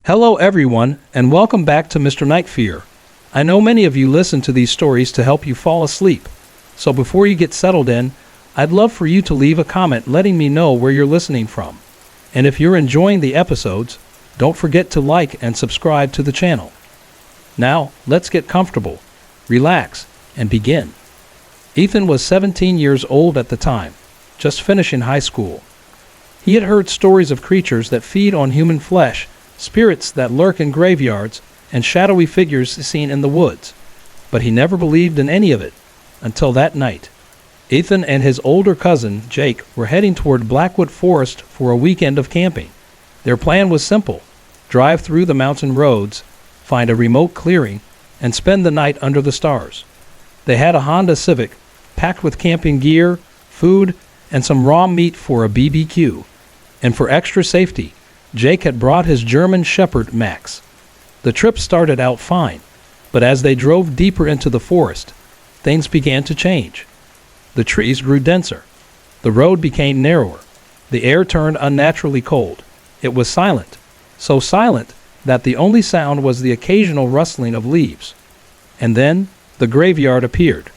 Hello everyone, and welcome back to Mr. Night Fear. I know many of you listen to these stories to help you fall asleep. So before you get settled in, I'd love for you to leave a comment letting me know where you're listening from. And if you're enjoying the episodes, don't forget to like and subscribe to the channel. Now, let's get comfortable, relax, and begin. Ethan was 17 years old at the time, just finishing high school. He had heard stories of creatures that feed on human flesh, spirits that lurk in graveyards, and shadowy figures seen in the woods. But he never believed in any of it, until that night. Ethan and his older cousin, Jake, were heading toward Blackwood Forest for a weekend of camping. Their plan was simple: drive through the mountain roads, find a remote clearing, and spend the night under the stars. They had a Honda Civic, packed with camping gear, food, and some raw meat for a BBQ. And for extra safety, Jake had brought his German Shepherd, Max. The trip started out fine, but as they drove deeper into the forest, things began to change. The trees grew denser. The road became narrower. The air turned unnaturally cold. It was silent, so silent that the only sound was the occasional rustling of leaves. And then the graveyard appeared.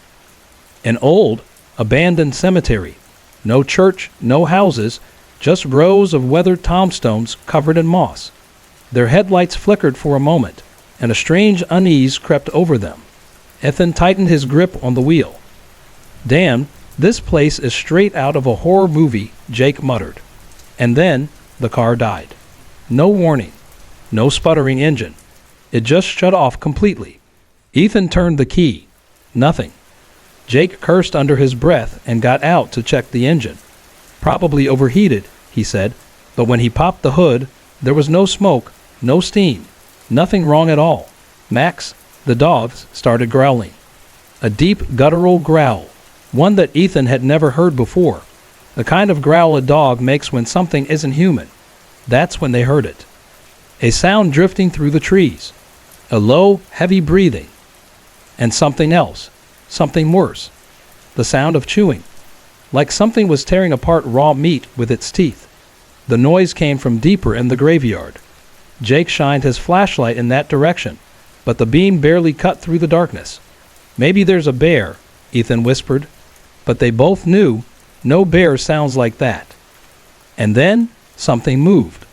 An old, abandoned cemetery. No church, no houses, just rows of weathered tombstones covered in moss. Their headlights flickered for a moment, and a strange unease crept over them. Ethan tightened his grip on the wheel. "Damn, this place is straight out of a horror movie," Jake muttered. And then the car died. No warning, no sputtering engine. It just shut off completely. Ethan turned the key. Nothing. Jake cursed under his breath and got out to check the engine. "Probably overheated," he said, but when he popped the hood, there was no smoke, no steam, nothing wrong at all. Max, the dog, started growling. A deep, guttural growl, one that Ethan had never heard before. The kind of growl a dog makes when something isn't human. That's when they heard it. A sound drifting through the trees. A low, heavy breathing. And something else, something worse. The sound of chewing. Like something was tearing apart raw meat with its teeth. The noise came from deeper in the graveyard. Jake shined his flashlight in that direction, but the beam barely cut through the darkness. "Maybe there's a bear," Ethan whispered, but they both knew no bear sounds like that. And then something moved.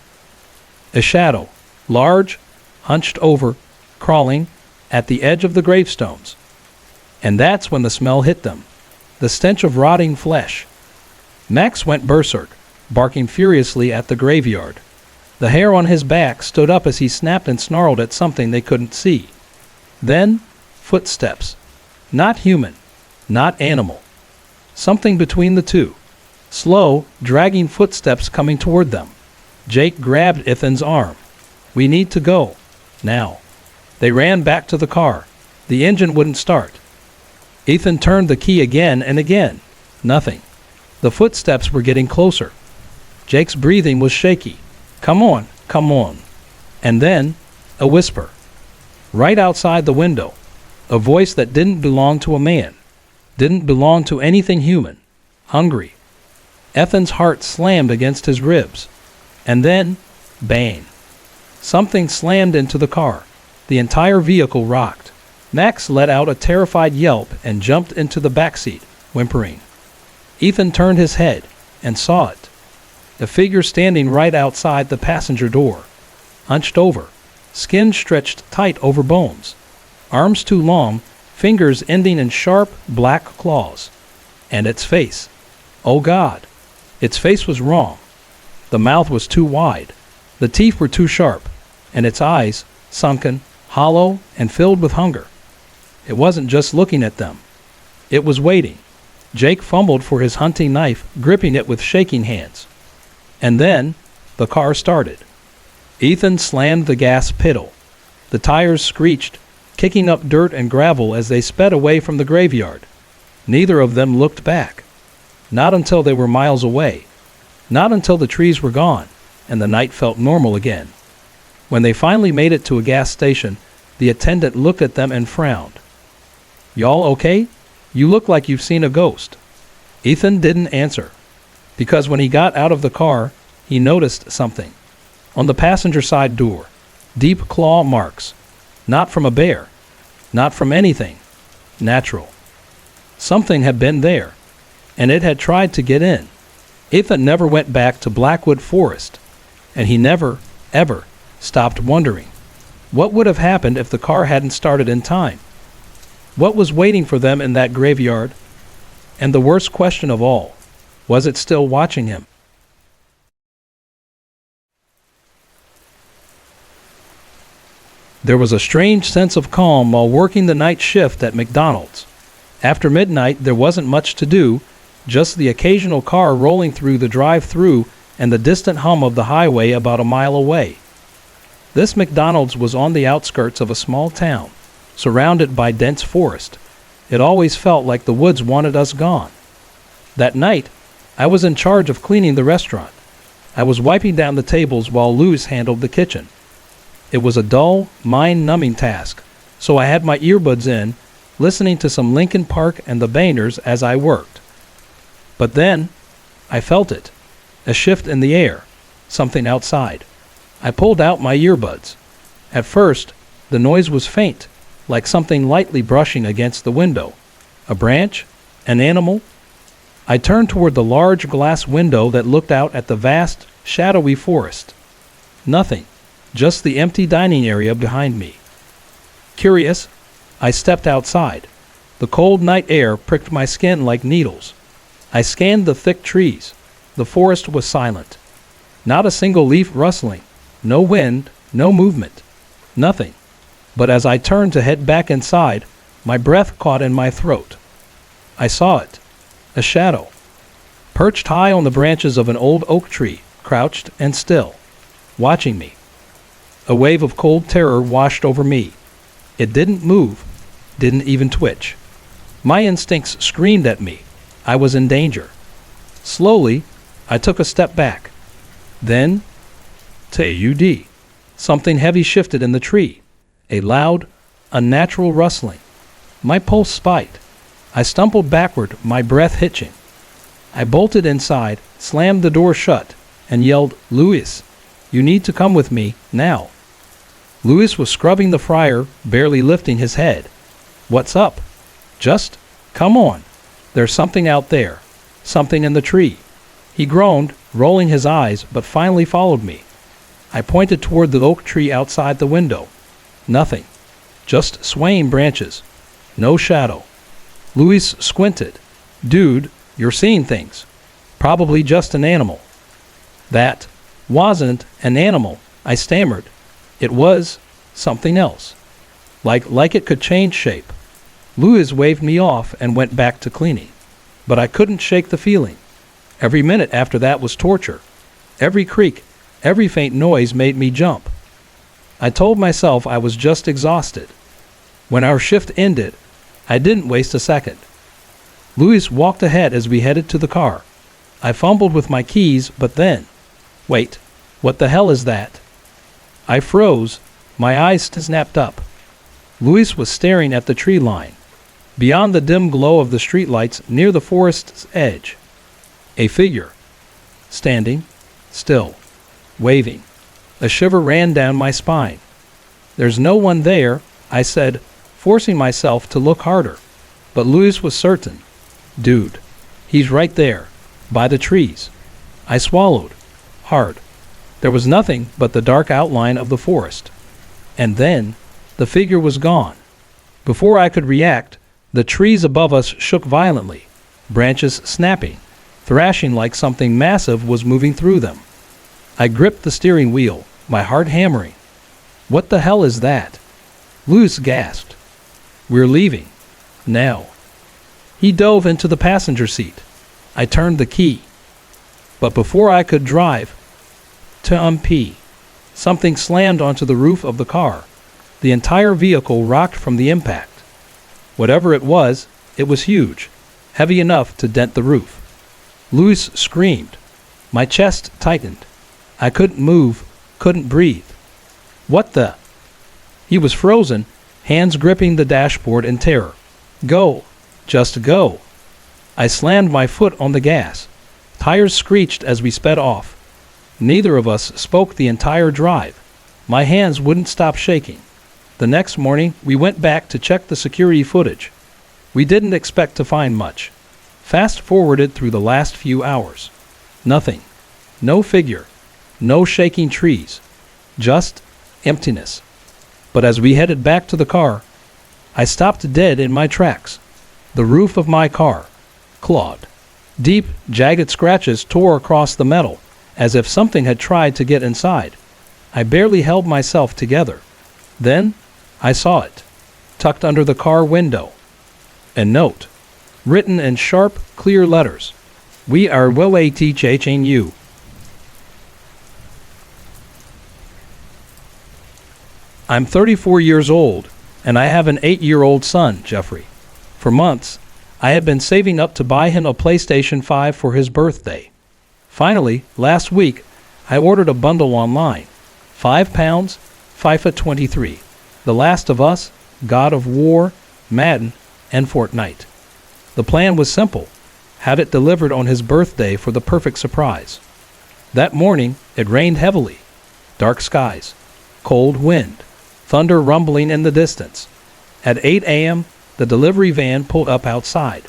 A shadow, large, hunched over, crawling, at the edge of the gravestones. And that's when the smell hit them. The stench of rotting flesh. Max went berserk, barking furiously at the graveyard. The hair on his back stood up as he snapped and snarled at something they couldn't see. Then, footsteps. Not human, not animal. Something between the two. Slow, dragging footsteps coming toward them. Jake grabbed Ethan's arm. "We need to go. Now." They ran back to the car. The engine wouldn't start. Ethan turned the key again and again. Nothing. The footsteps were getting closer. Jake's breathing was shaky. "Come on, come on." And then, a whisper. Right outside the window. A voice that didn't belong to a man. Didn't belong to anything human. Hungry. Ethan's heart slammed against his ribs. And then, bang. Something slammed into the car. The entire vehicle rocked. Max let out a terrified yelp and jumped into the back seat, whimpering. Ethan turned his head and saw it. A figure standing right outside the passenger door. Hunched over, skin stretched tight over bones. Arms too long, fingers ending in sharp, black claws. And its face. Oh God. Its face was wrong. The mouth was too wide. The teeth were too sharp. And its eyes, sunken, hollow, and filled with hunger. It wasn't just looking at them. It was waiting. Jake fumbled for his hunting knife, gripping it with shaking hands. And then, the car started. Ethan slammed the gas pedal. The tires screeched, kicking up dirt and gravel as they sped away from the graveyard. Neither of them looked back. Not until they were miles away. Not until the trees were gone, and the night felt normal again. When they finally made it to a gas station, the attendant looked at them and frowned. "Y'all okay? You look like you've seen a ghost." Ethan didn't answer, because when he got out of the car, he noticed something. On the passenger side door, Deep claw marks. Not from a bear. Not from anything. Natural. Something had been there, and it had tried to get in. Ethan never went back to Blackwood Forest, and he never, ever stopped wondering. What would have happened if the car hadn't started in time? What was waiting for them in that graveyard? And the worst question of all, was it still watching him? There was a strange sense of calm while working the night shift at McDonald's. After midnight, there wasn't much to do, just the occasional car rolling through the drive-thru and the distant hum of the highway about a mile away. This McDonald's was on the outskirts of a small town, surrounded by dense forest. It always felt like the woods wanted us gone. That night, I was in charge of cleaning the restaurant. I was wiping down the tables while Louis handled the kitchen. It was a dull, mind-numbing task, so I had my earbuds in, listening to some Linkin Park and the Bainers as I worked. But then, I felt it. A shift in the air. Something outside. I pulled out my earbuds. At first, the noise was faint, like something lightly brushing against the window. A branch? An animal? I turned toward the large glass window that looked out at the vast, shadowy forest. Nothing. Just the empty dining area behind me. Curious, I stepped outside. The cold night air pricked my skin like needles. I scanned the thick trees. The forest was silent. Not a single leaf rustling. No wind, no movement. Nothing. But as I turned to head back inside, my breath caught in my throat. I saw it. A shadow. Perched high on the branches of an old oak tree, crouched and still, watching me. A wave of cold terror washed over me. It didn't move, didn't even twitch. My instincts screamed at me. I was in danger. Slowly, I took a step back. Then, T-U-D, something heavy shifted in the tree. A loud, unnatural rustling. My pulse spiked. I stumbled backward, my breath hitching. I bolted inside, slammed the door shut, and yelled, "Louis, you need to come with me, now." Louis was scrubbing the fryer, barely lifting his head. "What's up?" "Just, come on. There's something out there. Something in the tree." He groaned, rolling his eyes, but finally followed me. I pointed toward the oak tree outside the window. Nothing. Just swaying branches. No shadow. Louis squinted. "Dude, you're seeing things. Probably just an animal." "That wasn't an animal," I stammered. "It was something else. Like it could change shape." Louis waved me off and went back to cleaning. But I couldn't shake the feeling. Every minute after that was torture. Every creak, every faint noise made me jump. I told myself I was just exhausted. When our shift ended, I didn't waste a second. Louis walked ahead as we headed to the car. I fumbled with my keys, but then, wait, what the hell is that? I froze, my eyes snapped up. Louis was staring at the tree line, beyond the dim glow of the streetlights near the forest's edge. A figure, standing, still, waving. A shiver ran down my spine. "There's no one there," I said, forcing myself to look harder. But Louis was certain. "Dude, he's right there, by the trees." I swallowed, hard. There was nothing but the dark outline of the forest. And then, the figure was gone. Before I could react, the trees above us shook violently, branches snapping, thrashing like something massive was moving through them. I gripped the steering wheel, my heart hammering. "What the hell is that?" Louis gasped. "We're leaving. Now." He dove into the passenger seat. I turned the key. But before I could drive, something slammed onto the roof of the car. The entire vehicle rocked from the impact. Whatever it was huge, heavy enough to dent the roof. Louis screamed. My chest tightened. I couldn't move, couldn't breathe. "What the?" He was frozen, hands gripping the dashboard in terror. "Go. Just go." I slammed my foot on the gas. Tires screeched as we sped off. Neither of us spoke the entire drive. My hands wouldn't stop shaking. The next morning, we went back to check the security footage. We didn't expect to find much. Fast forwarded through the last few hours. Nothing. No figure. No shaking trees. Just emptiness. But as we headed back to the car, I stopped dead in my tracks. The roof of my car, clawed. Deep, jagged scratches tore across the metal, as if something had tried to get inside. I barely held myself together. Then, I saw it, tucked under the car window. A note, written in sharp, clear letters. We are will teaching you. I'm 34 years old, and I have an 8-year-old son, Jeffrey. For months, I had been saving up to buy him a PlayStation 5 for his birthday. Finally, last week, I ordered a bundle online. £5, FIFA 23, The Last of Us, God of War, Madden, and Fortnite. The plan was simple. Have it delivered on his birthday for the perfect surprise. That morning, it rained heavily. Dark skies, cold wind, thunder rumbling in the distance. At 8 a.m., the delivery van pulled up outside.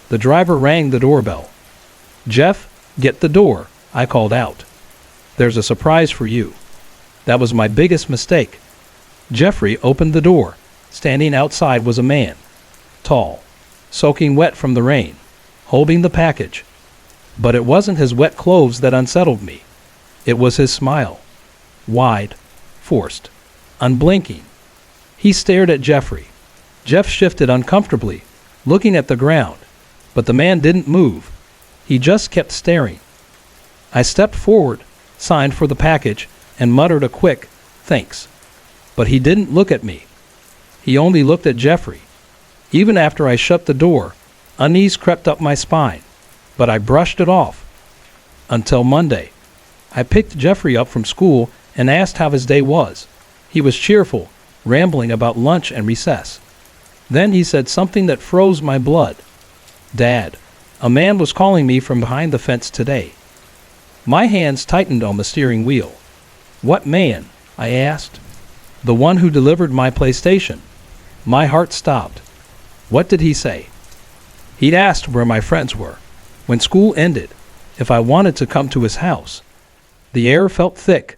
The driver rang the doorbell. "Jeff, get the door," I called out. "There's a surprise for you." That was my biggest mistake. Jeffrey opened the door. Standing outside was a man, tall, soaking wet from the rain, holding the package. But it wasn't his wet clothes that unsettled me. It was his smile. Wide, forced, unblinking. He stared at Jeffrey. Jeff shifted uncomfortably, looking at the ground, but the man didn't move. He just kept staring. I stepped forward, signed for the package, and muttered a quick, "Thanks." But he didn't look at me. He only looked at Jeffrey. Even after I shut the door, unease crept up my spine, but I brushed it off. Until Monday. I picked Jeffrey up from school and asked how his day was. He was cheerful, rambling about lunch and recess. Then he said something that froze my blood. "Dad, a man was calling me from behind the fence today." My hands tightened on the steering wheel. "What man?" I asked. "The one who delivered my PlayStation." My heart stopped. What did he say? He'd asked where my friends were, when school ended, if I wanted to come to his house. The air felt thick,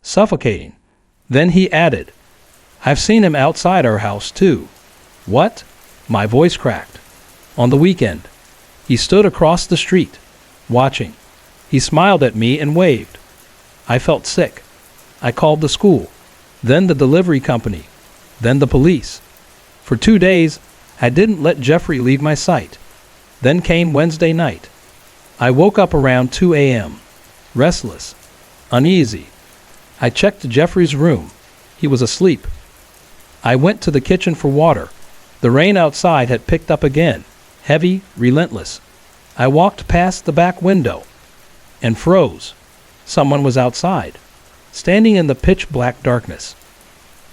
suffocating. Then he added, "I've seen him outside our house, too." What? My voice cracked. On the weekend, he stood across the street, watching. He smiled at me and waved. I felt sick. I called the school, then the delivery company, then the police. For 2 days, I didn't let Jeffrey leave my sight. Then came Wednesday night. I woke up around 2 a.m., restless, uneasy. I checked Jeffrey's room. He was asleep. I went to the kitchen for water. The rain outside had picked up again, heavy, relentless. I walked past the back window and froze. Someone was outside, standing in the pitch-black darkness.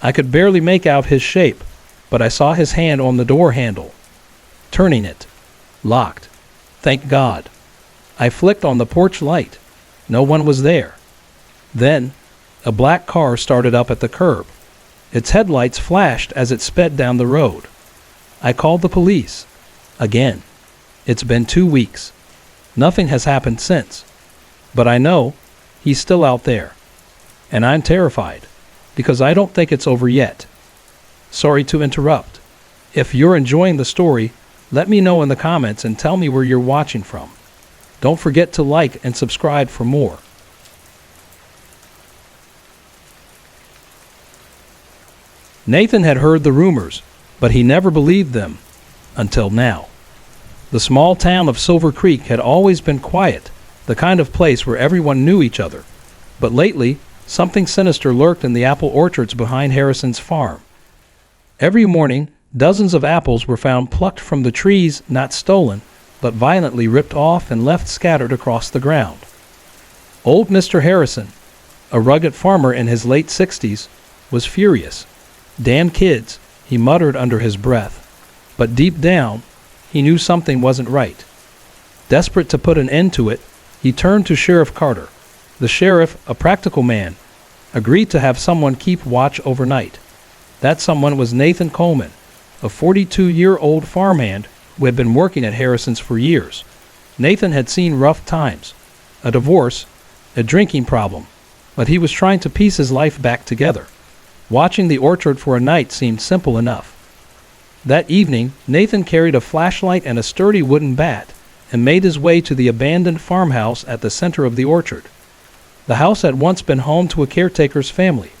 I could barely make out his shape, but I saw his hand on the door handle, turning it. Locked. Thank God. I flicked on the porch light. No one was there. Then, a black car started up at the curb. Its headlights flashed as it sped down the road. I called the police. Again. It's been 2 weeks. Nothing has happened since. But I know he's still out there. And I'm terrified, because I don't think it's over yet. Sorry to interrupt. If you're enjoying the story, let me know in the comments and tell me where you're watching from. Don't forget to like and subscribe for more. Nathan had heard the rumors, but he never believed them until now. The small town of Silver Creek had always been quiet, the kind of place where everyone knew each other. But lately, something sinister lurked in the apple orchards behind Harrison's farm. Every morning, dozens of apples were found plucked from the trees, not stolen, but violently ripped off and left scattered across the ground. Old Mr. Harrison, a rugged farmer in his late 60s, was furious. "Damn kids," he muttered under his breath. But deep down, he knew something wasn't right. Desperate to put an end to it, he turned to Sheriff Carter. The sheriff, a practical man, agreed to have someone keep watch overnight. That someone was Nathan Coleman, a 42-year-old farmhand who had been working at Harrison's for years. Nathan had seen rough times, a divorce, a drinking problem, but he was trying to piece his life back together. Watching the orchard for a night seemed simple enough. That evening, Nathan carried a flashlight and a sturdy wooden bat and made his way to the abandoned farmhouse at the center of the orchard. The house had once been home to a caretaker's family,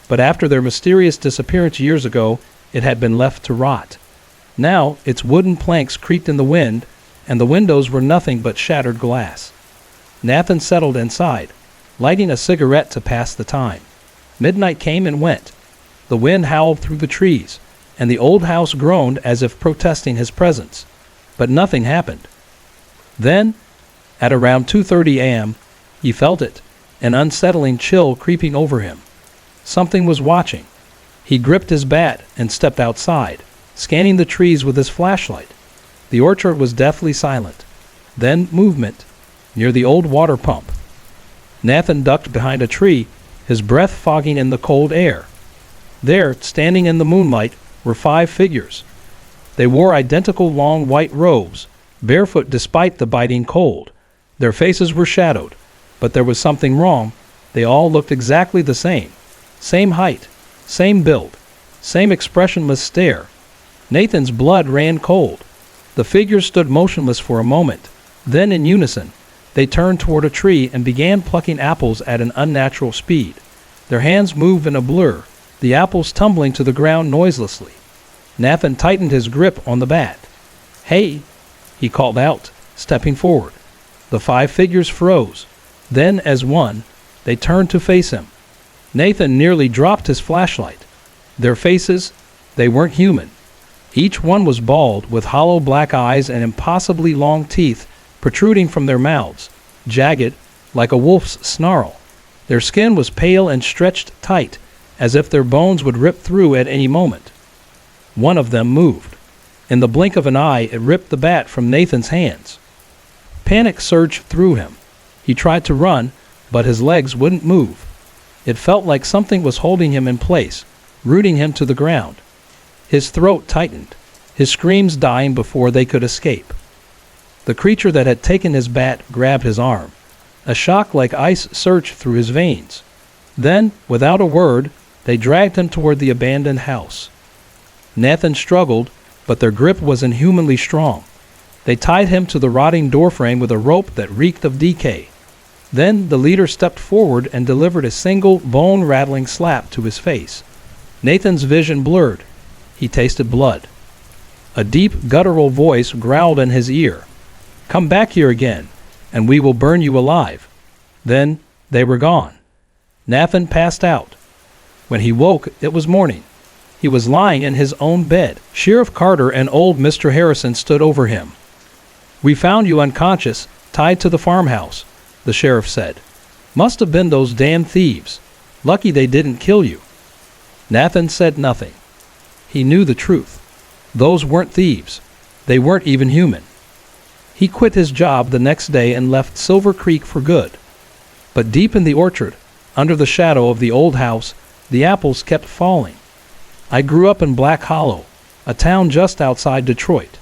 but after their mysterious disappearance years ago, it had been left to rot. Now, its wooden planks creaked in the wind, and the windows were nothing but shattered glass. Nathan settled inside, lighting a cigarette to pass the time. Midnight came and went. The wind howled through the trees, and the old house groaned as if protesting his presence. But nothing happened. Then, at around 2:30 a.m., he felt it, an unsettling chill creeping over him. Something was watching. He gripped his bat and stepped outside, scanning the trees with his flashlight. The orchard was deathly silent. Then movement, near the old water pump. Nathan ducked behind a tree, his breath fogging in the cold air. There, standing in the moonlight, were 5 figures. They wore identical long white robes, barefoot despite the biting cold. Their faces were shadowed, but there was something wrong. They all looked exactly the same. Same height, same build, same expressionless stare. Nathan's blood ran cold. The figures stood motionless for a moment. Then, in unison, they turned toward a tree and began plucking apples at an unnatural speed. Their hands moved in a blur, the apples tumbling to the ground noiselessly. Nathan tightened his grip on the bat. "Hey," he called out, stepping forward. The 5 figures froze. Then, as one, they turned to face him. Nathan nearly dropped his flashlight. Their faces, they weren't human. Each one was bald, with hollow black eyes and impossibly long teeth protruding from their mouths, jagged, like a wolf's snarl. Their skin was pale and stretched tight, as if their bones would rip through at any moment. One of them moved. In the blink of an eye, it ripped the bat from Nathan's hands. Panic surged through him. He tried to run, but his legs wouldn't move. It felt like something was holding him in place, rooting him to the ground. His throat tightened, his screams dying before they could escape. The creature that had taken his bat grabbed his arm. A shock like ice surged through his veins. Then, without a word, they dragged him toward the abandoned house. Nathan struggled, but their grip was inhumanly strong. They tied him to the rotting doorframe with a rope that reeked of decay. Then the leader stepped forward and delivered a single bone-rattling slap to his face. Nathan's vision blurred. He tasted blood. A deep, guttural voice growled in his ear. "Come back here again, and we will burn you alive." Then they were gone. Nathan passed out. When he woke, it was morning. He was lying in his own bed. Sheriff Carter and old Mr. Harrison stood over him. "We found you unconscious, tied to the farmhouse," the sheriff said. "Must have been those damn thieves. Lucky they didn't kill you." Nathan said nothing. He knew the truth. Those weren't thieves. They weren't even human. He quit his job the next day and left Silver Creek for good. But deep in the orchard, under the shadow of the old house, the apples kept falling. I grew up in Black Hollow, a town just outside Detroit.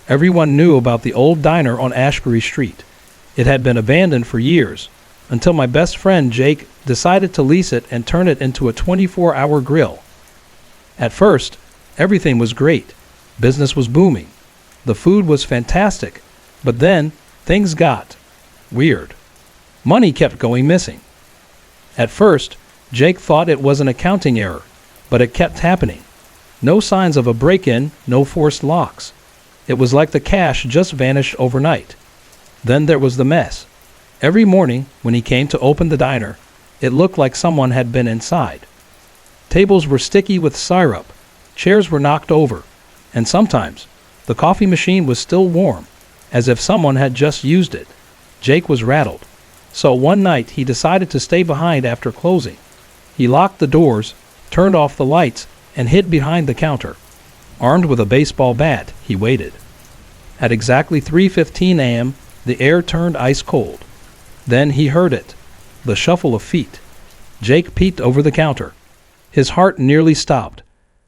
Everyone knew about the old diner on Ashbury Street. It had been abandoned for years, until my best friend Jake decided to lease it and turn it into a 24-hour grill. At first, everything was great. Business was booming. The food was fantastic. But then, things got weird. Money kept going missing. At first, Jake thought it was an accounting error, but it kept happening. No signs of a break-in, no forced locks. It was like the cash just vanished overnight. Then there was the mess. Every morning, when he came to open the diner, it looked like someone had been inside. Tables were sticky with syrup, chairs were knocked over, and sometimes the coffee machine was still warm, as if someone had just used it. Jake was rattled. So one night he decided to stay behind after closing. He locked the doors, turned off the lights, and hid behind the counter. Armed with a baseball bat, he waited. At exactly 3:15 a.m., the air turned ice cold. Then he heard it, the shuffle of feet. Jake peeked over the counter. His heart nearly stopped.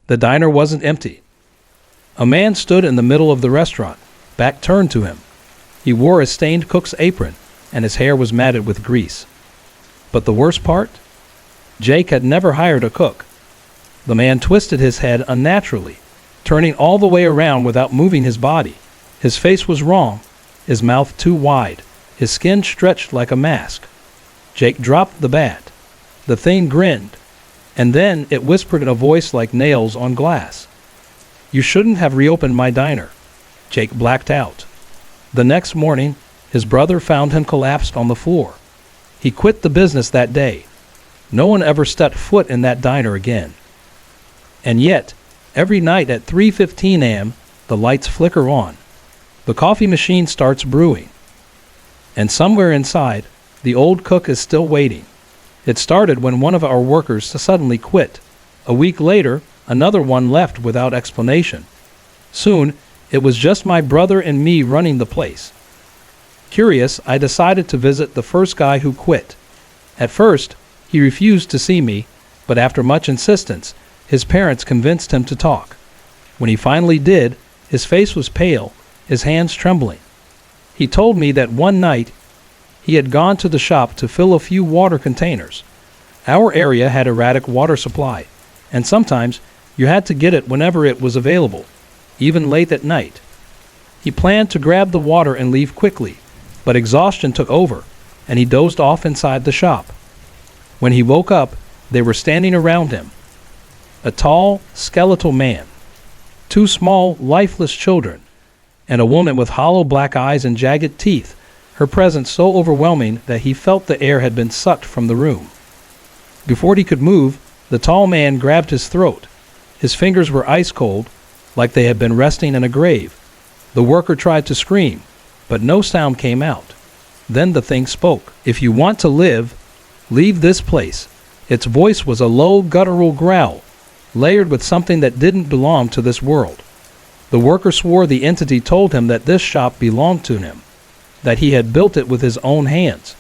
The diner wasn't empty. A man stood in the middle of the restaurant, back turned to him. He wore a stained cook's apron, and his hair was matted with grease. But the worst part? Jake had never hired a cook. The man twisted his head unnaturally, turning all the way around without moving his body. His face was wrong, his mouth too wide, his skin stretched like a mask. Jake dropped the bat. The thing grinned, and then it whispered in a voice like nails on glass. "You shouldn't have reopened my diner." Jake blacked out. The next morning, his brother found him collapsed on the floor. He quit the business that day. No one ever stepped foot in that diner again. And yet, every night at 3:15 a.m., the lights flicker on. The coffee machine starts brewing. And somewhere inside, the old cook is still waiting. It started when one of our workers suddenly quit. A week later, another one left without explanation. Soon, it was just my brother and me running the place. Curious, I decided to visit the first guy who quit. At first, he refused to see me, but after much insistence, his parents convinced him to talk. When he finally did, his face was pale, his hands trembling. He told me that one night, he had gone to the shop to fill a few water containers. Our area had erratic water supply, and sometimes you had to get it whenever it was available, even late at night. He planned to grab the water and leave quickly, but exhaustion took over, and he dozed off inside the shop. When he woke up, they were standing around him. A tall, skeletal man, two small, lifeless children, and a woman with hollow black eyes and jagged teeth, her presence so overwhelming that he felt the air had been sucked from the room. Before he could move, the tall man grabbed his throat. His fingers were ice cold, like they had been resting in a grave. The worker tried to scream, but no sound came out. Then the thing spoke. "If you want to live, leave this place." Its voice was a low, guttural growl, layered with something that didn't belong to this world. The worker swore the entity told him that this shop belonged to him, that he had built it with his own hands,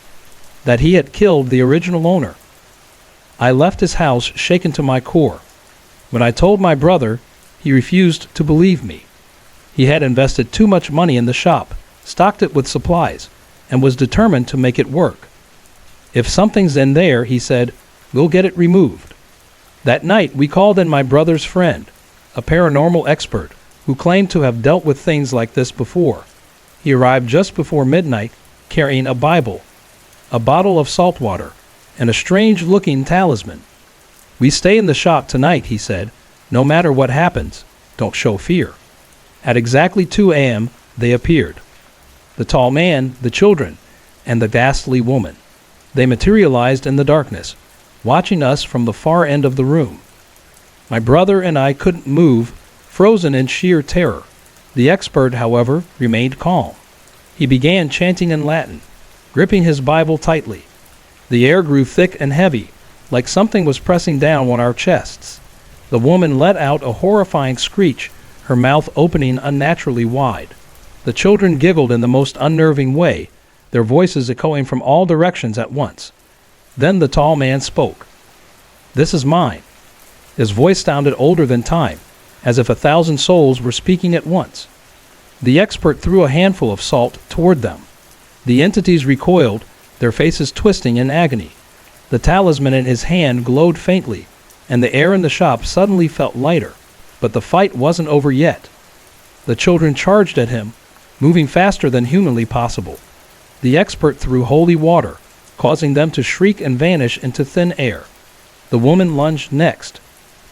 that he had killed the original owner. I left his house shaken to my core. When I told my brother, he refused to believe me. He had invested too much money in the shop, stocked it with supplies, and was determined to make it work. "If something's in there," he said, "we'll get it removed." That night, we called in my brother's friend, a paranormal expert, who claimed to have dealt with things like this before. He arrived just before midnight, carrying a Bible, a bottle of salt water, and a strange-looking talisman. "We stay in the shop tonight," he said. "No matter what happens, don't show fear." At exactly 2 a.m., they appeared. The tall man, the children, and the ghastly woman. They materialized in the darkness, watching us from the far end of the room. My brother and I couldn't move, frozen in sheer terror. The expert, however, remained calm. He began chanting in Latin, gripping his Bible tightly. The air grew thick and heavy, like something was pressing down on our chests. The woman let out a horrifying screech, her mouth opening unnaturally wide. The children giggled in the most unnerving way, their voices echoing from all directions at once. Then the tall man spoke. "This is mine." His voice sounded older than time, as if 1,000 souls were speaking at once. The expert threw a handful of salt toward them. The entities recoiled, their faces twisting in agony. The talisman in his hand glowed faintly, and the air in the shop suddenly felt lighter. But the fight wasn't over yet. The children charged at him, moving faster than humanly possible. The expert threw holy water, causing them to shriek and vanish into thin air. The woman lunged next,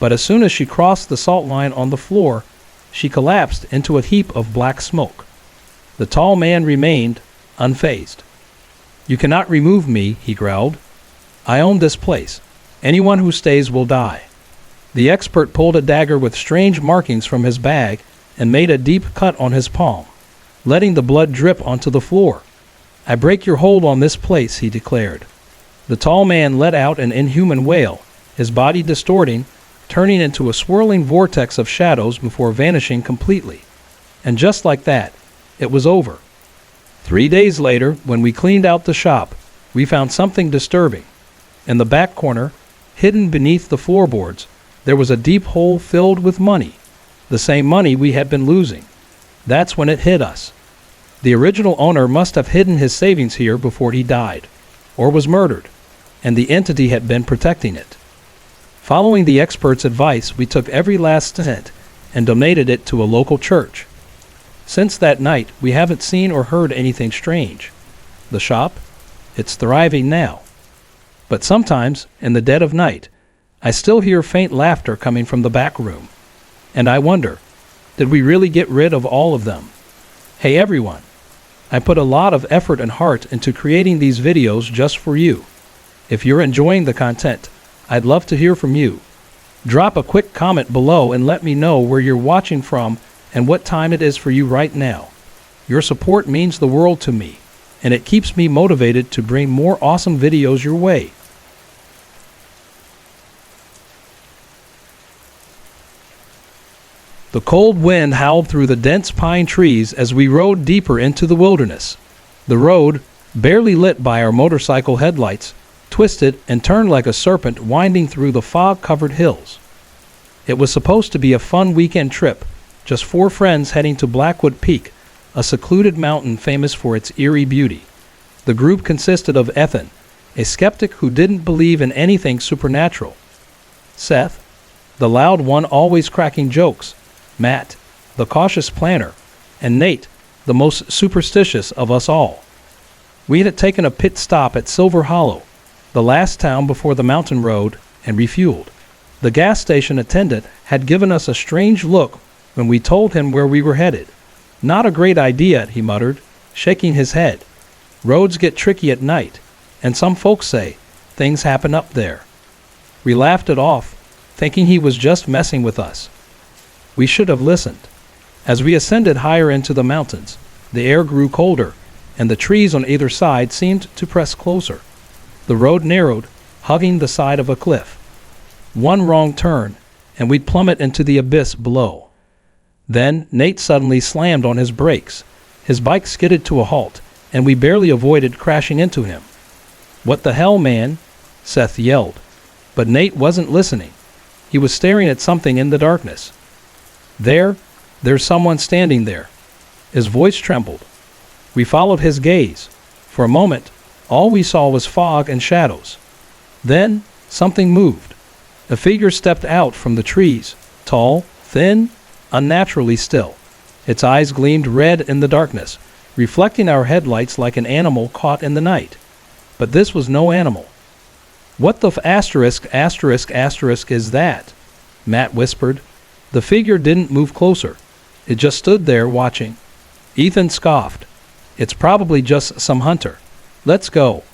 but as soon as she crossed the salt line on the floor, she collapsed into a heap of black smoke. The tall man remained unfazed. "You cannot remove me," he growled. "I own this place. Anyone who stays will die." The expert pulled a dagger with strange markings from his bag and made a deep cut on his palm, letting the blood drip onto the floor. "I break your hold on this place," he declared. The tall man let out an inhuman wail, his body distorting, turning into a swirling vortex of shadows before vanishing completely. And just like that, it was over. 3 days later, when we cleaned out the shop, we found something disturbing. In the back corner, hidden beneath the floorboards, there was a deep hole filled with money, the same money we had been losing. That's when it hit us. The original owner must have hidden his savings here before he died, or was murdered, and the entity had been protecting it. Following the expert's advice, we took every last cent and donated it to a local church. Since that night, we haven't seen or heard anything strange. The shop? It's thriving now. But sometimes, in the dead of night, I still hear faint laughter coming from the back room. And I wonder, did we really get rid of all of them? Hey everyone, I put a lot of effort and heart into creating these videos just for you. If you're enjoying the content, I'd love to hear from you. Drop a quick comment below and let me know where you're watching from and what time it is for you right now. Your support means the world to me, and it keeps me motivated to bring more awesome videos your way. The cold wind howled through the dense pine trees as we rode deeper into the wilderness. The road, barely lit by our motorcycle headlights, twisted and turned like a serpent winding through the fog-covered hills. It was supposed to be a fun weekend trip, just 4 friends heading to Blackwood Peak, a secluded mountain famous for its eerie beauty. The group consisted of Ethan, a skeptic who didn't believe in anything supernatural; Seth, the loud one always cracking jokes; Matt, the cautious planner; and Nate, the most superstitious of us all. We had taken a pit stop at Silver Hollow, the last town before the mountain road, and refueled. The gas station attendant had given us a strange look when we told him where we were headed. "Not a great idea," he muttered, shaking his head. "Roads get tricky at night, and some folks say things happen up there." We laughed it off, thinking he was just messing with us. We should have listened. As we ascended higher into the mountains, the air grew colder, and the trees on either side seemed to press closer. The road narrowed, hugging the side of a cliff. One wrong turn, and we'd plummet into the abyss below. Then Nate suddenly slammed on his brakes. His bike skidded to a halt, and we barely avoided crashing into him. "What the hell, man?" Seth yelled. But Nate wasn't listening. He was staring at something in the darkness. There's someone standing there." His voice trembled. We followed his gaze. For a moment, all we saw was fog and shadows. Then, something moved. A figure stepped out from the trees, tall, thin, unnaturally still. Its eyes gleamed red in the darkness, reflecting our headlights like an animal caught in the night. But this was no animal. "What the asterisk is that?" Matt whispered. The figure didn't move closer. It just stood there watching. Ethan scoffed. "It's probably just some hunter. Let's go."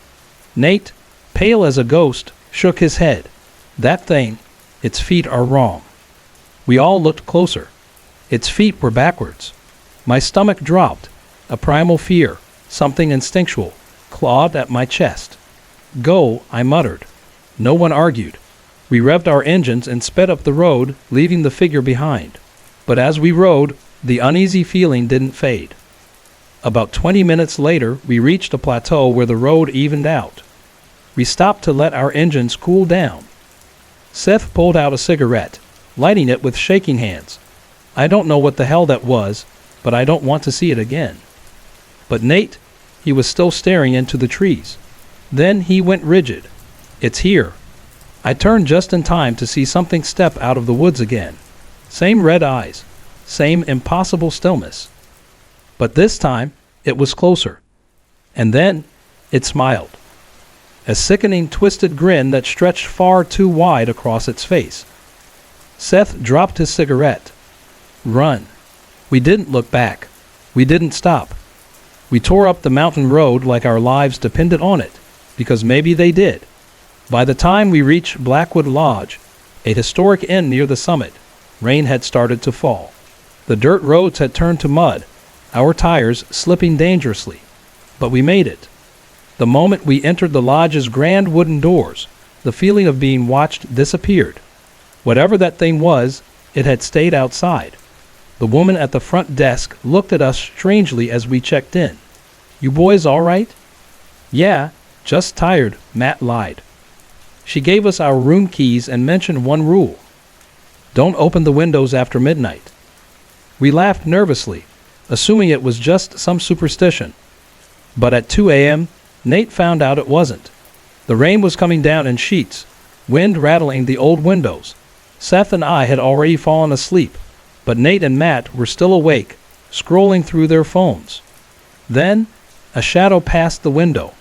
Nate, pale as a ghost, shook his head. "That thing, its feet are wrong." We all looked closer. Its feet were backwards. My stomach dropped. A primal fear, something instinctual, clawed at my chest. "Go," I muttered. No one argued. We revved our engines and sped up the road, leaving the figure behind. But as we rode, the uneasy feeling didn't fade. About 20 minutes later, we reached a plateau where the road evened out. We stopped to let our engines cool down. Seth pulled out a cigarette, lighting it with shaking hands. I don't know what the hell that was, but I don't want to see it again. But Nate, he was still staring into the trees. Then he went rigid. "It's here." I turned just in time to see something step out of the woods again. Same red eyes, same impossible stillness. But this time, it was closer. And then, it smiled. A sickening, twisted grin that stretched far too wide across its face. Seth dropped his cigarette. "Run." We didn't look back. We didn't stop. We tore up the mountain road like our lives depended on it, because maybe they did. By the time we reached Blackwood Lodge, a historic inn near the summit, rain had started to fall. The dirt roads had turned to mud, our tires slipping dangerously. But we made it. The moment we entered the lodge's grand wooden doors, the feeling of being watched disappeared. Whatever that thing was, it had stayed outside. The woman at the front desk looked at us strangely as we checked in. "You boys all right?" "Yeah, just tired," Matt lied. She gave us our room keys and mentioned one rule: don't open the windows after midnight. We laughed nervously, assuming it was just some superstition. But at 2 a.m., Nate found out it wasn't. The rain was coming down in sheets, wind rattling the old windows. Seth and I had already fallen asleep, but Nate and Matt were still awake, scrolling through their phones. Then, a shadow passed the window.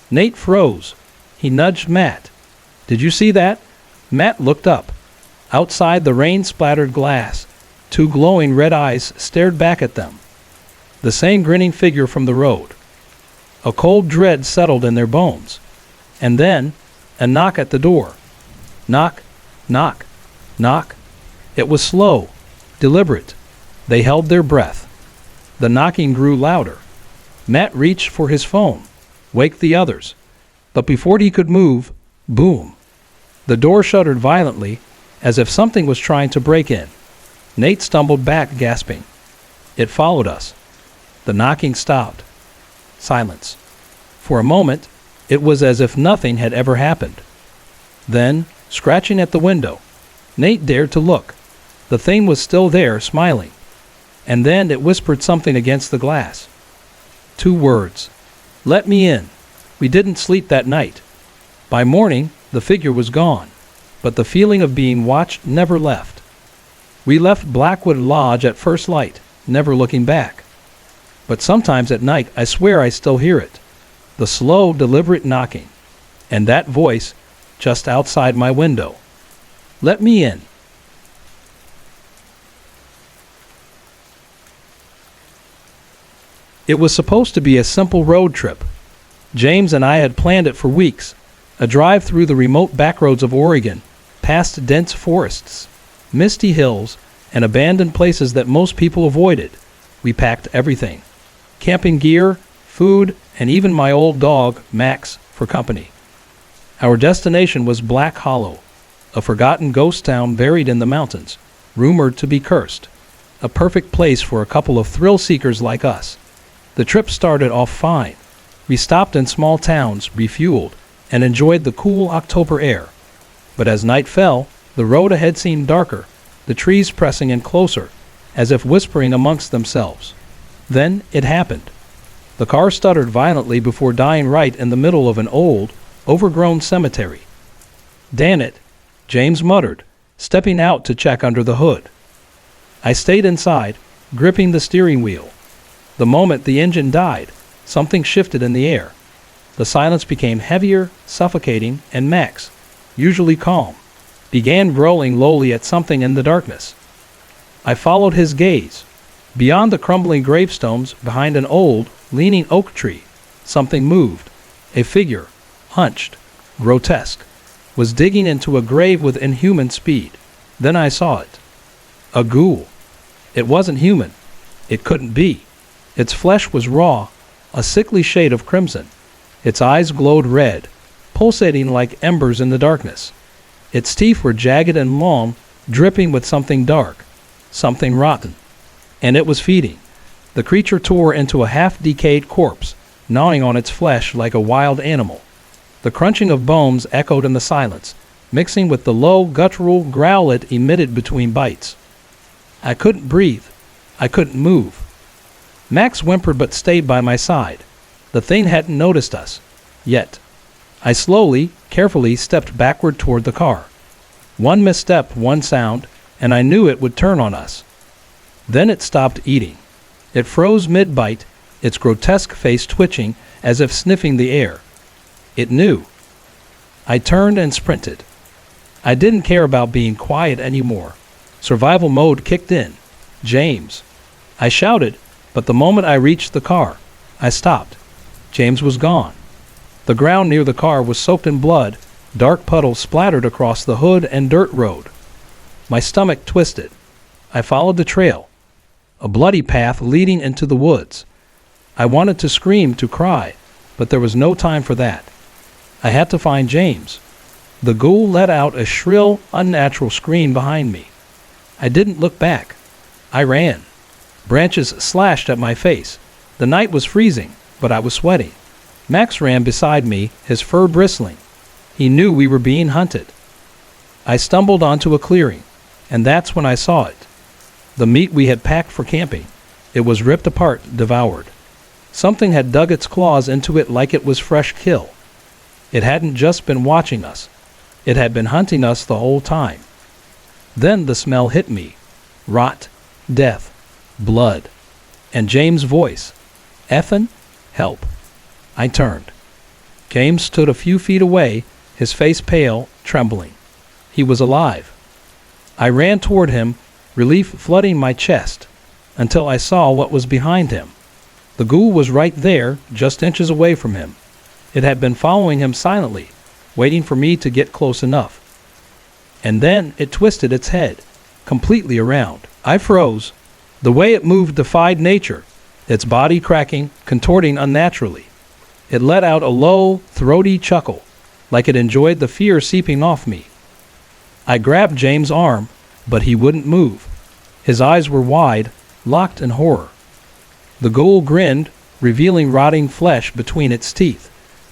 Nate froze. He nudged Matt. "Did you see that?" Matt looked up. Outside the rain-splattered glass, two glowing red eyes stared back at them. The same grinning figure from the road. A cold dread settled in their bones. And then, a knock at the door. Knock, knock, knock. It was slow, deliberate. They held their breath. The knocking grew louder. Matt reached for his phone, waked the others. But before he could move, boom. The door shuddered violently, as if something was trying to break in. Nate stumbled back, gasping. It followed us. The knocking stopped. Silence. For a moment, it was as if nothing had ever happened. Then, scratching at the window, Nate dared to look. The thing was still there, smiling. And then it whispered something against the glass. 2 words. "Let me in." We didn't sleep that night. By morning, the figure was gone, but the feeling of being watched never left. We left Blackwood Lodge at first light, never looking back. But sometimes at night, I swear I still hear it. The slow, deliberate knocking. And that voice just outside my window. "Let me in." It was supposed to be a simple road trip. James and I had planned it for weeks. A drive through the remote backroads of Oregon, past dense forests, misty hills, and abandoned places that most people avoided. We packed everything. Camping gear, food, and even my old dog, Max, for company. Our destination was Black Hollow, a forgotten ghost town buried in the mountains, rumored to be cursed. A perfect place for a couple of thrill-seekers like us. The trip started off fine. We stopped in small towns, refueled, and enjoyed the cool October air. But as night fell, the road ahead seemed darker, the trees pressing in closer, as if whispering amongst themselves. Then it happened. The car stuttered violently before dying right in the middle of an old, overgrown cemetery. "Damn it," James muttered, stepping out to check under the hood. I stayed inside, gripping the steering wheel. The moment the engine died, something shifted in the air. The silence became heavier, suffocating, and Max, usually calm, began growling lowly at something in the darkness. I followed his gaze. Beyond the crumbling gravestones, behind an old, leaning oak tree, something moved. A figure, hunched, grotesque, was digging into a grave with inhuman speed. Then I saw it. A ghoul. It wasn't human. It couldn't be. Its flesh was raw, a sickly shade of crimson. Its eyes glowed red, pulsating like embers in the darkness. Its teeth were jagged and long, dripping with something dark, something rotten. And it was feeding. The creature tore into a half-decayed corpse, gnawing on its flesh like a wild animal. The crunching of bones echoed in the silence, mixing with the low, guttural growl it emitted between bites. I couldn't breathe. I couldn't move. Max whimpered but stayed by my side. The thing hadn't noticed us. Yet. I slowly, carefully stepped backward toward the car. One misstep, one sound, and I knew it would turn on us. Then it stopped eating. It froze mid-bite, its grotesque face twitching as if sniffing the air. It knew. I turned and sprinted. I didn't care about being quiet anymore. Survival mode kicked in. "James." I shouted, but the moment I reached the car, I stopped. James was gone. The ground near the car was soaked in blood, dark puddles splattered across the hood and dirt road. My stomach twisted. I followed the trail, a bloody path leading into the woods. I wanted to scream, to cry, but there was no time for that. I had to find James. The ghoul let out a shrill, unnatural scream behind me. I didn't look back. I ran. Branches slashed at my face. The night was freezing, but I was sweating. Max ran beside me, his fur bristling. He knew we were being hunted. I stumbled onto a clearing, and that's when I saw it. The meat we had packed for camping. It was ripped apart, devoured. Something had dug its claws into it like it was fresh kill. It hadn't just been watching us. It had been hunting us the whole time. Then the smell hit me. Rot, death, blood, and James' voice. "Effin', help." I turned. James stood a few feet away, his face pale, trembling. He was alive. I ran toward him, relief flooding my chest, until I saw what was behind him. The ghoul was right there, just inches away from him. It had been following him silently, waiting for me to get close enough. And then it twisted its head, completely around. I froze. The way it moved defied nature, its body cracking, contorting unnaturally. It let out a low, throaty chuckle, like it enjoyed the fear seeping off me. I grabbed James' arm, but he wouldn't move. His eyes were wide, locked in horror. The ghoul grinned, revealing rotting flesh between its teeth.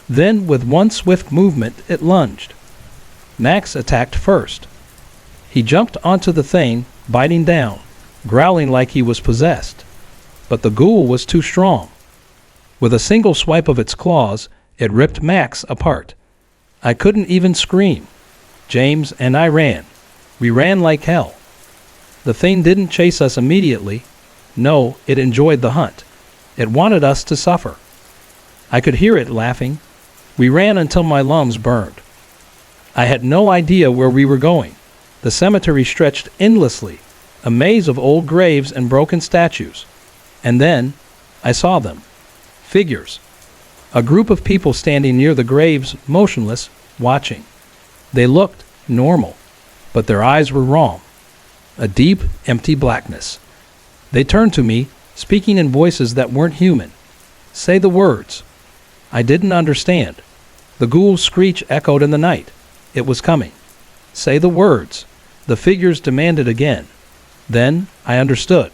Then, with one swift movement, it lunged. Max attacked first. He jumped onto the thing, biting down, growling like he was possessed. But the ghoul was too strong. With a single swipe of its claws, it ripped Max apart. I couldn't even scream. James and I ran. We ran like hell. The thing didn't chase us immediately. No, it enjoyed the hunt. It wanted us to suffer. I could hear it laughing. We ran until my lungs burned. I had no idea where we were going. The cemetery stretched endlessly, a maze of old graves and broken statues. And then I saw them. Figures. A group of people standing near the graves, motionless, watching. They looked normal, but their eyes were wrong. A deep, empty blackness. They turned to me, speaking in voices that weren't human. "Say the words." I didn't understand. The ghoul's screech echoed in the night. It was coming. "Say the words," the figures demanded again. Then I understood.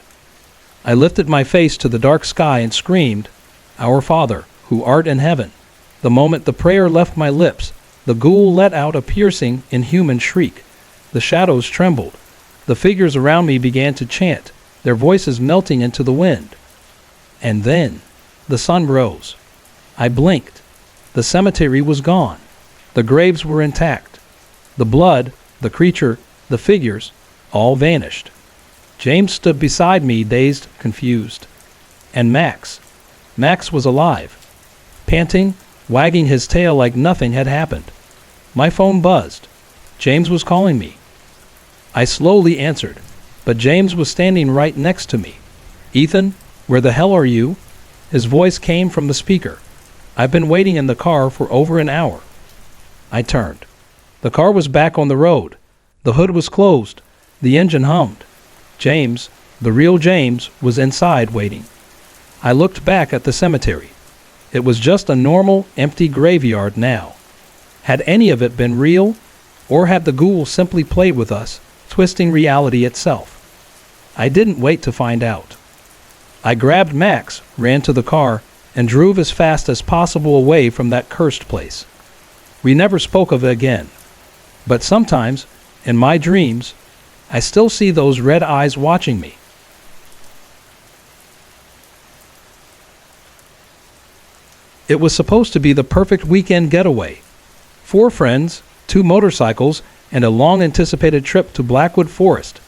I lifted my face to the dark sky and screamed, "Our Father, who art in heaven." The moment the prayer left my lips, the ghoul let out a piercing, inhuman shriek. The shadows trembled. The figures around me began to chant, their voices melting into the wind. And then the sun rose. I blinked. The cemetery was gone. The graves were intact. The blood, the creature, the figures, all vanished. James stood beside me, dazed, confused. And Max. Max was alive, panting, wagging his tail like nothing had happened. My phone buzzed. James was calling me. I slowly answered, but James was standing right next to me. "Ethan, where the hell are you?" His voice came from the speaker. "I've been waiting in the car for over an hour." I turned. The car was back on the road. The hood was closed. The engine hummed. James, the real James, was inside waiting. I looked back at the cemetery. It was just a normal, empty graveyard now. Had any of it been real, or had the ghoul simply played with us, twisting reality itself? I didn't wait to find out. I grabbed Max, ran to the car, and drove as fast as possible away from that cursed place. We never spoke of it again. But sometimes, in my dreams, I still see those red eyes watching me. It was supposed to be the perfect weekend getaway. 4 friends, 2 motorcycles, and a long-anticipated trip to Blackwood Forest,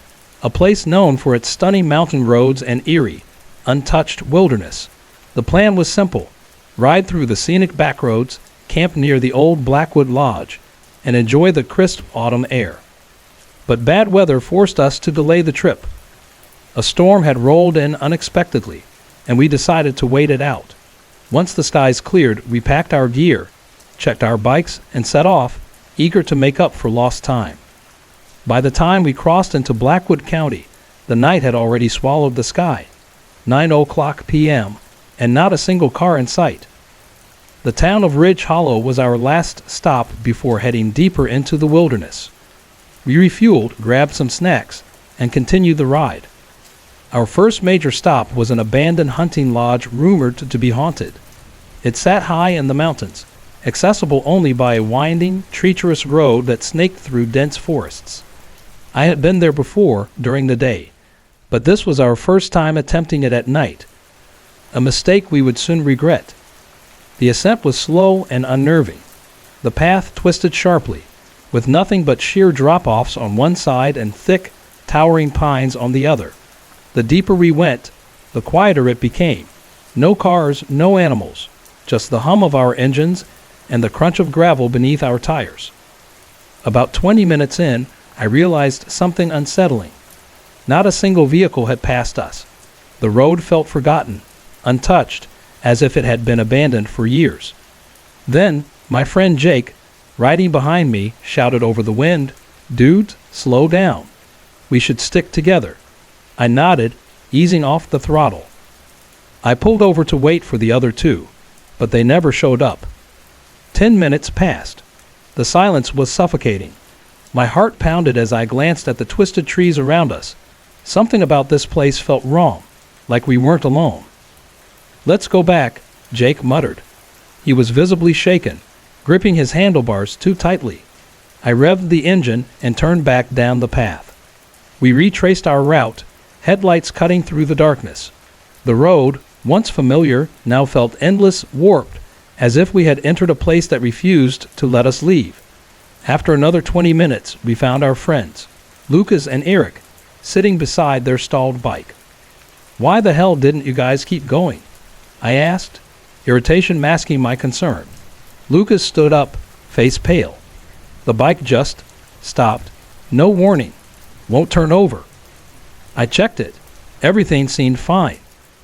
a place known for its stunning mountain roads and eerie, untouched wilderness. The plan was simple: ride through the scenic backroads, camp near the old Blackwood Lodge, and enjoy the crisp autumn air. But bad weather forced us to delay the trip. A storm had rolled in unexpectedly, and we decided to wait it out. Once the skies cleared, we packed our gear, checked our bikes, and set off, eager to make up for lost time. By the time we crossed into Blackwood County, the night had already swallowed the sky. 9:00 p.m., and not a single car in sight. The town of Ridge Hollow was our last stop before heading deeper into the wilderness. We refueled, grabbed some snacks, and continued the ride. Our first major stop was an abandoned hunting lodge rumored to be haunted. It sat high in the mountains, accessible only by a winding, treacherous road that snaked through dense forests. I had been there before during the day, but this was our first time attempting it at night, a mistake we would soon regret. The ascent was slow and unnerving. The path twisted sharply, with nothing but sheer drop-offs on one side and thick, towering pines on the other. The deeper we went, the quieter it became. No cars, no animals, just the hum of our engines and the crunch of gravel beneath our tires. About 20 minutes in, I realized something unsettling. Not a single vehicle had passed us. The road felt forgotten, untouched, as if it had been abandoned for years. Then, my friend Jake, riding behind me, shouted over the wind, "Dudes, slow down. We should stick together." I nodded, easing off the throttle. I pulled over to wait for the other two, but they never showed up. 10 minutes passed. The silence was suffocating. My heart pounded as I glanced at the twisted trees around us. Something about this place felt wrong, like we weren't alone. "Let's go back," Jake muttered. He was visibly shaken, gripping his handlebars too tightly. I revved the engine and turned back down the path. We retraced our route, headlights cutting through the darkness. The road, once familiar, now felt endless, warped, as if we had entered a place that refused to let us leave. After another 20 minutes, we found our friends, Lucas and Eric, sitting beside their stalled bike. "Why the hell didn't you guys keep going?" I asked, irritation masking my concern. Lucas stood up, face pale. "The bike just stopped. No warning. Won't turn over." I checked it. Everything seemed fine.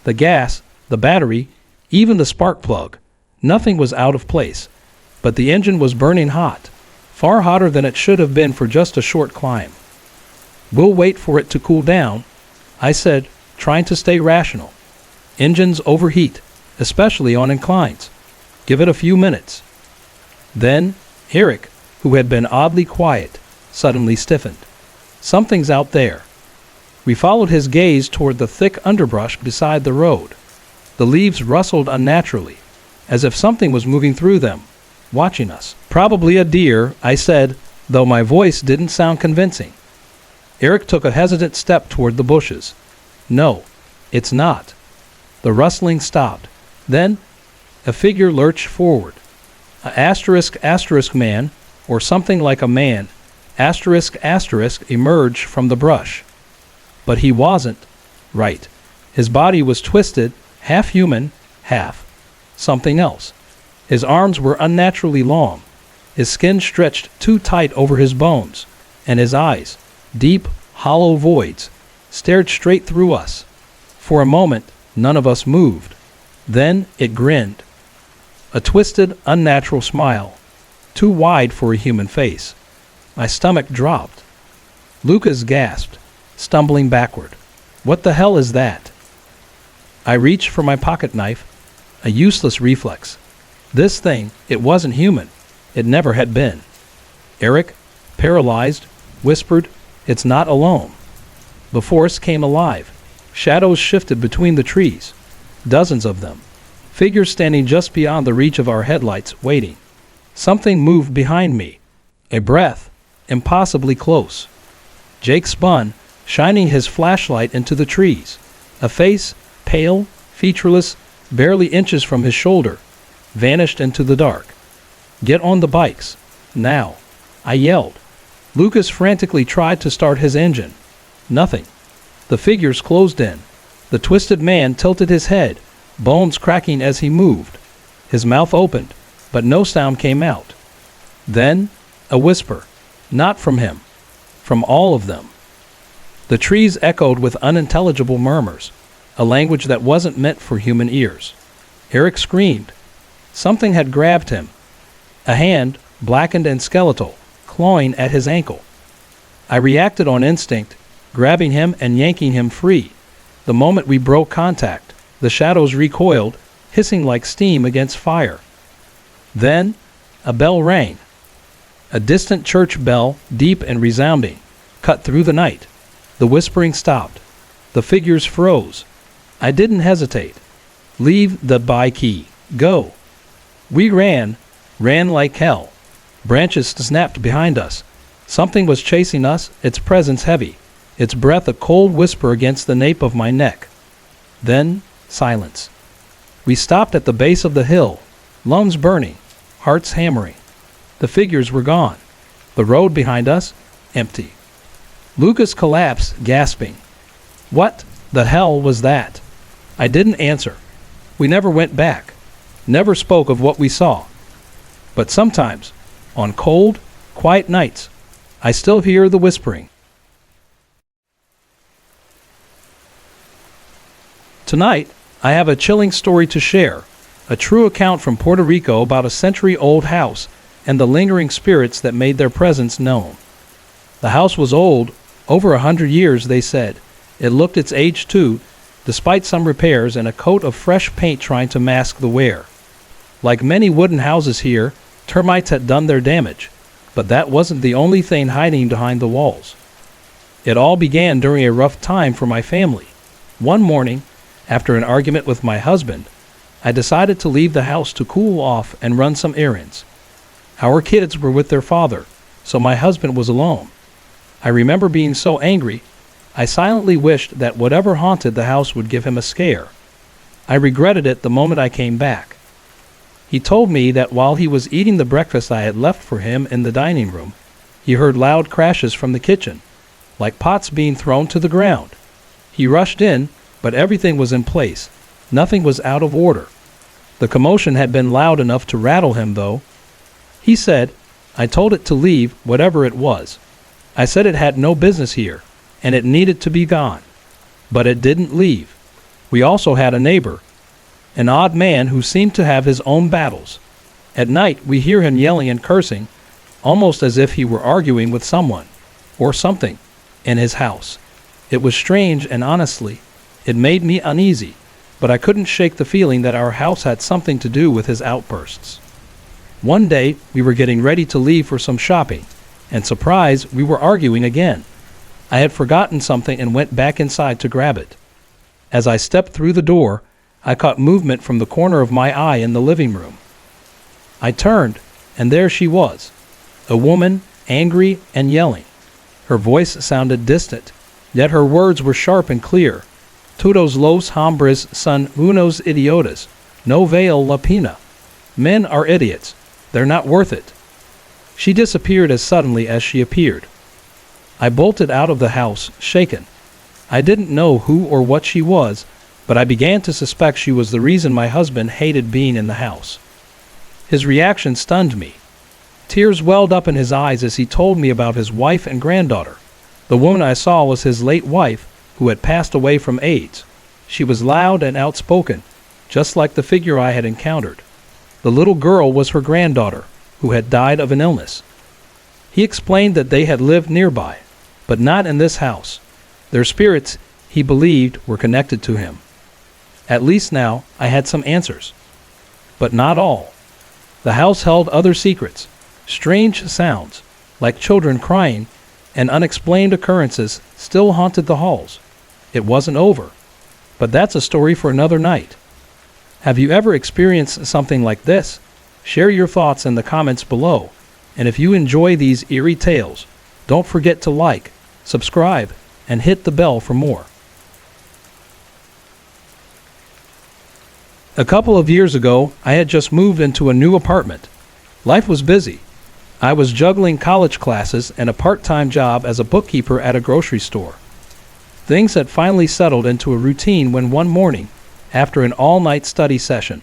The gas, the battery, even the spark plug. Nothing was out of place. But the engine was burning hot, far hotter than it should have been for just a short climb. "We'll wait for it to cool down," I said, trying to stay rational. "Engines overheat, especially on inclines. Give it a few minutes." Then, Eric, who had been oddly quiet, suddenly stiffened. "Something's out there." We followed his gaze toward the thick underbrush beside the road. The leaves rustled unnaturally, as if something was moving through them, watching us. "Probably a deer," I said, though my voice didn't sound convincing. Eric took a hesitant step toward the bushes. "No, it's not." The rustling stopped. Then, a figure lurched forward. A *** man, or something like a man, *** emerged from the brush. But he wasn't right. His body was twisted, half human, half something else. His arms were unnaturally long. His skin stretched too tight over his bones, and his eyes, deep, hollow voids, stared straight through us. For a moment, none of us moved. Then it grinned. A twisted, unnatural smile, too wide for a human face. My stomach dropped. Lucas gasped, stumbling backward. "What the hell is that?" I reached for my pocket knife, a useless reflex. This thing, it wasn't human. It never had been. Eric, paralyzed, whispered, "It's not alone." The forest came alive. Shadows shifted between the trees. Dozens of them. Figures standing just beyond the reach of our headlights, waiting. Something moved behind me. A breath, impossibly close. Jake spun, shining his flashlight into the trees. A face, pale, featureless, barely inches from his shoulder, vanished into the dark. "Get on the bikes. Now," I yelled. Lucas frantically tried to start his engine. Nothing. The figures closed in. The twisted man tilted his head, bones cracking as he moved. His mouth opened, but no sound came out. Then, a whisper. Not from him. From all of them. The trees echoed with unintelligible murmurs, a language that wasn't meant for human ears. Eric screamed. Something had grabbed him. A hand, blackened and skeletal, clawing at his ankle. I reacted on instinct, grabbing him and yanking him free. The moment we broke contact, the shadows recoiled, hissing like steam against fire. Then, a bell rang. A distant church bell, deep and resounding, cut through the night. The whispering stopped. The figures froze. I didn't hesitate. "Leave the bike key. Go." We ran, Ran like hell. Branches snapped behind us. Something was chasing us, its presence heavy, its breath a cold whisper against the nape of my neck. Then, silence. We stopped at the base of the hill, lungs burning, hearts hammering. The figures were gone. The road behind us, empty. Lucas collapsed, gasping. What the hell was that? I didn't answer. We never went back, never spoke of what we saw. But sometimes, on cold, quiet nights, I still hear the whispering. Tonight, I have a chilling story to share, a true account from Puerto Rico about a century-old house and the lingering spirits that made their presence known. The house was old, over 100 years, they said. It looked its age too, despite some repairs and a coat of fresh paint trying to mask the wear. Like many wooden houses here, termites had done their damage, but that wasn't the only thing hiding behind the walls. It all began during a rough time for my family. One morning, after an argument with my husband, I decided to leave the house to cool off and run some errands. Our kids were with their father, so my husband was alone. I remember being so angry, I silently wished that whatever haunted the house would give him a scare. I regretted it the moment I came back. He told me that while he was eating the breakfast I had left for him in the dining room, he heard loud crashes from the kitchen, like pots being thrown to the ground. He rushed in, but everything was in place. Nothing was out of order. The commotion had been loud enough to rattle him, though. He said, I told it to leave, whatever it was. I said it had no business here, and it needed to be gone. But it didn't leave. We also had a neighbor, an odd man who seemed to have his own battles. At night, we hear him yelling and cursing, almost as if he were arguing with someone, or something, in his house. It was strange, and honestly, it made me uneasy, but I couldn't shake the feeling that our house had something to do with his outbursts. One day, we were getting ready to leave for some shopping, and surprise, we were arguing again. I had forgotten something and went back inside to grab it. As I stepped through the door, I caught movement from the corner of my eye in the living room. I turned, and there she was, a woman, angry and yelling. Her voice sounded distant, yet her words were sharp and clear. Todos los hombres son unos idiotas. No vale la pena. Men are idiots. They're not worth it. She disappeared as suddenly as she appeared. I bolted out of the house, shaken. I didn't know who or what she was, but I began to suspect she was the reason my husband hated being in the house. His reaction stunned me. Tears welled up in his eyes as he told me about his wife and granddaughter. The woman I saw was his late wife, who had passed away from AIDS. She was loud and outspoken, just like the figure I had encountered. The little girl was her granddaughter, who had died of an illness. He explained that they had lived nearby, but not in this house. Their spirits, he believed, were connected to him. At least now I had some answers. But not all. The house held other secrets, strange sounds, like children crying, and unexplained occurrences still haunted the halls. It wasn't over, but that's a story for another night. Have you ever experienced something like this? Share your thoughts in the comments below, and if you enjoy these eerie tales, don't forget to like, subscribe, and hit the bell for more. A couple of years ago, I had just moved into a new apartment. Life was busy. I was juggling college classes and a part-time job as a bookkeeper at a grocery store. Things had finally settled into a routine when one morning, after an all-night study session,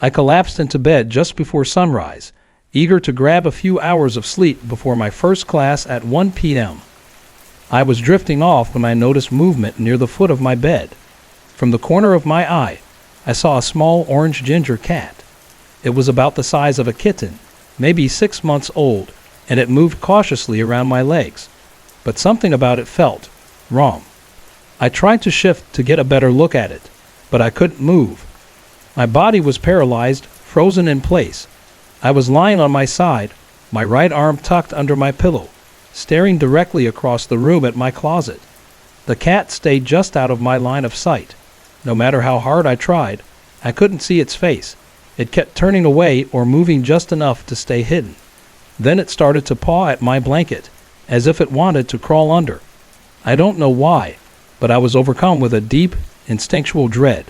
I collapsed into bed just before sunrise, eager to grab a few hours of sleep before my first class at 1 p.m. I was drifting off when I noticed movement near the foot of my bed. From the corner of my eye, I saw a small orange ginger cat. It was about the size of a kitten, maybe 6 months old, and it moved cautiously around my legs. But something about it felt wrong. I tried to shift to get a better look at it, but I couldn't move. My body was paralyzed, frozen in place. I was lying on my side, my right arm tucked under my pillow, staring directly across the room at my closet. The cat stayed just out of my line of sight. No matter how hard I tried, I couldn't see its face, It kept turning away or moving just enough to stay hidden. Then it started to paw at my blanket, as if it wanted to crawl under. I don't know why, but I was overcome with a deep, instinctual dread.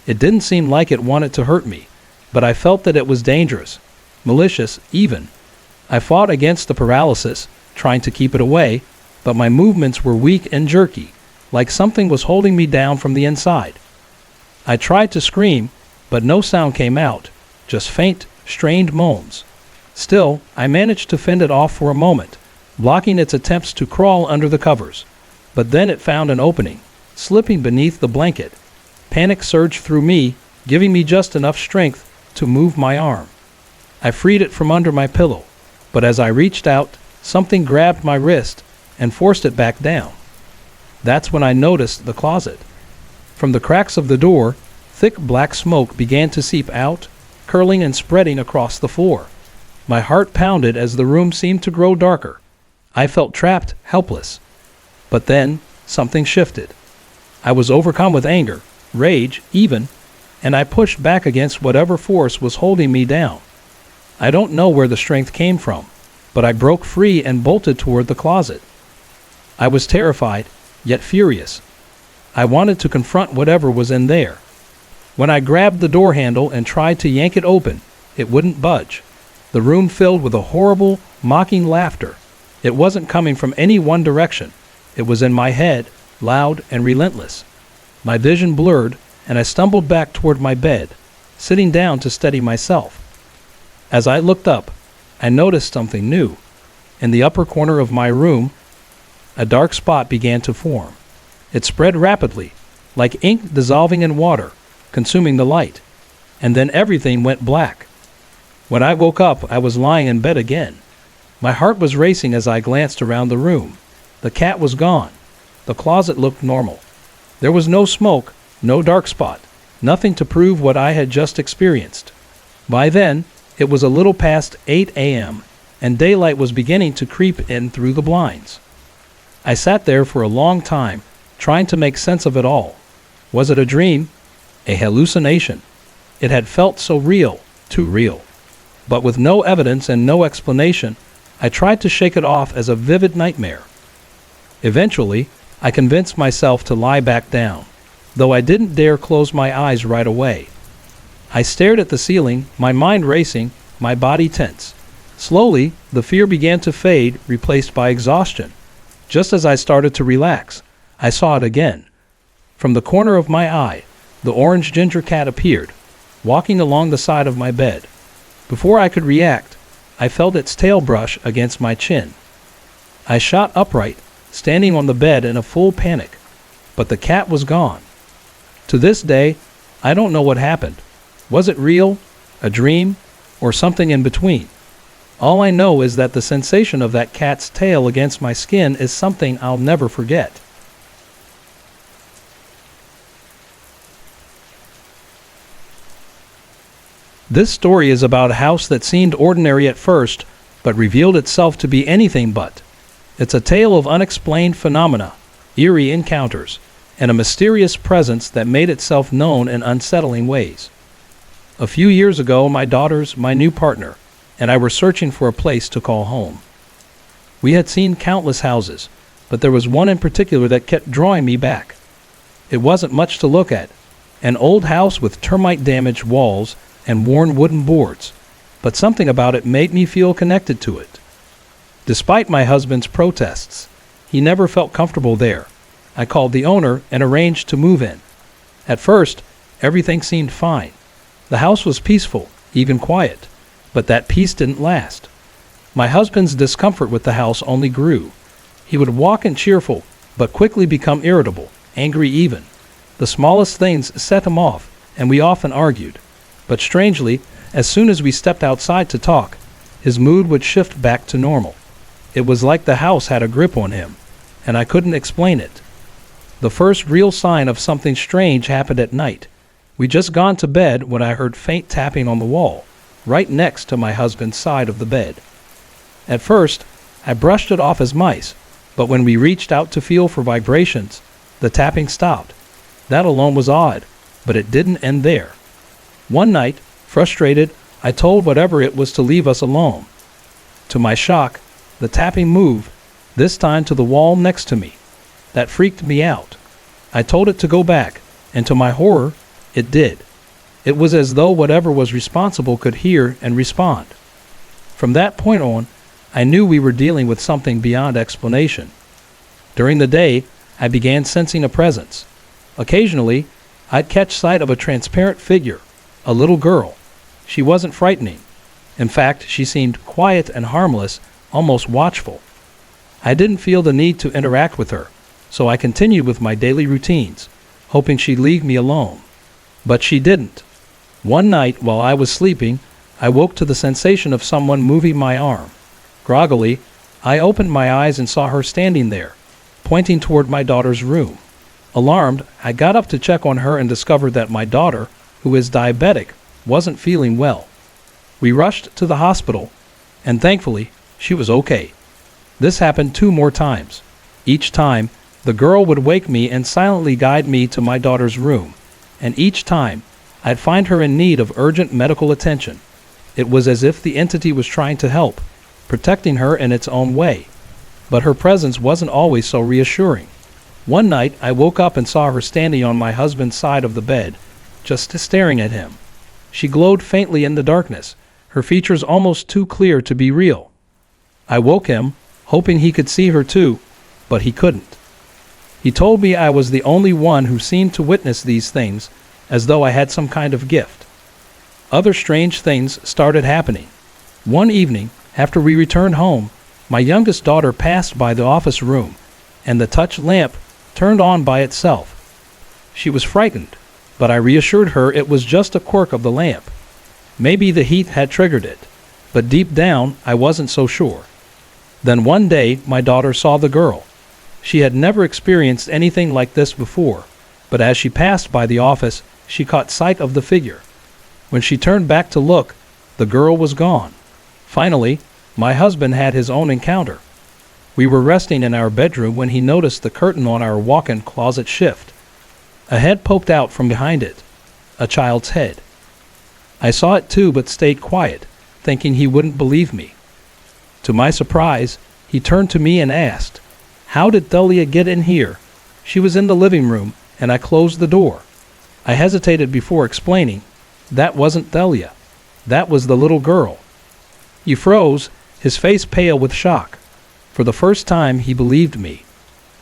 It didn't seem like it wanted to hurt me, but I felt that it was dangerous, malicious even. I fought against the paralysis, trying to keep it away, but my movements were weak and jerky, like something was holding me down from the inside. I tried to scream, but no sound came out, just faint, strained moans. Still, I managed to fend it off for a moment, blocking its attempts to crawl under the covers. But then it found an opening, slipping beneath the blanket. Panic surged through me, giving me just enough strength to move my arm. I freed it from under my pillow, but as I reached out, something grabbed my wrist and forced it back down. That's when I noticed the closet. From the cracks of the door, thick black smoke began to seep out, curling and spreading across the floor. My heart pounded as the room seemed to grow darker. I felt trapped, helpless. But then, something shifted. I was overcome with anger, rage even, and I pushed back against whatever force was holding me down. I don't know where the strength came from, but I broke free and bolted toward the closet. I was terrified, yet furious. I wanted to confront whatever was in there. When I grabbed the door handle and tried to yank it open, it wouldn't budge. The room filled with a horrible, mocking laughter. It wasn't coming from any one direction. It was in my head, loud and relentless. My vision blurred, and I stumbled back toward my bed, sitting down to steady myself. As I looked up, I noticed something new. In the upper corner of my room, a dark spot began to form. It spread rapidly, like ink dissolving in water, consuming the light. And then everything went black. When I woke up, I was lying in bed again. My heart was racing as I glanced around the room. The cat was gone. The closet looked normal. There was no smoke, no dark spot, nothing to prove what I had just experienced. By then, it was a little past 8 a.m., and daylight was beginning to creep in through the blinds. I sat there for a long time, trying to make sense of it all. Was it a dream? A hallucination? It had felt so real, too real. But with no evidence and no explanation, I tried to shake it off as a vivid nightmare. Eventually, I convinced myself to lie back down, though I didn't dare close my eyes right away. I stared at the ceiling, my mind racing, my body tense. Slowly, the fear began to fade, replaced by exhaustion. Just as I started to relax, I saw it again. From the corner of my eye, the orange ginger cat appeared, walking along the side of my bed. Before I could react, I felt its tail brush against my chin. I shot upright, standing on the bed in a full panic, but the cat was gone. To this day, I don't know what happened. Was it real, a dream, or something in between? All I know is that the sensation of that cat's tail against my skin is something I'll never forget. This story is about a house that seemed ordinary at first, but revealed itself to be anything but. It's a tale of unexplained phenomena, eerie encounters, and a mysterious presence that made itself known in unsettling ways. A few years ago, my daughters, my new partner, and I were searching for a place to call home. We had seen countless houses, but there was one in particular that kept drawing me back. It wasn't much to look at, an old house with termite-damaged walls and worn wooden boards, but something about it made me feel connected to it. Despite my husband's protests, he never felt comfortable there. I called the owner and arranged to move in. At first, everything seemed fine. The house was peaceful, even quiet, but that peace didn't last. My husband's discomfort with the house only grew. He would walk in cheerful, but quickly become irritable, angry even. The smallest things set him off, and we often argued. But strangely, as soon as we stepped outside to talk, his mood would shift back to normal. It was like the house had a grip on him, and I couldn't explain it. The first real sign of something strange happened at night. We'd just gone to bed when I heard faint tapping on the wall, right next to my husband's side of the bed. At first, I brushed it off as mice, but when we reached out to feel for vibrations, the tapping stopped. That alone was odd, but it didn't end there. One night, Frustrated, I told whatever it was to leave us alone. To my shock, the tapping moved, this time to the wall next to me. That freaked me out. I told it to go back, and to my horror, it did. It was as though whatever was responsible could hear and respond. From that point on, I knew we were dealing with something beyond explanation. During the day, I began sensing a presence. Occasionally, I'd catch sight of a transparent figure, a little girl. She wasn't frightening. In fact, she seemed quiet and harmless, almost watchful. I didn't feel the need to interact with her, so I continued with my daily routines, hoping she'd leave me alone. But she didn't. One night, while I was sleeping, I woke to the sensation of someone moving my arm. Groggily, I opened my eyes and saw her standing there, pointing toward my daughter's room. Alarmed, I got up to check on her and discovered that my daughter, who is diabetic, wasn't feeling well. We rushed to the hospital, and thankfully, she was okay. This happened 2 more times. Each time, the girl would wake me and silently guide me to my daughter's room, and each time, I'd find her in need of urgent medical attention. It was as if the entity was trying to help, protecting her in its own way. But her presence wasn't always so reassuring. One night, I woke up and saw her standing on my husband's side of the bed, just staring at him. She glowed faintly in the darkness, her features almost too clear to be real. I woke him, hoping he could see her too, but he couldn't. He told me I was the only one who seemed to witness these things, as though I had some kind of gift. Other strange things started happening. One evening, after we returned home, my youngest daughter passed by the office room, and the touch lamp turned on by itself. She was frightened, but I reassured her it was just a quirk of the lamp. Maybe the heat had triggered it, but deep down I wasn't so sure. Then one day my daughter saw the girl. She had never experienced anything like this before, but as she passed by the office, she caught sight of the figure. When she turned back to look, the girl was gone. Finally, my husband had his own encounter. We were resting in our bedroom when he noticed the curtain on our walk-in closet shift. A head poked out from behind it, a child's head. I saw it too, but stayed quiet, thinking he wouldn't believe me. To my surprise, he turned to me and asked, "How did Thalia get in here?" She was in the living room, and I closed the door. I hesitated before explaining, "That wasn't Thalia. That was the little girl." He froze, his face pale with shock. For the first time, he believed me.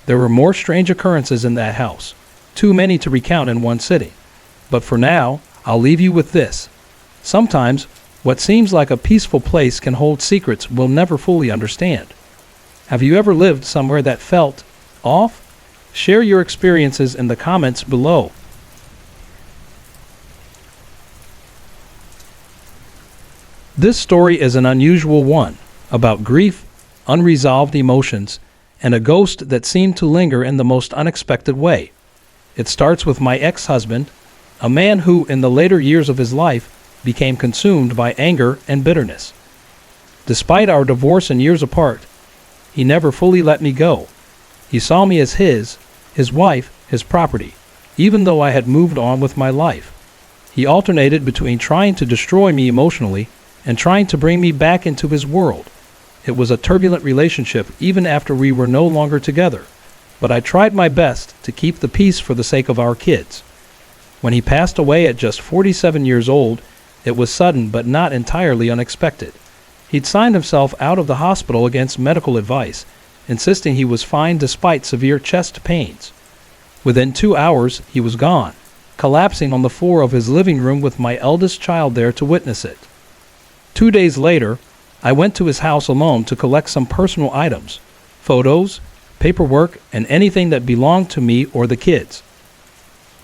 There were more strange occurrences in that house, too many to recount in one sitting. But for now, I'll leave you with this. Sometimes, what seems like a peaceful place can hold secrets we'll never fully understand. Have you ever lived somewhere that felt off? Share your experiences in the comments below. This story is an unusual one, about grief, unresolved emotions, and a ghost that seemed to linger in the most unexpected way. It starts with my ex-husband, a man who, in the later years of his life, became consumed by anger and bitterness. Despite our divorce and years apart, he never fully let me go. He saw me as his wife, his property, even though I had moved on with my life. He alternated between trying to destroy me emotionally and trying to bring me back into his world. It was a turbulent relationship even after we were no longer together, but I tried my best to keep the peace for the sake of our kids. When he passed away at just 47 years old, it was sudden but not entirely unexpected. He'd signed himself out of the hospital against medical advice, insisting he was fine despite severe chest pains. Within 2 hours, he was gone, collapsing on the floor of his living room with my eldest child there to witness it. 2 days later, I went to his house alone to collect some personal items, photos, paperwork, and anything that belonged to me or the kids.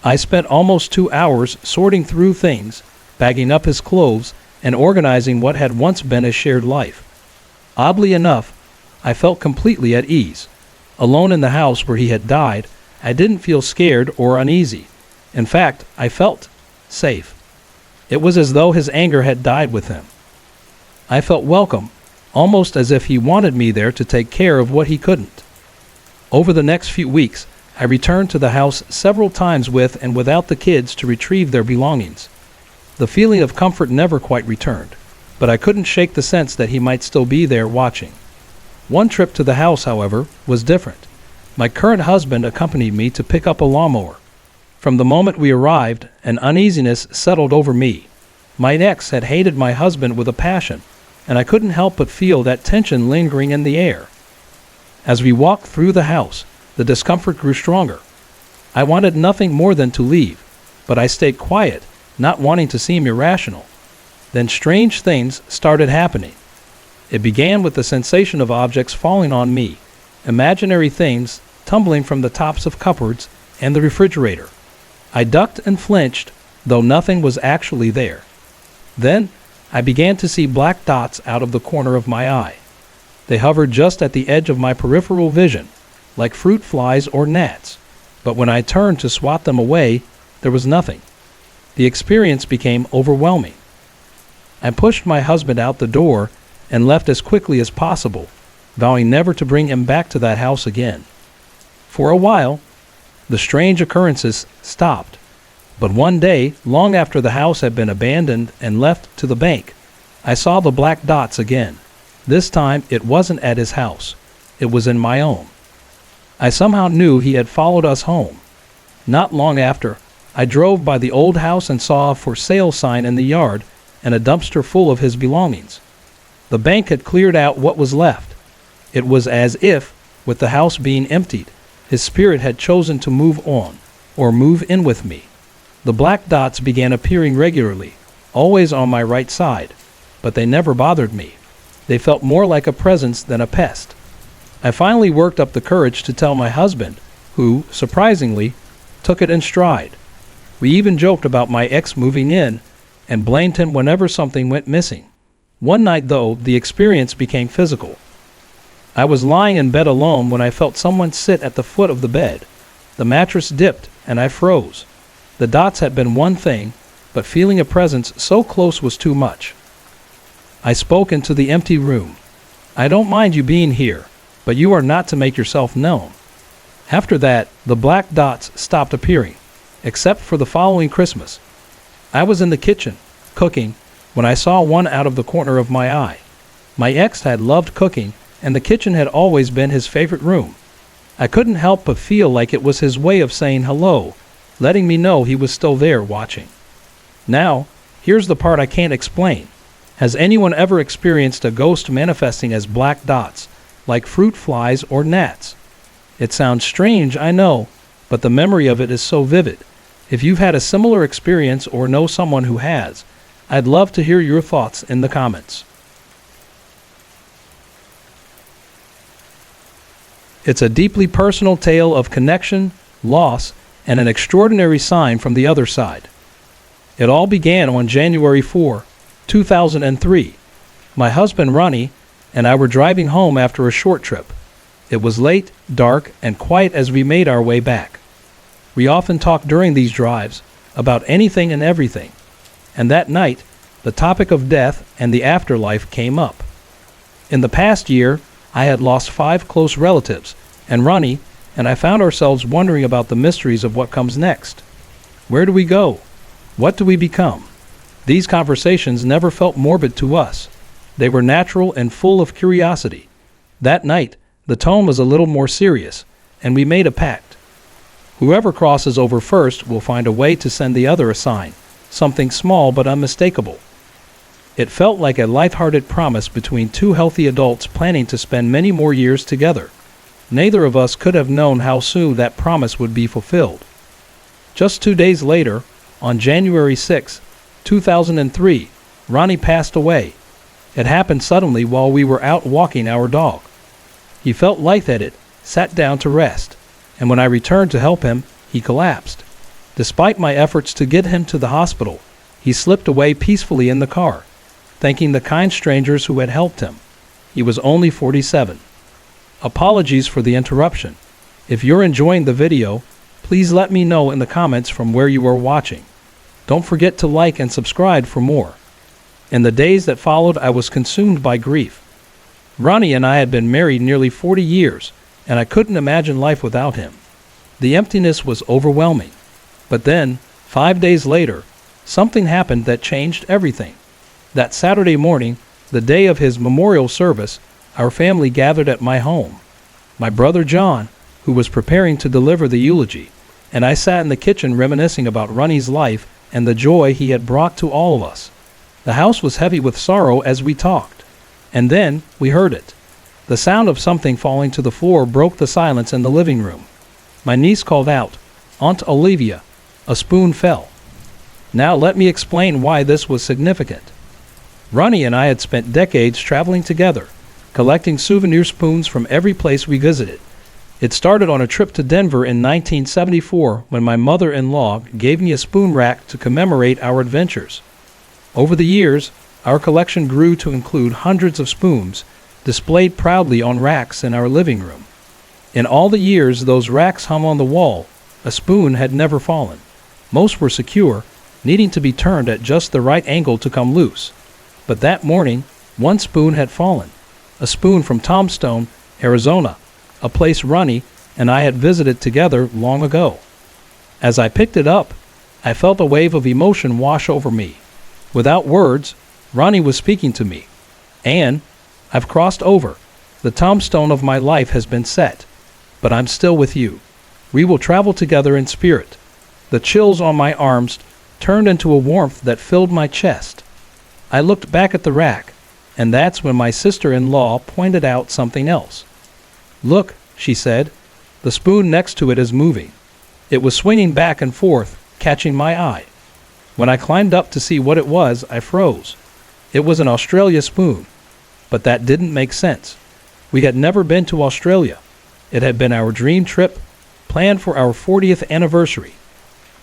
I spent almost 2 hours sorting through things, bagging up his clothes, and organizing what had once been a shared life. Oddly enough, I felt completely at ease. Alone in the house where he had died, I didn't feel scared or uneasy. In fact, I felt safe. It was as though his anger had died with him. I felt welcome, almost as if he wanted me there to take care of what he couldn't. Over the next few weeks, I returned to the house several times with and without the kids to retrieve their belongings. The feeling of comfort never quite returned, but I couldn't shake the sense that he might still be there watching. One trip to the house, however, was different. My current husband accompanied me to pick up a lawnmower. From the moment we arrived, an uneasiness settled over me. My ex had hated my husband with a passion, and I couldn't help but feel that tension lingering in the air. As we walked through the house, the discomfort grew stronger. I wanted nothing more than to leave, but I stayed quiet, not wanting to seem irrational. Then strange things started happening. It began with the sensation of objects falling on me, imaginary things tumbling from the tops of cupboards and the refrigerator. I ducked and flinched, though nothing was actually there. Then, I began to see black dots out of the corner of my eye. They hovered just at the edge of my peripheral vision, like fruit flies or gnats, but when I turned to swat them away, there was nothing. The experience became overwhelming. I pushed my husband out the door and left as quickly as possible, vowing never to bring him back to that house again. For a while, the strange occurrences stopped. But one day, long after the house had been abandoned and left to the bank, I saw the black dots again. This time, it wasn't at his house. It was in my own. I somehow knew he had followed us home. Not long after, I drove by the old house and saw a for sale sign in the yard and a dumpster full of his belongings. The bank had cleared out what was left. It was as if, with the house being emptied, his spirit had chosen to move on, or move in with me. The black dots began appearing regularly, always on my right side, but they never bothered me. They felt more like a presence than a pest. I finally worked up the courage to tell my husband, who, surprisingly, took it in stride. We even joked about my ex moving in and blamed him whenever something went missing. One night, though, the experience became physical. I was lying in bed alone when I felt someone sit at the foot of the bed. The mattress dipped, and I froze. The dots had been one thing, but feeling a presence so close was too much. I spoke into the empty room. "I don't mind you being here, but you are not to make yourself known." After that, the black dots stopped appearing, except for the following Christmas. I was in the kitchen, cooking, when I saw one out of the corner of my eye. My ex had loved cooking, and the kitchen had always been his favorite room. I couldn't help but feel like it was his way of saying hello, letting me know he was still there watching. Now, here's the part I can't explain. Has anyone ever experienced a ghost manifesting as black dots, like fruit flies or gnats? It sounds strange, I know, but the memory of it is so vivid. If you've had a similar experience or know someone who has, I'd love to hear your thoughts in the comments. It's a deeply personal tale of connection, loss, and an extraordinary sign from the other side. It all began on January 4, 2003. My husband Ronnie and I were driving home after a short trip. It was late, dark, and quiet as we made our way back. We often talked during these drives about anything and everything, and that night, the topic of death and the afterlife came up. In the past year, I had lost 5 close relatives, and Ronnie and I found ourselves wondering about the mysteries of what comes next. Where do we go? What do we become? These conversations never felt morbid to us. They were natural and full of curiosity. That night, the tone was a little more serious, and we made a pact. Whoever crosses over first will find a way to send the other a sign, something small but unmistakable. It felt like a lighthearted promise between two healthy adults planning to spend many more years together. Neither of us could have known how soon that promise would be fulfilled. Just 2 days later, on January 6, 2003, Ronnie passed away. It happened suddenly while we were out walking our dog. He felt lightheaded, sat down to rest, and when I returned to help him, he collapsed. Despite my efforts to get him to the hospital, he slipped away peacefully in the car, thanking the kind strangers who had helped him. He was only 47. Apologies for the interruption. If you're enjoying the video, please let me know in the comments from where you are watching. Don't forget to like and subscribe for more. In the days that followed, I was consumed by grief. Ronnie and I had been married nearly 40 years, and I couldn't imagine life without him. The emptiness was overwhelming. But then, 5 days later, something happened that changed everything. That Saturday morning, the day of his memorial service, our family gathered at my home. My brother John, who was preparing to deliver the eulogy, and I sat in the kitchen reminiscing about Ronnie's life and the joy he had brought to all of us. The house was heavy with sorrow as we talked. And then we heard it. The sound of something falling to the floor broke the silence in the living room. My niece called out, "Aunt Olivia, a spoon fell." Now let me explain why this was significant. Ronnie and I had spent decades traveling together, collecting souvenir spoons from every place we visited. It started on a trip to Denver in 1974 when my mother-in-law gave me a spoon rack to commemorate our adventures. Over the years, our collection grew to include hundreds of spoons, displayed proudly on racks in our living room. In all the years those racks hung on the wall, a spoon had never fallen. Most were secure, needing to be turned at just the right angle to come loose. But that morning, one spoon had fallen, a spoon from Tombstone, Arizona, a place Ronnie and I had visited together long ago. As I picked it up, I felt a wave of emotion wash over me. Without words, Ronnie was speaking to me. "Anne, I've crossed over. The tombstone of my life has been set. But I'm still with you. We will travel together in spirit." The chills on my arms turned into a warmth that filled my chest. I looked back at the rack, and that's when my sister-in-law pointed out something else. "Look," she said, "the spoon next to it is moving." It was swinging back and forth, catching my eye. When I climbed up to see what it was, I froze. It was an Australia spoon. But that didn't make sense. We had never been to Australia. It had been our dream trip, planned for our 40th anniversary.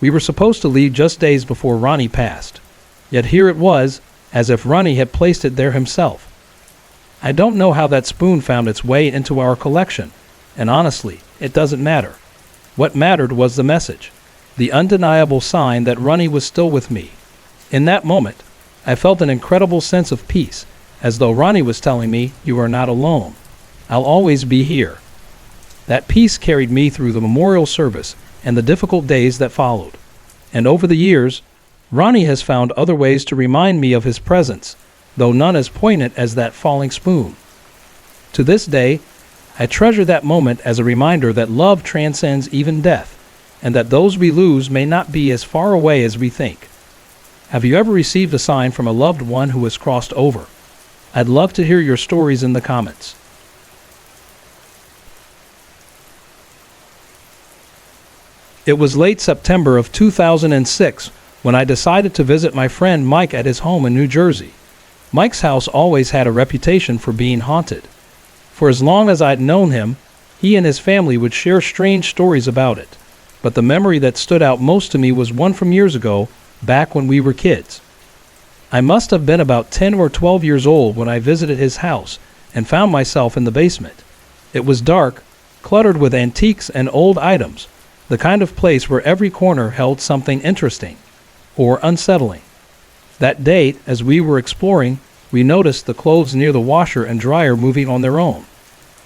We were supposed to leave just days before Ronnie passed. Yet here it was, as if Ronnie had placed it there himself. I don't know how that spoon found its way into our collection, and honestly, it doesn't matter. What mattered was the message, the undeniable sign that Ronnie was still with me. In that moment, I felt an incredible sense of peace, as though Ronnie was telling me, "You are not alone. I'll always be here." That peace carried me through the memorial service and the difficult days that followed. And over the years, Ronnie has found other ways to remind me of his presence, though none as poignant as that falling spoon. To this day, I treasure that moment as a reminder that love transcends even death, and that those we lose may not be as far away as we think. Have you ever received a sign from a loved one who has crossed over? I'd love to hear your stories in the comments. It was late September of 2006 when I decided to visit my friend Mike at his home in New Jersey. Mike's house always had a reputation for being haunted. For as long as I'd known him, he and his family would share strange stories about it. But the memory that stood out most to me was one from years ago, back when we were kids. I must have been about 10 or 12 years old when I visited his house and found myself in the basement. It was dark, cluttered with antiques and old items, the kind of place where every corner held something interesting or unsettling. That date, as we were exploring, we noticed the clothes near the washer and dryer moving on their own.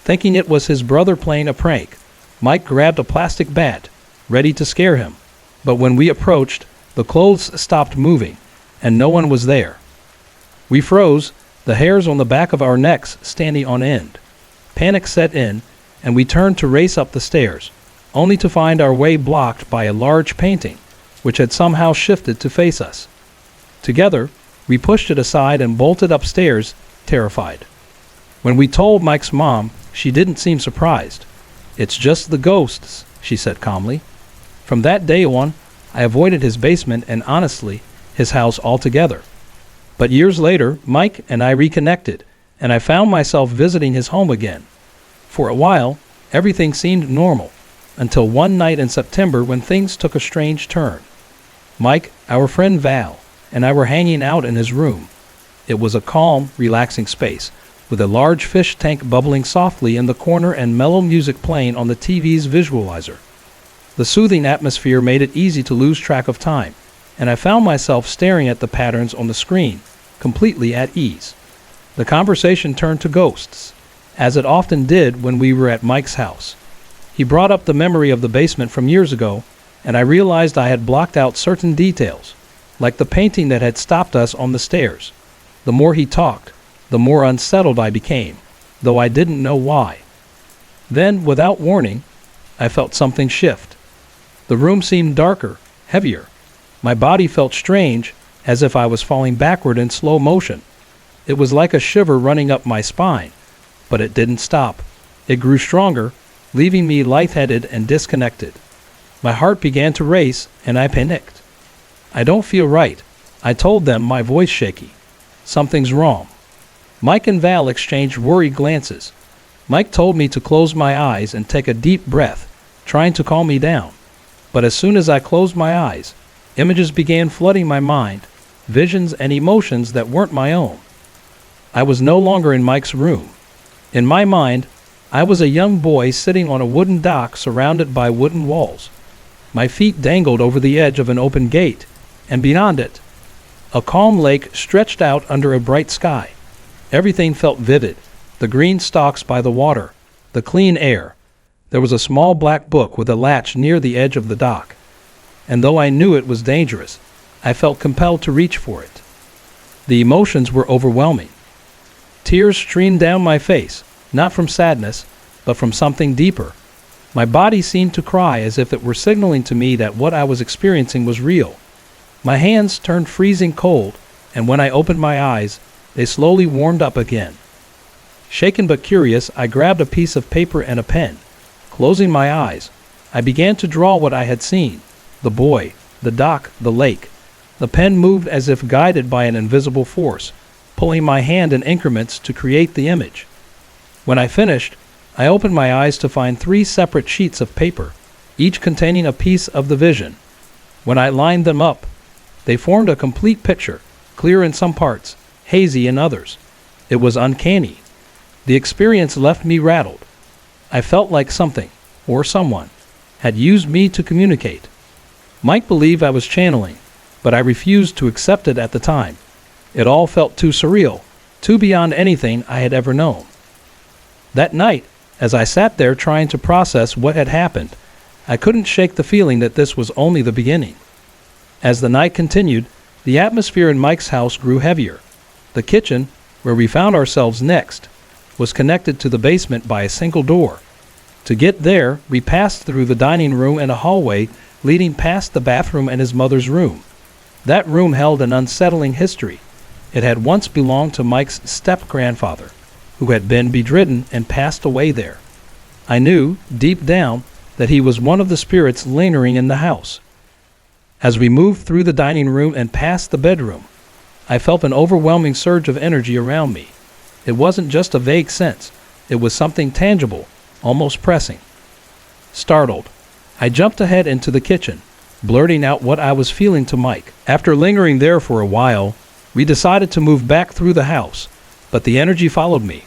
Thinking it was his brother playing a prank, Mike grabbed a plastic bat, ready to scare him. But when we approached, the clothes stopped moving, and no one was there. We froze, the hairs on the back of our necks standing on end. Panic set in, and we turned to race up the stairs, only to find our way blocked by a large painting, which had somehow shifted to face us. Together, we pushed it aside and bolted upstairs, terrified. When we told Mike's mom, she didn't seem surprised. "It's just the ghosts," she said calmly. From that day on, I avoided his basement and honestly, his house altogether. But years later, Mike and I reconnected, and I found myself visiting his home again. For a while, everything seemed normal, until one night in September when things took a strange turn. Mike, our friend Val, and I were hanging out in his room. It was a calm, relaxing space, with a large fish tank bubbling softly in the corner and mellow music playing on the TV's visualizer. The soothing atmosphere made it easy to lose track of time, and I found myself staring at the patterns on the screen, completely at ease. The conversation turned to ghosts, as it often did when we were at Mike's house. He brought up the memory of the basement from years ago, and I realized I had blocked out certain details. like the painting that had stopped us on the stairs. The more he talked, the more unsettled I became, though I didn't know why. Then, without warning, I felt something shift. The room seemed darker, heavier. My body felt strange, as if I was falling backward in slow motion. It was like a shiver running up my spine, but it didn't stop. It grew stronger, leaving me lightheaded and disconnected. My heart began to race, and I panicked. "I don't feel right," I told them, my voice shaky. "Something's wrong." Mike and Val exchanged worried glances. Mike told me to close my eyes and take a deep breath, trying to calm me down. But as soon as I closed my eyes, images began flooding my mind, visions and emotions that weren't my own. I was no longer in Mike's room. In my mind, I was a young boy sitting on a wooden dock surrounded by wooden walls. My feet dangled over the edge of an open gate, and beyond it, a calm lake stretched out under a bright sky. Everything felt vivid: the green stalks by the water, the clean air. There was a small black book with a latch near the edge of the dock, and though I knew it was dangerous, I felt compelled to reach for it. The emotions were overwhelming. Tears streamed down my face, not from sadness, but from something deeper. My body seemed to cry as if it were signaling to me that what I was experiencing was real. My hands turned freezing cold, and when I opened my eyes, they slowly warmed up again. Shaken but curious, I grabbed a piece of paper and a pen. Closing my eyes, I began to draw what I had seen: the boy, the dock, the lake. The pen moved as if guided by an invisible force, pulling my hand in increments to create the image. When I finished, I opened my eyes to find 3 separate sheets of paper, each containing a piece of the vision. When I lined them up, they formed a complete picture, clear in some parts, hazy in others. It was uncanny. The experience left me rattled. I felt like something, or someone, had used me to communicate. Mike believed I was channeling, but I refused to accept it at the time. It all felt too surreal, too beyond anything I had ever known. That night, as I sat there trying to process what had happened, I couldn't shake the feeling that this was only the beginning. As the night continued, the atmosphere in Mike's house grew heavier. The kitchen, where we found ourselves next, was connected to the basement by a single door. To get there, we passed through the dining room and a hallway leading past the bathroom and his mother's room. That room held an unsettling history. It had once belonged to Mike's step-grandfather, who had been bedridden and passed away there. I knew, deep down, that he was one of the spirits lingering in the house. As we moved through the dining room and past the bedroom, I felt an overwhelming surge of energy around me. It wasn't just a vague sense. It was something tangible, almost pressing. Startled, I jumped ahead into the kitchen, blurting out what I was feeling to Mike. After lingering there for a while, we decided to move back through the house, but the energy followed me.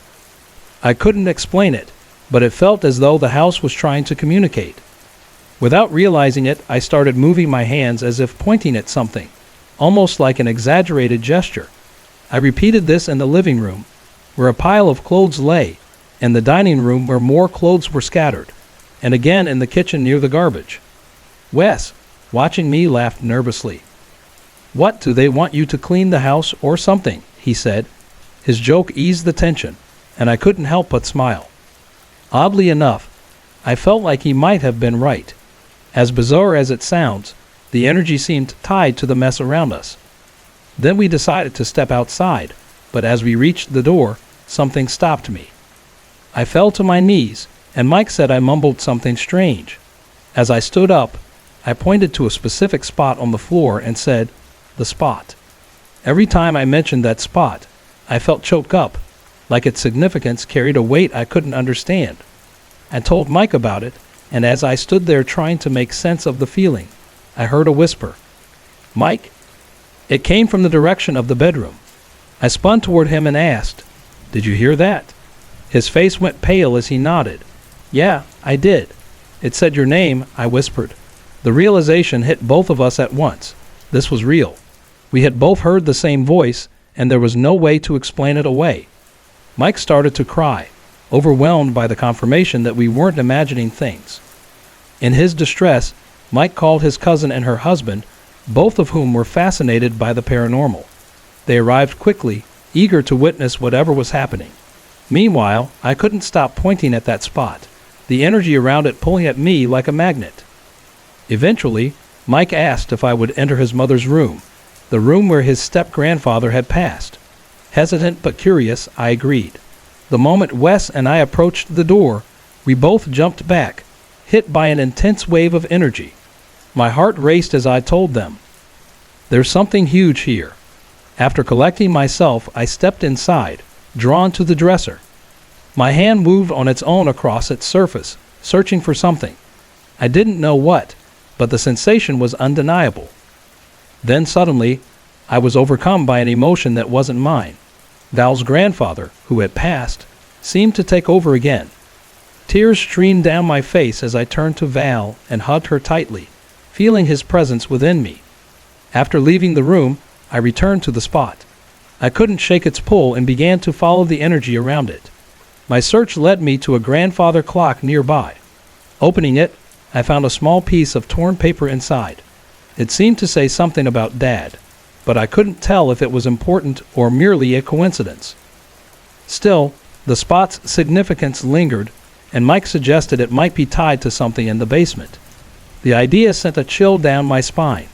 I couldn't explain it, but it felt as though the house was trying to communicate. Without realizing it, I started moving my hands as if pointing at something, almost like an exaggerated gesture. I repeated this in the living room, where a pile of clothes lay, and the dining room where more clothes were scattered, and again in the kitchen near the garbage. Wes, watching me, laughed nervously. "What, do they want you to clean the house or something?" he said. His joke eased the tension, and I couldn't help but smile. Oddly enough, I felt like he might have been right. As bizarre as it sounds, the energy seemed tied to the mess around us. Then we decided to step outside, but as we reached the door, something stopped me. I fell to my knees, and Mike said I mumbled something strange. As I stood up, I pointed to a specific spot on the floor and said, "The spot." Every time I mentioned that spot, I felt choked up, like its significance carried a weight I couldn't understand. I told Mike about it, and as I stood there trying to make sense of the feeling, I heard a whisper. "Mike?" It came from the direction of the bedroom. I spun toward him and asked, "Did you hear that?" His face went pale as he nodded. "Yeah, I did. It said your name," I whispered. The realization hit both of us at once. This was real. We had both heard the same voice, and there was no way to explain it away. Mike started to cry, overwhelmed by the confirmation that we weren't imagining things. In his distress, Mike called his cousin and her husband, both of whom were fascinated by the paranormal. They arrived quickly, eager to witness whatever was happening. Meanwhile, I couldn't stop pointing at that spot, the energy around it pulling at me like a magnet. Eventually, Mike asked if I would enter his mother's room, the room where his step-grandfather had passed. Hesitant but curious, I agreed. The moment Wes and I approached the door, we both jumped back, hit by an intense wave of energy. My heart raced as I told them, "There's something huge here." After collecting myself, I stepped inside, drawn to the dresser. My hand moved on its own across its surface, searching for something. I didn't know what, but the sensation was undeniable. Then suddenly, I was overcome by an emotion that wasn't mine. Val's grandfather, who had passed, seemed to take over again. Tears streamed down my face as I turned to Val and hugged her tightly, feeling his presence within me. After leaving the room, I returned to the spot. I couldn't shake its pull and began to follow the energy around it. My search led me to a grandfather clock nearby. Opening it, I found a small piece of torn paper inside. It seemed to say something about Dad, but I couldn't tell if it was important or merely a coincidence. Still, the spot's significance lingered, and Mike suggested it might be tied to something in the basement. The idea sent a chill down my spine.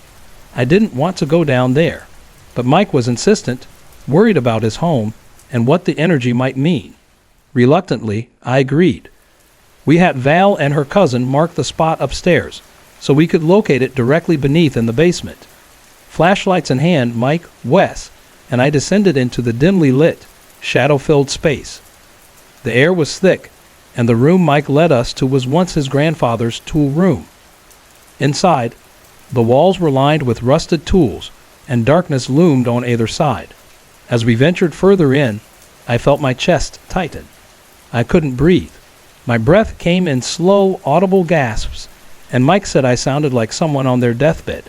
I didn't want to go down there, but Mike was insistent, worried about his home and what the energy might mean. Reluctantly, I agreed. We had Val and her cousin mark the spot upstairs, so we could locate it directly beneath in the basement. Flashlights in hand, Mike, Wes, and I descended into the dimly lit, shadow-filled space. The air was thick, and the room Mike led us to was once his grandfather's tool room. Inside, the walls were lined with rusted tools, and darkness loomed on either side. As we ventured further in, I felt my chest tighten. I couldn't breathe. My breath came in slow, audible gasps, and Mike said I sounded like someone on their deathbed.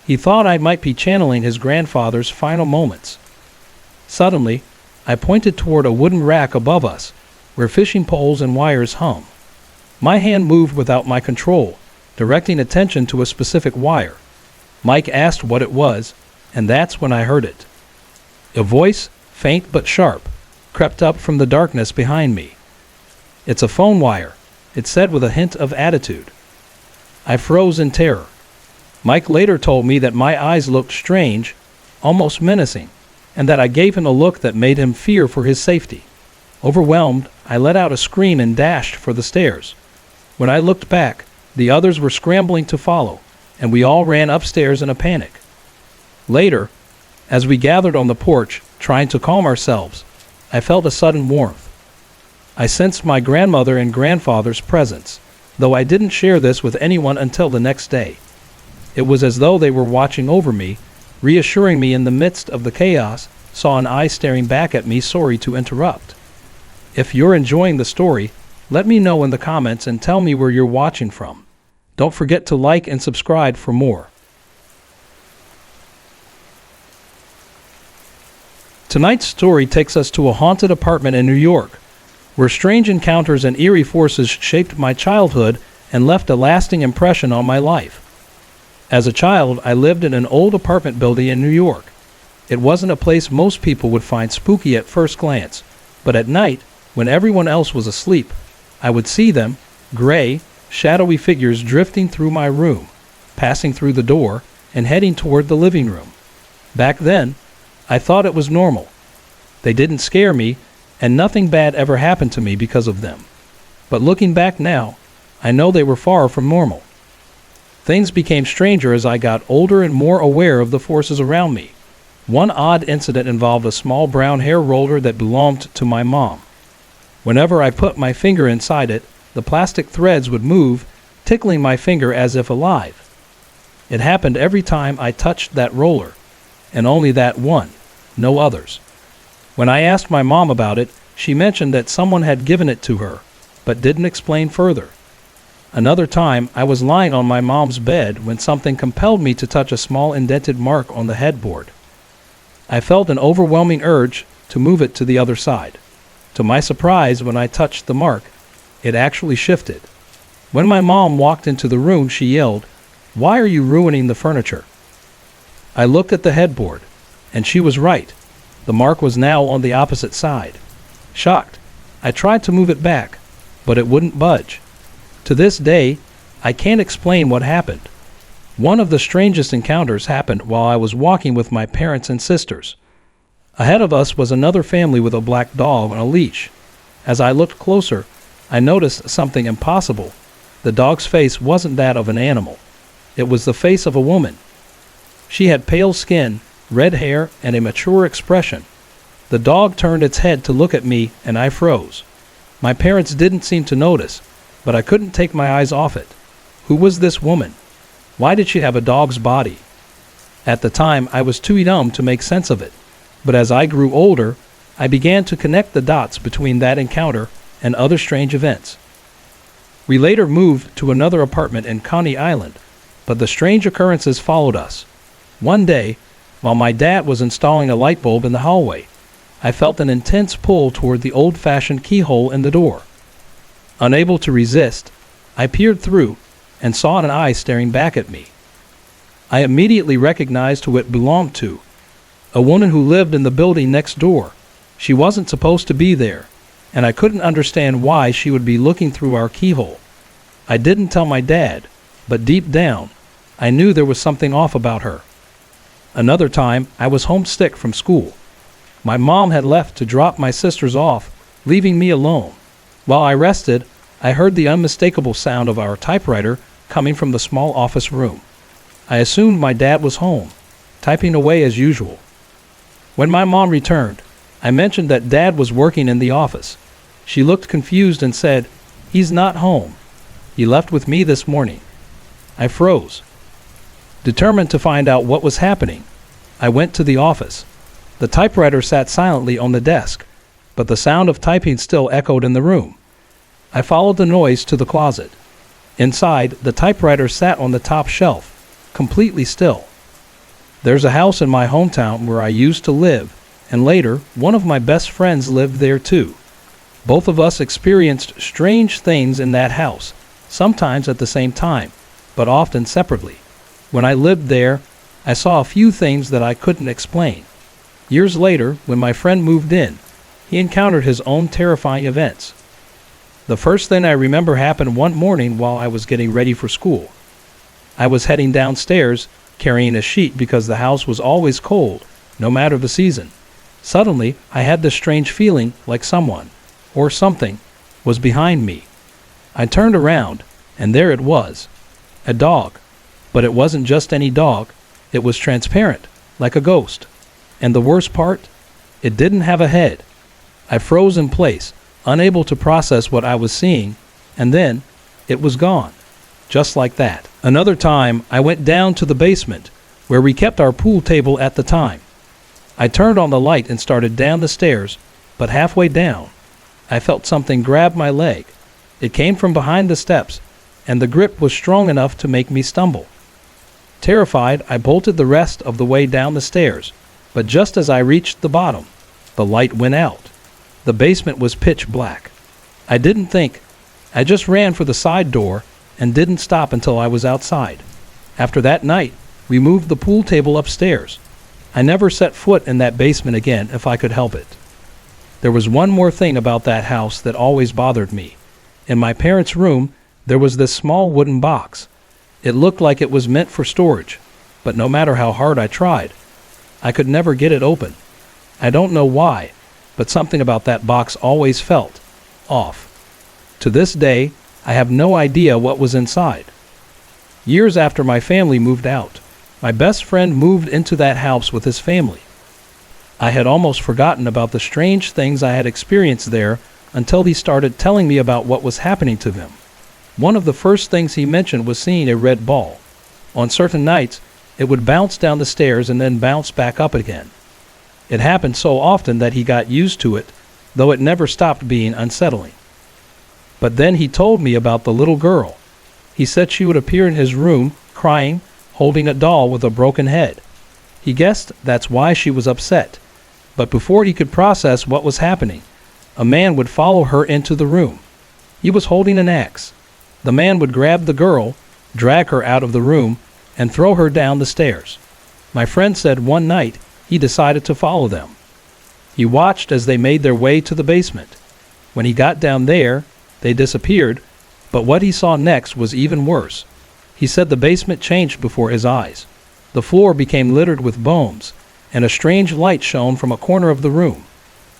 He thought I might be channeling his grandfather's final moments. Suddenly, I pointed toward a wooden rack above us, where fishing poles and wires hung. My hand moved without my control, directing attention to a specific wire. Mike asked what it was, and that's when I heard it. A voice, faint but sharp, crept up from the darkness behind me. "It's a phone wire," it said with a hint of attitude. I froze in terror. Mike later told me that my eyes looked strange, almost menacing, and that I gave him a look that made him fear for his safety. Overwhelmed, I let out a scream and dashed for the stairs. When I looked back, the others were scrambling to follow, and we all ran upstairs in a panic. Later, as we gathered on the porch, trying to calm ourselves, I felt a sudden warmth. I sensed my grandmother and grandfather's presence, though I didn't share this with anyone until the next day. It was as though they were watching over me, reassuring me in the midst of the chaos. Saw an eye staring back at me, sorry to interrupt. If you're enjoying the story, let me know in the comments and tell me where you're watching from. Don't forget to like and subscribe for more. Tonight's story takes us to a haunted apartment in New York, where strange encounters and eerie forces shaped my childhood and left a lasting impression on my life. As a child, I lived in an old apartment building in New York. It wasn't a place most people would find spooky at first glance, but at night, when everyone else was asleep, I would see them, gray, shadowy figures drifting through my room, passing through the door, and heading toward the living room. Back then, I thought it was normal. They didn't scare me, and nothing bad ever happened to me because of them. But looking back now, I know they were far from normal. Things became stranger as I got older and more aware of the forces around me. One odd incident involved a small brown hair roller that belonged to my mom. Whenever I put my finger inside it, the plastic threads would move, tickling my finger as if alive. It happened every time I touched that roller, and only that one, no others. When I asked my mom about it, she mentioned that someone had given it to her, but didn't explain further. Another time, I was lying on my mom's bed when something compelled me to touch a small indented mark on the headboard. I felt an overwhelming urge to move it to the other side. To my surprise, when I touched the mark, it actually shifted. When my mom walked into the room, she yelled, "Why are you ruining the furniture?" I looked at the headboard, and she was right. The mark was now on the opposite side. Shocked, I tried to move it back, but it wouldn't budge. To this day, I can't explain what happened. One of the strangest encounters happened while I was walking with my parents and sisters. Ahead of us was another family with a black dog on a leash. As I looked closer, I noticed something impossible. The dog's face wasn't that of an animal. It was the face of a woman. She had pale skin, red hair, and a mature expression. The dog turned its head to look at me, and I froze. My parents didn't seem to notice, but I couldn't take my eyes off it. Who was this woman? Why did she have a dog's body? At the time, I was too young to make sense of it, but as I grew older, I began to connect the dots between that encounter and other strange events. We later moved to another apartment in Coney Island, but the strange occurrences followed us. One day, while my dad was installing a light bulb in the hallway, I felt an intense pull toward the old-fashioned keyhole in the door. Unable to resist, I peered through and saw an eye staring back at me. I immediately recognized who it belonged to, a woman who lived in the building next door. She wasn't supposed to be there, and I couldn't understand why she would be looking through our keyhole. I didn't tell my dad, but deep down, I knew there was something off about her. Another time, I was homesick from school. My mom had left to drop my sisters off, leaving me alone. While I rested, I heard the unmistakable sound of our typewriter coming from the small office room. I assumed my dad was home, typing away as usual. When my mom returned, I mentioned that Dad was working in the office. She looked confused and said, "He's not home. He left with me this morning." I froze. Determined to find out what was happening, I went to the office. The typewriter sat silently on the desk, but the sound of typing still echoed in the room. I followed the noise to the closet. Inside, the typewriter sat on the top shelf, completely still. There's a house in my hometown where I used to live, and later, one of my best friends lived there too. Both of us experienced strange things in that house, sometimes at the same time, but often separately. When I lived there, I saw a few things that I couldn't explain. Years later, when my friend moved in, he encountered his own terrifying events. The first thing I remember happened one morning while I was getting ready for school. I was heading downstairs, carrying a sheet because the house was always cold, no matter the season. Suddenly, I had this strange feeling like someone, or something, was behind me. I turned around, and there it was, a dog. But it wasn't just any dog, it was transparent, like a ghost. And the worst part? It didn't have a head. I froze in place, unable to process what I was seeing, and then it was gone, just like that. Another time, I went down to the basement, where we kept our pool table at the time. I turned on the light and started down the stairs, but halfway down, I felt something grab my leg. It came from behind the steps, and the grip was strong enough to make me stumble. Terrified, I bolted the rest of the way down the stairs, but just as I reached the bottom, the light went out. The basement was pitch black. I didn't think. I just ran for the side door and didn't stop until I was outside. After that night, we moved the pool table upstairs. I never set foot in that basement again if I could help it. There was one more thing about that house that always bothered me. In my parents' room, there was this small wooden box. It looked like it was meant for storage, but no matter how hard I tried, I could never get it open. I don't know why, but something about that box always felt off. To this day, I have no idea what was inside. Years after my family moved out, my best friend moved into that house with his family. I had almost forgotten about the strange things I had experienced there until he started telling me about what was happening to them. One of the first things he mentioned was seeing a red ball. On certain nights, it would bounce down the stairs and then bounce back up again. It happened so often that he got used to it, though it never stopped being unsettling. But then he told me about the little girl. He said she would appear in his room, crying, holding a doll with a broken head. He guessed that's why she was upset. But before he could process what was happening, a man would follow her into the room. He was holding an axe. The man would grab the girl, drag her out of the room, and throw her down the stairs. My friend said one night he decided to follow them. He watched as they made their way to the basement. When he got down there, they disappeared, but what he saw next was even worse. He said the basement changed before his eyes. The floor became littered with bones, and a strange light shone from a corner of the room.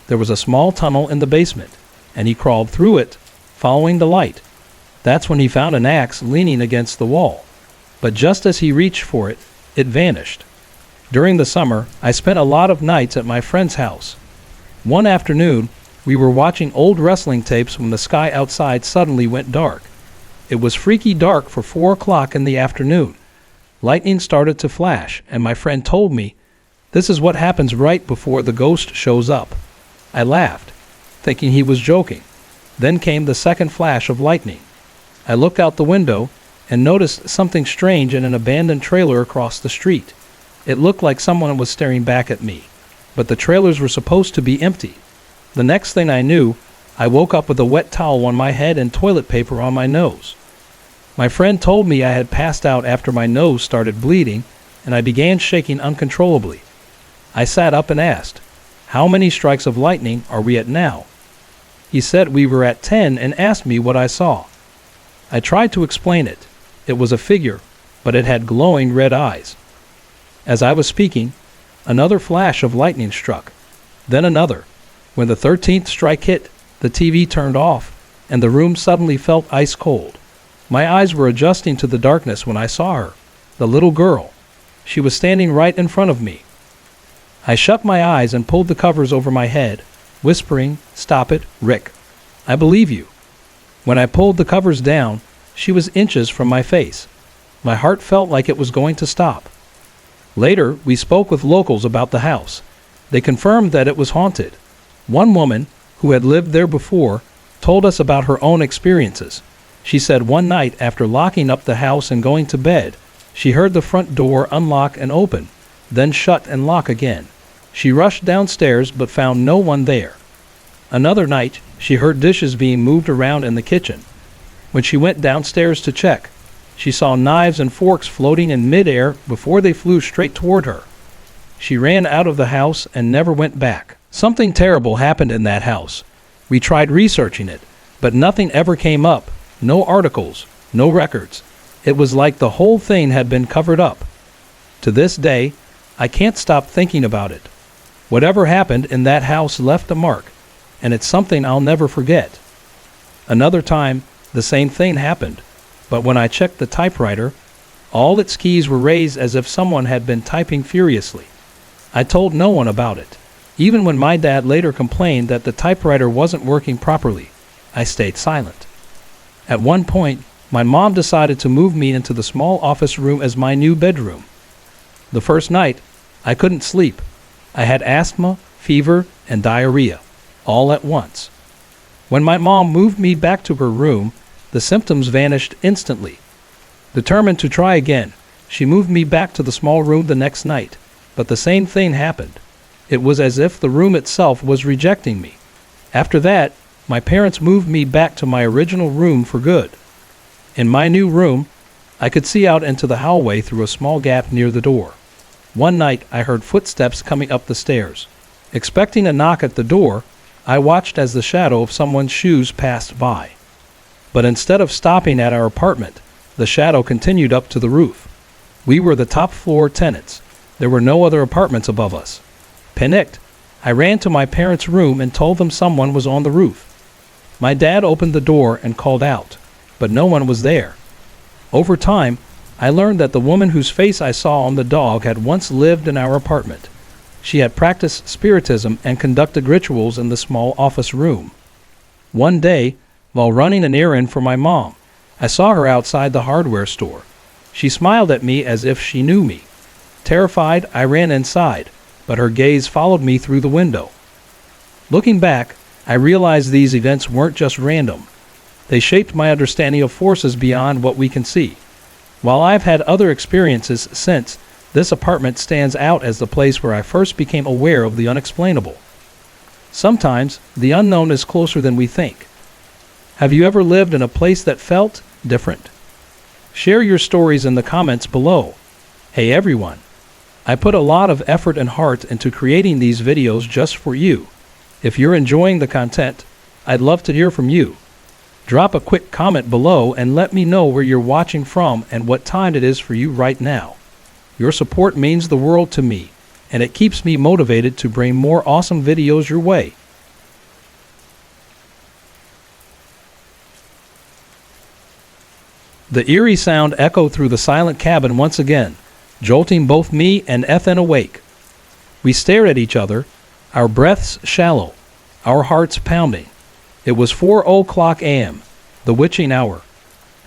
There was a small tunnel in the basement, and he crawled through it, following the light. That's when he found an axe leaning against the wall. But just as he reached for it, it vanished. During the summer, I spent a lot of nights at my friend's house. One afternoon, we were watching old wrestling tapes when the sky outside suddenly went dark. It was freaky dark for 4 o'clock in the afternoon. Lightning started to flash, and my friend told me, "This is what happens right before the ghost shows up." I laughed, thinking he was joking. Then came the second flash of lightning. I looked out the window and noticed something strange in an abandoned trailer across the street. It looked like someone was staring back at me, but the trailers were supposed to be empty. The next thing I knew, I woke up with a wet towel on my head and toilet paper on my nose. My friend told me I had passed out after my nose started bleeding, and I began shaking uncontrollably. I sat up and asked, "How many strikes of lightning are we at now?" He said we were at 10 and asked me what I saw. I tried to explain it. It was a figure, but it had glowing red eyes. As I was speaking, another flash of lightning struck, then another. When the 13th strike hit, the TV turned off, and the room suddenly felt ice cold. My eyes were adjusting to the darkness when I saw her, the little girl. She was standing right in front of me. I shut my eyes and pulled the covers over my head, whispering, "Stop it, Rick. I believe you." When I pulled the covers down, she was inches from my face. My heart felt like it was going to stop. Later, we spoke with locals about the house. They confirmed that it was haunted. One woman, who had lived there before, told us about her own experiences. She said one night after locking up the house and going to bed, she heard the front door unlock and open, then shut and lock again. She rushed downstairs but found no one there. Another night, she heard dishes being moved around in the kitchen. When she went downstairs to check, she saw knives and forks floating in midair before they flew straight toward her. She ran out of the house and never went back. Something terrible happened in that house. We tried researching it, but nothing ever came up. No articles, no records. It was like the whole thing had been covered up. To this day, I can't stop thinking about it. Whatever happened in that house left a mark, and it's something I'll never forget. Another time, the same thing happened, but when I checked the typewriter, all its keys were raised as if someone had been typing furiously. I told no one about it. Even when my dad later complained that the typewriter wasn't working properly, I stayed silent. At one point, my mom decided to move me into the small office room as my new bedroom. The first night, I couldn't sleep. I had asthma, fever, and diarrhea, all at once. When my mom moved me back to her room, the symptoms vanished instantly. Determined to try again, she moved me back to the small room the next night, but the same thing happened. It was as if the room itself was rejecting me. After that, my parents moved me back to my original room for good. In my new room, I could see out into the hallway through a small gap near the door. One night, I heard footsteps coming up the stairs. Expecting a knock at the door, I watched as the shadow of someone's shoes passed by. But instead of stopping at our apartment, the shadow continued up to the roof. We were the top floor tenants. There were no other apartments above us. Panicked, I ran to my parents' room and told them someone was on the roof. My dad opened the door and called out, but no one was there. Over time, I learned that the woman whose face I saw on the dog had once lived in our apartment. She had practiced spiritism and conducted rituals in the small office room. One day, while running an errand for my mom, I saw her outside the hardware store. She smiled at me as if she knew me. Terrified, I ran inside, but her gaze followed me through the window. Looking back, I realized these events weren't just random. They shaped my understanding of forces beyond what we can see. While I've had other experiences since, this apartment stands out as the place where I first became aware of the unexplainable. Sometimes, the unknown is closer than we think. Have you ever lived in a place that felt different? Share your stories in the comments below. Hey everyone, I put a lot of effort and heart into creating these videos just for you. If you're enjoying the content, I'd love to hear from you. Drop a quick comment below and let me know where you're watching from and what time it is for you right now. Your support means the world to me, and it keeps me motivated to bring more awesome videos your way. The eerie sound echoed through the silent cabin once again, jolting both me and Ethan awake. We stared at each other, our breaths shallow, our hearts pounding. It was 4:00 a.m., the witching hour.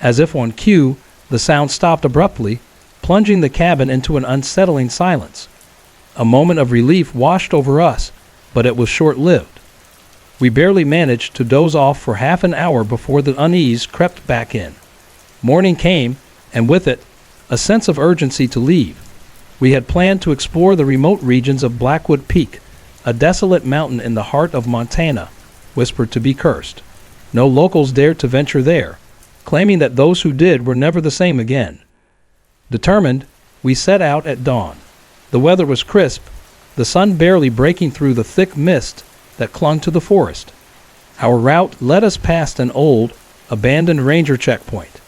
As if on cue, the sound stopped abruptly, plunging the cabin into an unsettling silence. A moment of relief washed over us, but it was short-lived. We barely managed to doze off for half an hour before the unease crept back in. Morning came, and with it, a sense of urgency to leave. We had planned to explore the remote regions of Blackwood Peak, a desolate mountain in the heart of Montana, whispered to be cursed. No locals dared to venture there, claiming that those who did were never the same again. Determined, we set out at dawn. The weather was crisp, the sun barely breaking through the thick mist that clung to the forest. Our route led us past an old, abandoned ranger checkpoint.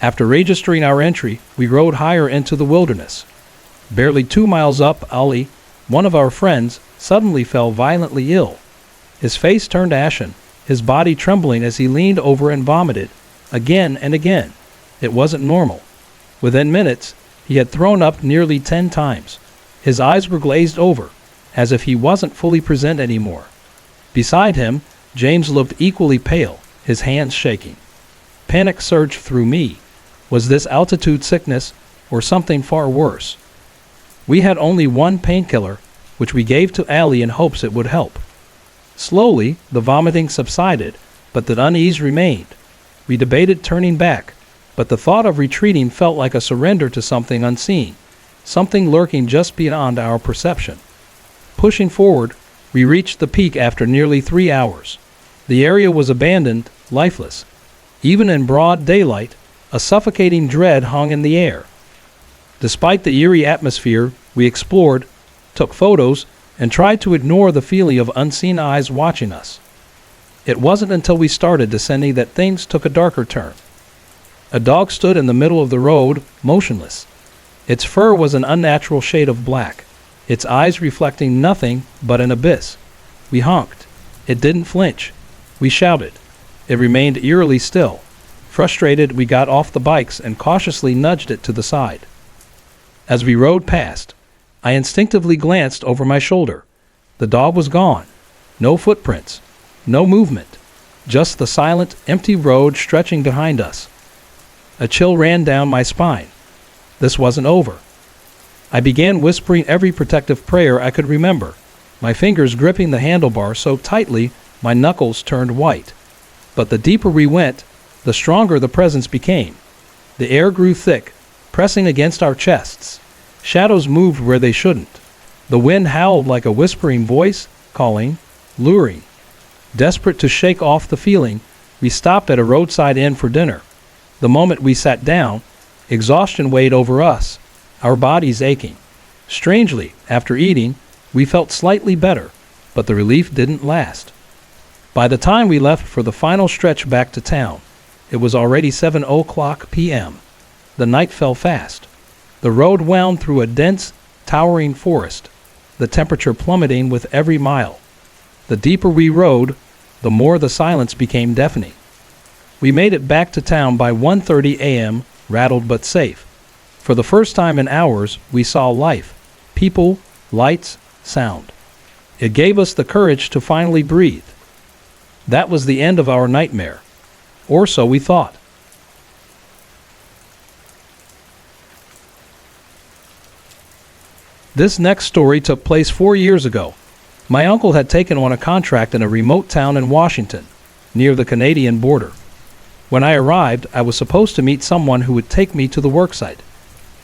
After registering our entry, we rode higher into the wilderness. Barely 2 miles up, Ali, one of our friends, suddenly fell violently ill. His face turned ashen, his body trembling as he leaned over and vomited, again and again. It wasn't normal. Within minutes, he had thrown up nearly 10 times. His eyes were glazed over, as if he wasn't fully present anymore. Beside him, James looked equally pale, his hands shaking. Panic surged through me. Was this altitude sickness or something far worse? We had only one painkiller, which we gave to Allie in hopes it would help. Slowly, the vomiting subsided, but the unease remained. We debated turning back, but the thought of retreating felt like a surrender to something unseen, something lurking just beyond our perception. Pushing forward, we reached the peak after nearly 3 hours. The area was abandoned, lifeless. Even in broad daylight, a suffocating dread hung in the air. Despite the eerie atmosphere, we explored, took photos, and tried to ignore the feeling of unseen eyes watching us. It wasn't until we started descending that things took a darker turn. A dog stood in the middle of the road, motionless. Its fur was an unnatural shade of black, its eyes reflecting nothing but an abyss. We honked. It didn't flinch. We shouted. It remained eerily still. Frustrated, we got off the bikes and cautiously nudged it to the side. As we rode past, I instinctively glanced over my shoulder. The dog was gone. No footprints. No movement. Just the silent, empty road stretching behind us. A chill ran down my spine. This wasn't over. I began whispering every protective prayer I could remember, my fingers gripping the handlebar so tightly my knuckles turned white. But the deeper we went, the stronger the presence became. The air grew thick, pressing against our chests. Shadows moved where they shouldn't. The wind howled like a whispering voice, calling, luring. Desperate to shake off the feeling, we stopped at a roadside inn for dinner. The moment we sat down, exhaustion weighed over us, our bodies aching. Strangely, after eating, we felt slightly better, but the relief didn't last. By the time we left for the final stretch back to town, it was already 7:00 p.m. The night fell fast. The road wound through a dense, towering forest, the temperature plummeting with every mile. The deeper we rode, the more the silence became deafening. We made it back to town by 1:30 a.m., rattled but safe. For the first time in hours, we saw life, people, lights, sound. It gave us the courage to finally breathe. That was the end of our nightmare. Or so we thought. This next story took place 4 years ago. My uncle had taken on a contract in a remote town in Washington, near the Canadian border. When I arrived, I was supposed to meet someone who would take me to the worksite.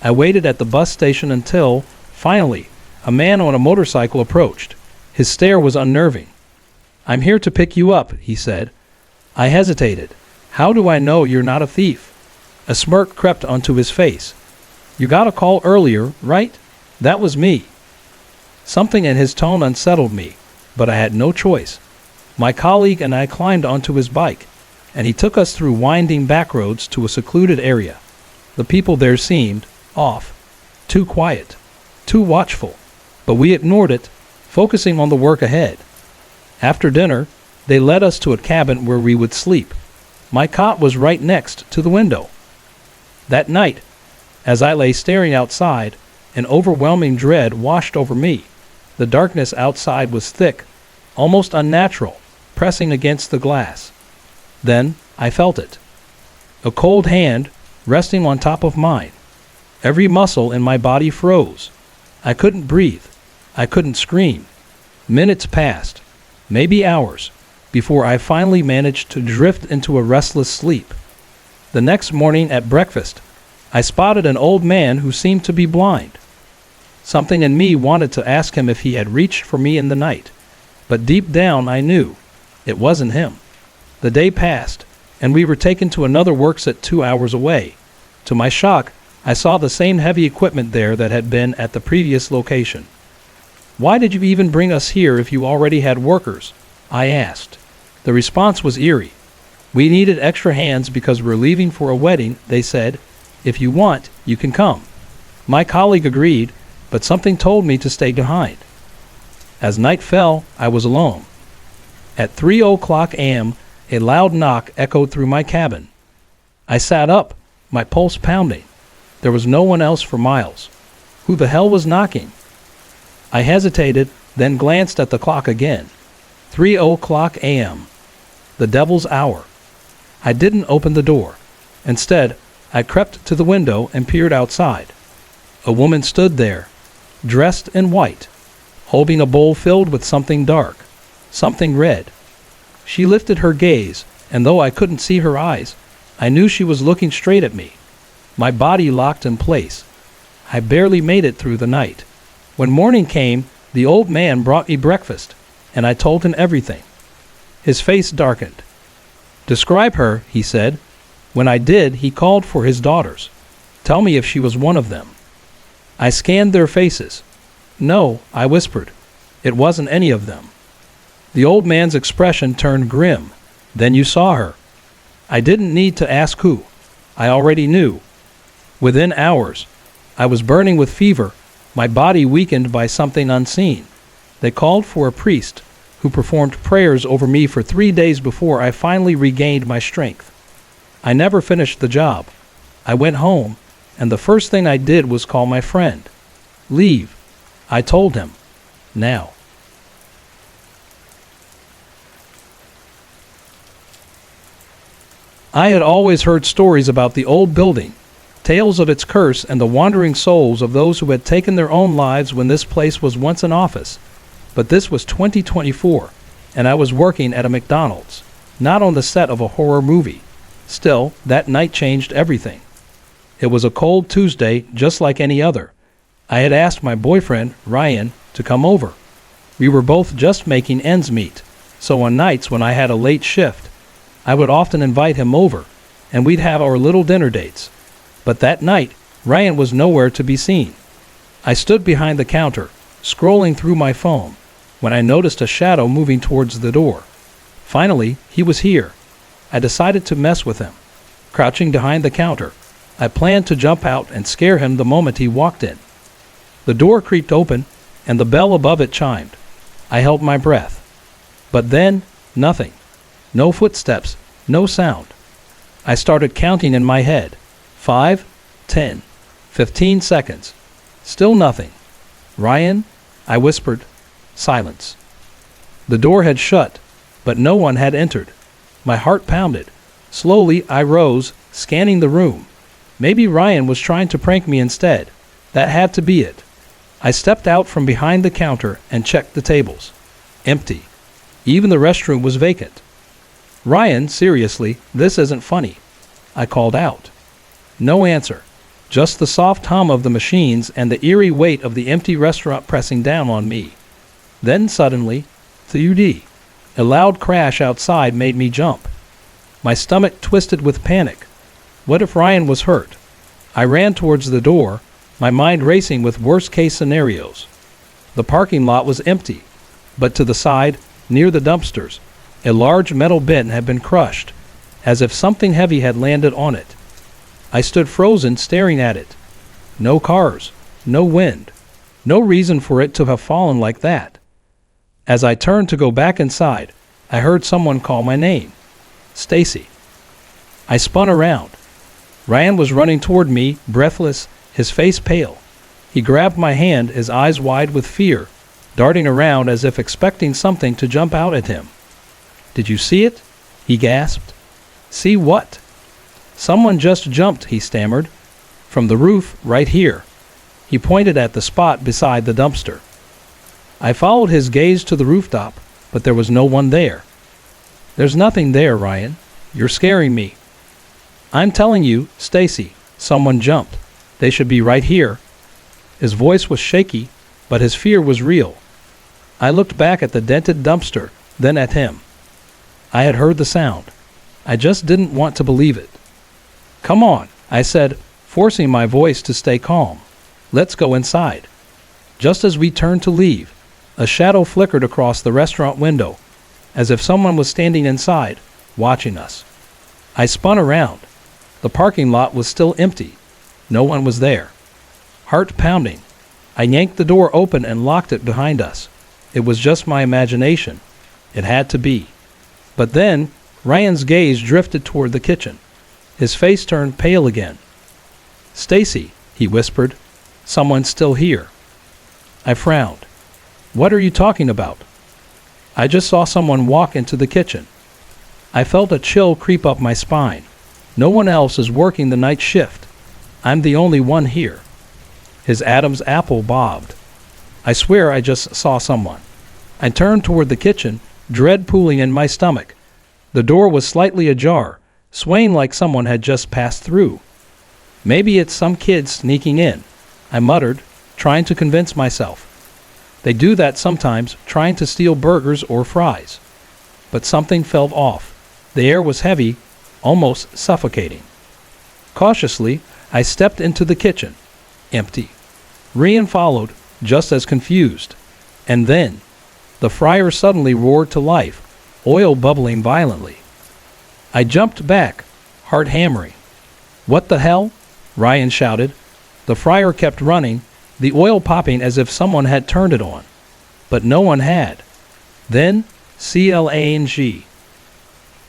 I waited at the bus station until, finally, a man on a motorcycle approached. His stare was unnerving. "I'm here to pick you up," he said. I hesitated. "How do I know you're not a thief?" A smirk crept onto his face. "You got a call earlier, right?" That was me. Something in his tone unsettled me, but I had no choice. My colleague and I climbed onto his bike, and he took us through winding back roads to a secluded area. The people there seemed off, too quiet, too watchful, but we ignored it, focusing on the work ahead. After dinner, they led us to a cabin where we would sleep. My cot was right next to the window. That night, as I lay staring outside, an overwhelming dread washed over me. The darkness outside was thick, almost unnatural, pressing against the glass. Then I felt it. A cold hand resting on top of mine. Every muscle in my body froze. I couldn't breathe. I couldn't scream. Minutes passed, maybe hours, before I finally managed to drift into a restless sleep. The next morning at breakfast, I spotted an old man who seemed to be blind. Something in me wanted to ask him if he had reached for me in the night, but deep down I knew it wasn't him. The day passed, and we were taken to another worksite 2 hours away. To my shock, I saw the same heavy equipment there that had been at the previous location. "Why did you even bring us here if you already had workers?" I asked. The response was eerie. "We needed extra hands because we're leaving for a wedding," they said. "If you want, you can come." My colleague agreed, but something told me to stay behind. As night fell, I was alone. At 3:00 a.m., a loud knock echoed through my cabin. I sat up, my pulse pounding. There was no one else for miles. Who the hell was knocking? I hesitated, then glanced at the clock again. 3:00 a.m. The devil's hour. I didn't open the door. Instead, I crept to the window and peered outside. A woman stood there, dressed in white, holding a bowl filled with something dark, something red. She lifted her gaze, and though I couldn't see her eyes, I knew she was looking straight at me. My body locked in place. I barely made it through the night. When morning came, the old man brought me breakfast, and I told him everything. His face darkened. "Describe her," he said. When I did, he called for his daughters. "Tell me if she was one of them." I scanned their faces. "No," I whispered. "It wasn't any of them." The old man's expression turned grim. "Then you saw her." I didn't need to ask who. I already knew. Within hours, I was burning with fever, my body weakened by something unseen. They called for a priest, who performed prayers over me for 3 days before I finally regained my strength. I never finished the job. I went home, and the first thing I did was call my friend. "Leave," I told him. "Now." I had always heard stories about the old building, tales of its curse and the wandering souls of those who had taken their own lives when this place was once an office. But this was 2024, and I was working at a McDonald's, not on the set of a horror movie. Still, that night changed everything. It was a cold Tuesday, just like any other. I had asked my boyfriend, Ryan, to come over. We were both just making ends meet, so on nights when I had a late shift, I would often invite him over, and we'd have our little dinner dates. But that night, Ryan was nowhere to be seen. I stood behind the counter, scrolling through my phone, when I noticed a shadow moving towards the door. Finally, he was here. I decided to mess with him. Crouching behind the counter, I planned to jump out and scare him the moment he walked in. The door creaked open, and the bell above it chimed. I held my breath. But then, nothing. No footsteps, no sound. I started counting in my head. 5, 10, 15 seconds. Still nothing. "Ryan?" I whispered. Silence. The door had shut, but no one had entered. My heart pounded. Slowly, I rose, scanning the room. Maybe Ryan was trying to prank me instead. That had to be it. I stepped out from behind the counter and checked the tables. Empty. Even the restroom was vacant. "Ryan, seriously, this isn't funny," I called out. No answer. Just the soft hum of the machines and the eerie weight of the empty restaurant pressing down on me. Then suddenly, thud, a loud crash outside made me jump. My stomach twisted with panic. What if Ryan was hurt? I ran towards the door, my mind racing with worst-case scenarios. The parking lot was empty, but to the side, near the dumpsters, a large metal bin had been crushed, as if something heavy had landed on it. I stood frozen, staring at it. No cars, no wind, no reason for it to have fallen like that. As I turned to go back inside, I heard someone call my name. Stacy. I spun around. Ryan was running toward me, breathless, his face pale. He grabbed my hand, his eyes wide with fear, darting around as if expecting something to jump out at him. "Did you see it?" he gasped. "See what?" "Someone just jumped," he stammered. "From the roof, right here." He pointed at the spot beside the dumpster. I followed his gaze to the rooftop, but there was no one there. "There's nothing there, Ryan. You're scaring me." "I'm telling you, Stacy, someone jumped. They should be right here." His voice was shaky, but his fear was real. I looked back at the dented dumpster, then at him. I had heard the sound. I just didn't want to believe it. "Come on," I said, forcing my voice to stay calm. "Let's go inside." Just as we turned to leave, a shadow flickered across the restaurant window, as if someone was standing inside, watching us. I spun around. The parking lot was still empty. No one was there. Heart pounding, I yanked the door open and locked it behind us. It was just my imagination. It had to be. But then, Ryan's gaze drifted toward the kitchen. His face turned pale again. "Stacy," he whispered, "someone's still here." I frowned. "What are you talking about?" "I just saw someone walk into the kitchen." I felt a chill creep up my spine. No one else is working the night shift. I'm the only one here. His Adam's apple bobbed. "I swear I just saw someone." I turned toward the kitchen, dread pooling in my stomach. The door was slightly ajar, swaying like someone had just passed through. "Maybe it's some kid sneaking in," I muttered, trying to convince myself. They do that sometimes, trying to steal burgers or fries. But something felt off. The air was heavy, almost suffocating. Cautiously, I stepped into the kitchen. Empty. Ryan followed, just as confused. And then, the fryer suddenly roared to life, oil bubbling violently. I jumped back, heart hammering. "What the hell?" Ryan shouted. The fryer kept running, the oil popping as if someone had turned it on. But no one had. Then, clang.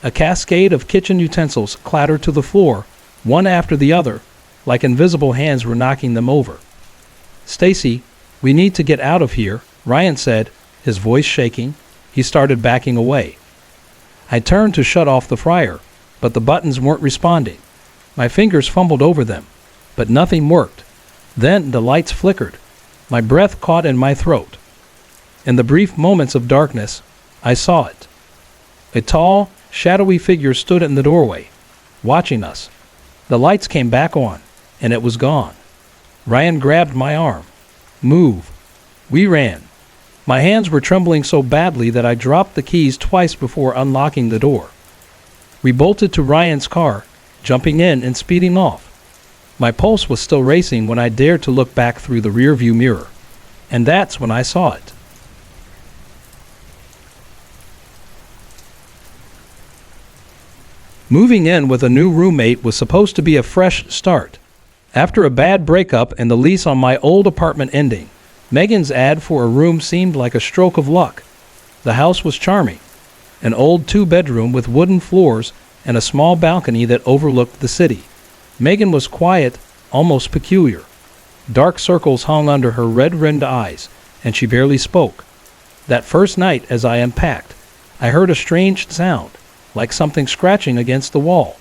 A cascade of kitchen utensils clattered to the floor, one after the other, like invisible hands were knocking them over. "Stacy, we need to get out of here," Ryan said, his voice shaking. He started backing away. I turned to shut off the fryer, but the buttons weren't responding. My fingers fumbled over them, but nothing worked. Then the lights flickered. My breath caught in my throat. In the brief moments of darkness, I saw it. A tall, shadowy figure stood in the doorway, watching us. The lights came back on, and it was gone. Ryan grabbed my arm. "Move." We ran. My hands were trembling so badly that I dropped the keys twice before unlocking the door. We bolted to Ryan's car, jumping in and speeding off. My pulse was still racing when I dared to look back through the rearview mirror. And that's when I saw it. Moving in with a new roommate was supposed to be a fresh start. After a bad breakup and the lease on my old apartment ending, Megan's ad for a room seemed like a stroke of luck. The house was charming. An old 2-bedroom with wooden floors and a small balcony that overlooked the city. Megan was quiet, almost peculiar. Dark circles hung under her red-rimmed eyes, and she barely spoke. That first night, as I unpacked, I heard a strange sound, like something scratching against the wall.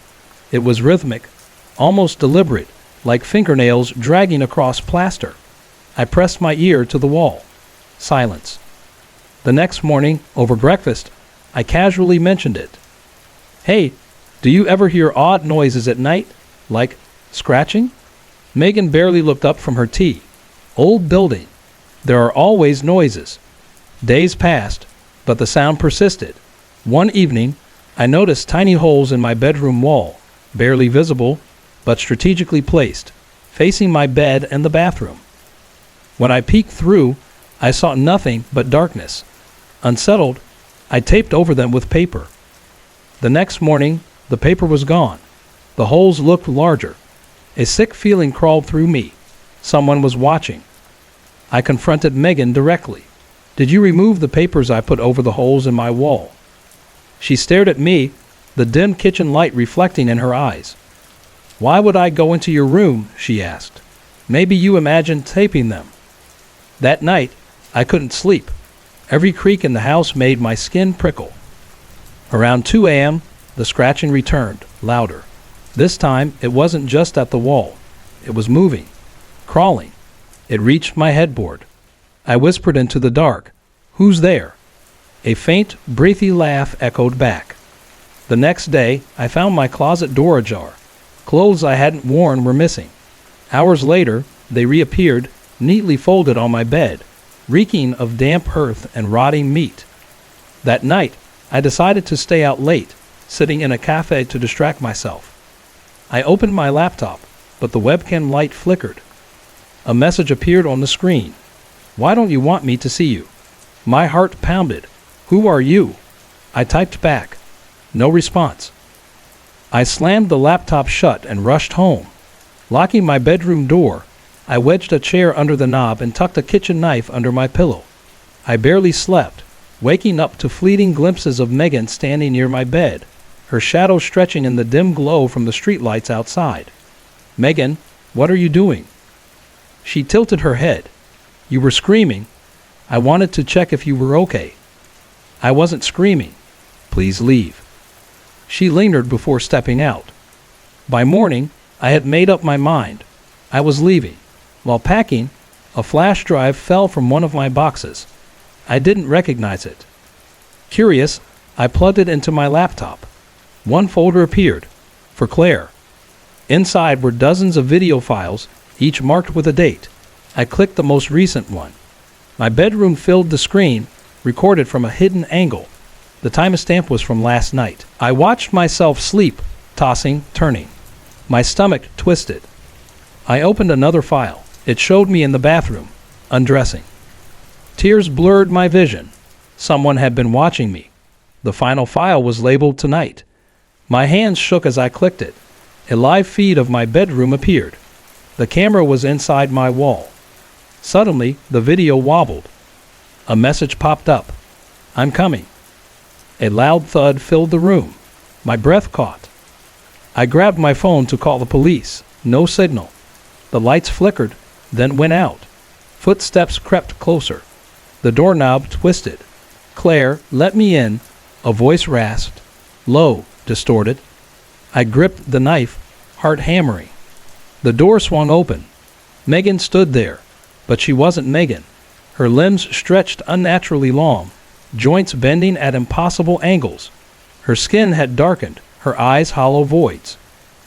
It was rhythmic, almost deliberate, like fingernails dragging across plaster. I pressed my ear to the wall. Silence. The next morning, over breakfast, I casually mentioned it. "Hey, do you ever hear odd noises at night? Like scratching?" Megan barely looked up from her tea. "Old building. There are always noises." Days passed, but the sound persisted. One evening, I noticed tiny holes in my bedroom wall, barely visible, but strategically placed, facing my bed and the bathroom. When I peeked through, I saw nothing but darkness. Unsettled, I taped over them with paper. The next morning, the paper was gone. The holes looked larger. A sick feeling crawled through me. Someone was watching. I confronted Megan directly. "Did you remove the papers I put over the holes in my wall?" She stared at me, the dim kitchen light reflecting in her eyes. "Why would I go into your room?" she asked. "Maybe you imagined taping them." That night, I couldn't sleep. Every creak in the house made my skin prickle. Around 2 a.m., the scratching returned, louder. This time, it wasn't just at the wall. It was moving, crawling. It reached my headboard. I whispered into the dark, "Who's there?" A faint, breathy laugh echoed back. The next day, I found my closet door ajar. Clothes I hadn't worn were missing. Hours later, they reappeared, neatly folded on my bed, reeking of damp earth and rotting meat. That night, I decided to stay out late, sitting in a cafe to distract myself. I opened my laptop, but the webcam light flickered. A message appeared on the screen. "Why don't you want me to see you?" My heart pounded. "Who are you?" I typed back. No response. I slammed the laptop shut and rushed home. Locking my bedroom door, I wedged a chair under the knob and tucked a kitchen knife under my pillow. I barely slept, waking up to fleeting glimpses of Megan standing near my bed, her shadow stretching in the dim glow from the streetlights outside. "Megan, what are you doing?" She tilted her head. "You were screaming. I wanted to check if you were okay." "I wasn't screaming. Please leave." She lingered before stepping out. By morning, I had made up my mind. I was leaving. While packing, a flash drive fell from one of my boxes. I didn't recognize it. Curious, I plugged it into my laptop. One folder appeared, for Claire. Inside were dozens of video files, each marked with a date. I clicked the most recent one. My bedroom filled the screen, recorded from a hidden angle. The timestamp was from last night. I watched myself sleep, tossing, turning. My stomach twisted. I opened another file. It showed me in the bathroom, undressing. Tears blurred my vision. Someone had been watching me. The final file was labeled "Tonight." My hands shook as I clicked it. A live feed of my bedroom appeared. The camera was inside my wall. Suddenly, the video wobbled. A message popped up. "I'm coming." A loud thud filled the room. My breath caught. I grabbed my phone to call the police. No signal. The lights flickered, then went out. Footsteps crept closer. The doorknob twisted. "Claire, let me in," a voice rasped, low, distorted. I gripped the knife, heart hammering. The door swung open. Megan stood there, but she wasn't Megan. Her limbs stretched unnaturally long, joints bending at impossible angles. Her skin had darkened, her eyes hollow voids.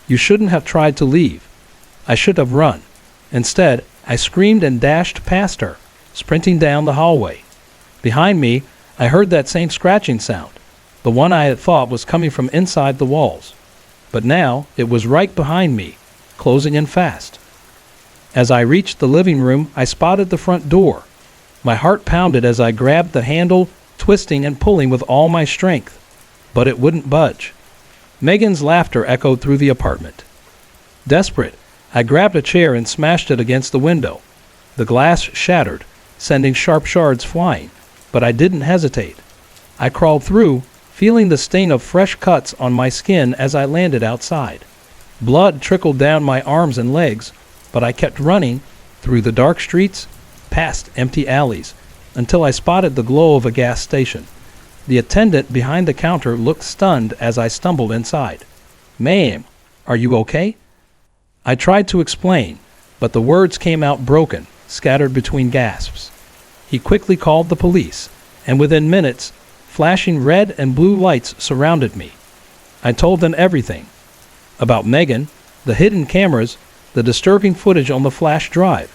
"You shouldn't have tried to leave." I should have run. Instead, I screamed and dashed past her, sprinting down the hallway. Behind me, I heard that same scratching sound, the one I had thought was coming from inside the walls. But now, it was right behind me, closing in fast. As I reached the living room, I spotted the front door. My heart pounded as I grabbed the handle, twisting and pulling with all my strength. But it wouldn't budge. Megan's laughter echoed through the apartment. Desperate, I grabbed a chair and smashed it against the window. The glass shattered, sending sharp shards flying, but I didn't hesitate. I crawled through, feeling the stain of fresh cuts on my skin as I landed outside. Blood trickled down my arms and legs, but I kept running through the dark streets, past empty alleys, until I spotted the glow of a gas station. The attendant behind the counter looked stunned as I stumbled inside. "Ma'am, are you okay?" I tried to explain, but the words came out broken, scattered between gasps. He quickly called the police, and within minutes, flashing red and blue lights surrounded me. I told them everything. About Megan, the hidden cameras, the disturbing footage on the flash drive.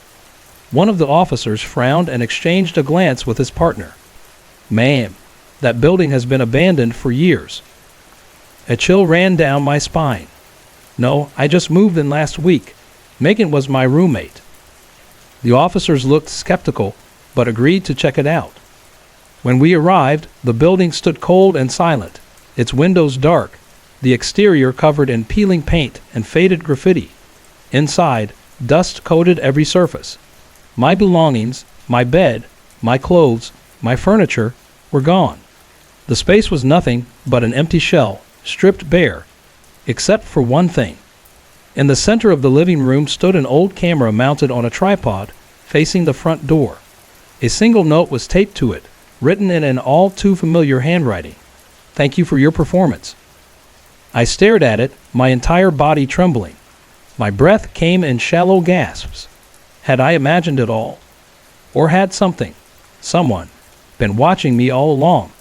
One of the officers frowned and exchanged a glance with his partner. "Ma'am, that building has been abandoned for years." A chill ran down my spine. "No, I just moved in last week. Megan was my roommate. The officers looked skeptical, but agreed to check it out. When we arrived, the building stood cold and silent, its windows dark, the exterior covered in peeling paint and faded graffiti. Inside, dust coated every surface. My belongings, my bed, my clothes, my furniture were gone. The space was nothing but an empty shell, stripped bare, except for one thing. In the center of the living room stood an old camera mounted on a tripod facing the front door. A single note was taped to it, written in an all too familiar handwriting. "Thank you for your performance." I stared at it, my entire body trembling. My breath came in shallow gasps. Had I imagined it all? Or had someone, been watching me all along?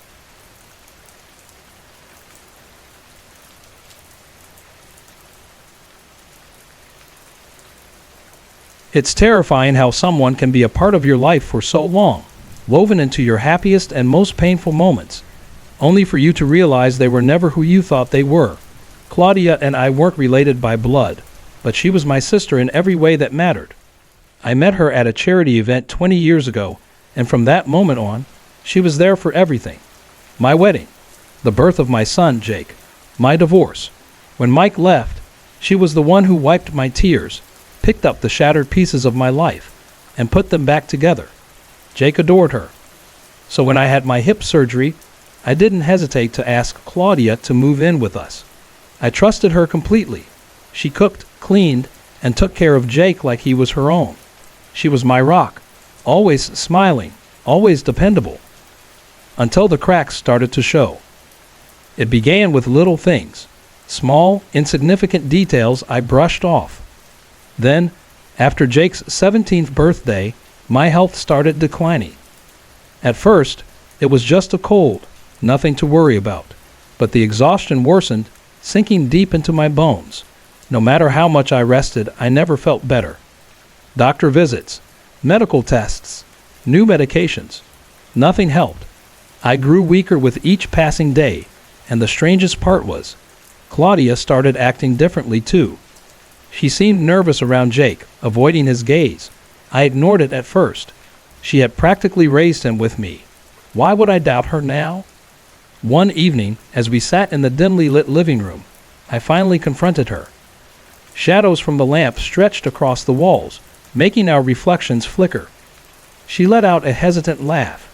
It's terrifying how someone can be a part of your life for so long, woven into your happiest and most painful moments, only for you to realize they were never who you thought they were. Claudia and I weren't related by blood, but she was my sister in every way that mattered. I met her at a charity event 20 years ago, and from that moment on, she was there for everything. My wedding, the birth of my son, Jake, my divorce. When Mike left, she was the one who wiped my tears, picked up the shattered pieces of my life, and put them back together. Jake adored her. So when I had my hip surgery, I didn't hesitate to ask Claudia to move in with us. I trusted her completely. She cooked, cleaned, and took care of Jake like he was her own. She was my rock, always smiling, always dependable. Until the cracks started to show. It began with little things, small, insignificant details I brushed off. Then, after Jake's 17th birthday, my health started declining. At first, it was just a cold, nothing to worry about, but the exhaustion worsened, sinking deep into my bones. No matter how much I rested, I never felt better. Doctor visits, medical tests, new medications. Nothing helped. I grew weaker with each passing day, and the strangest part was, Claudia started acting differently too. She seemed nervous around Jake, avoiding his gaze. I ignored it at first. She had practically raised him with me. Why would I doubt her now? One evening, as we sat in the dimly lit living room, I finally confronted her. Shadows from the lamp stretched across the walls, making our reflections flicker. She let out a hesitant laugh.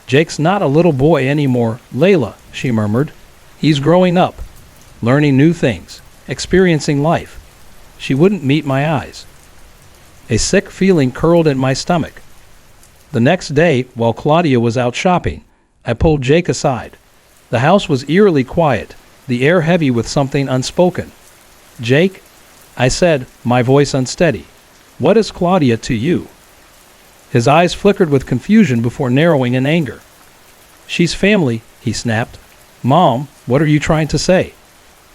"Jake's not a little boy anymore, Layla," she murmured. "He's growing up, learning new things, experiencing life." She wouldn't meet my eyes. A sick feeling curled in my stomach. The next day, while Claudia was out shopping, I pulled Jake aside. The house was eerily quiet, the air heavy with something unspoken. "Jake," I said, my voice unsteady, "what is Claudia to you?" His eyes flickered with confusion before narrowing in anger. "She's family," he snapped. "Mom, what are you trying to say?"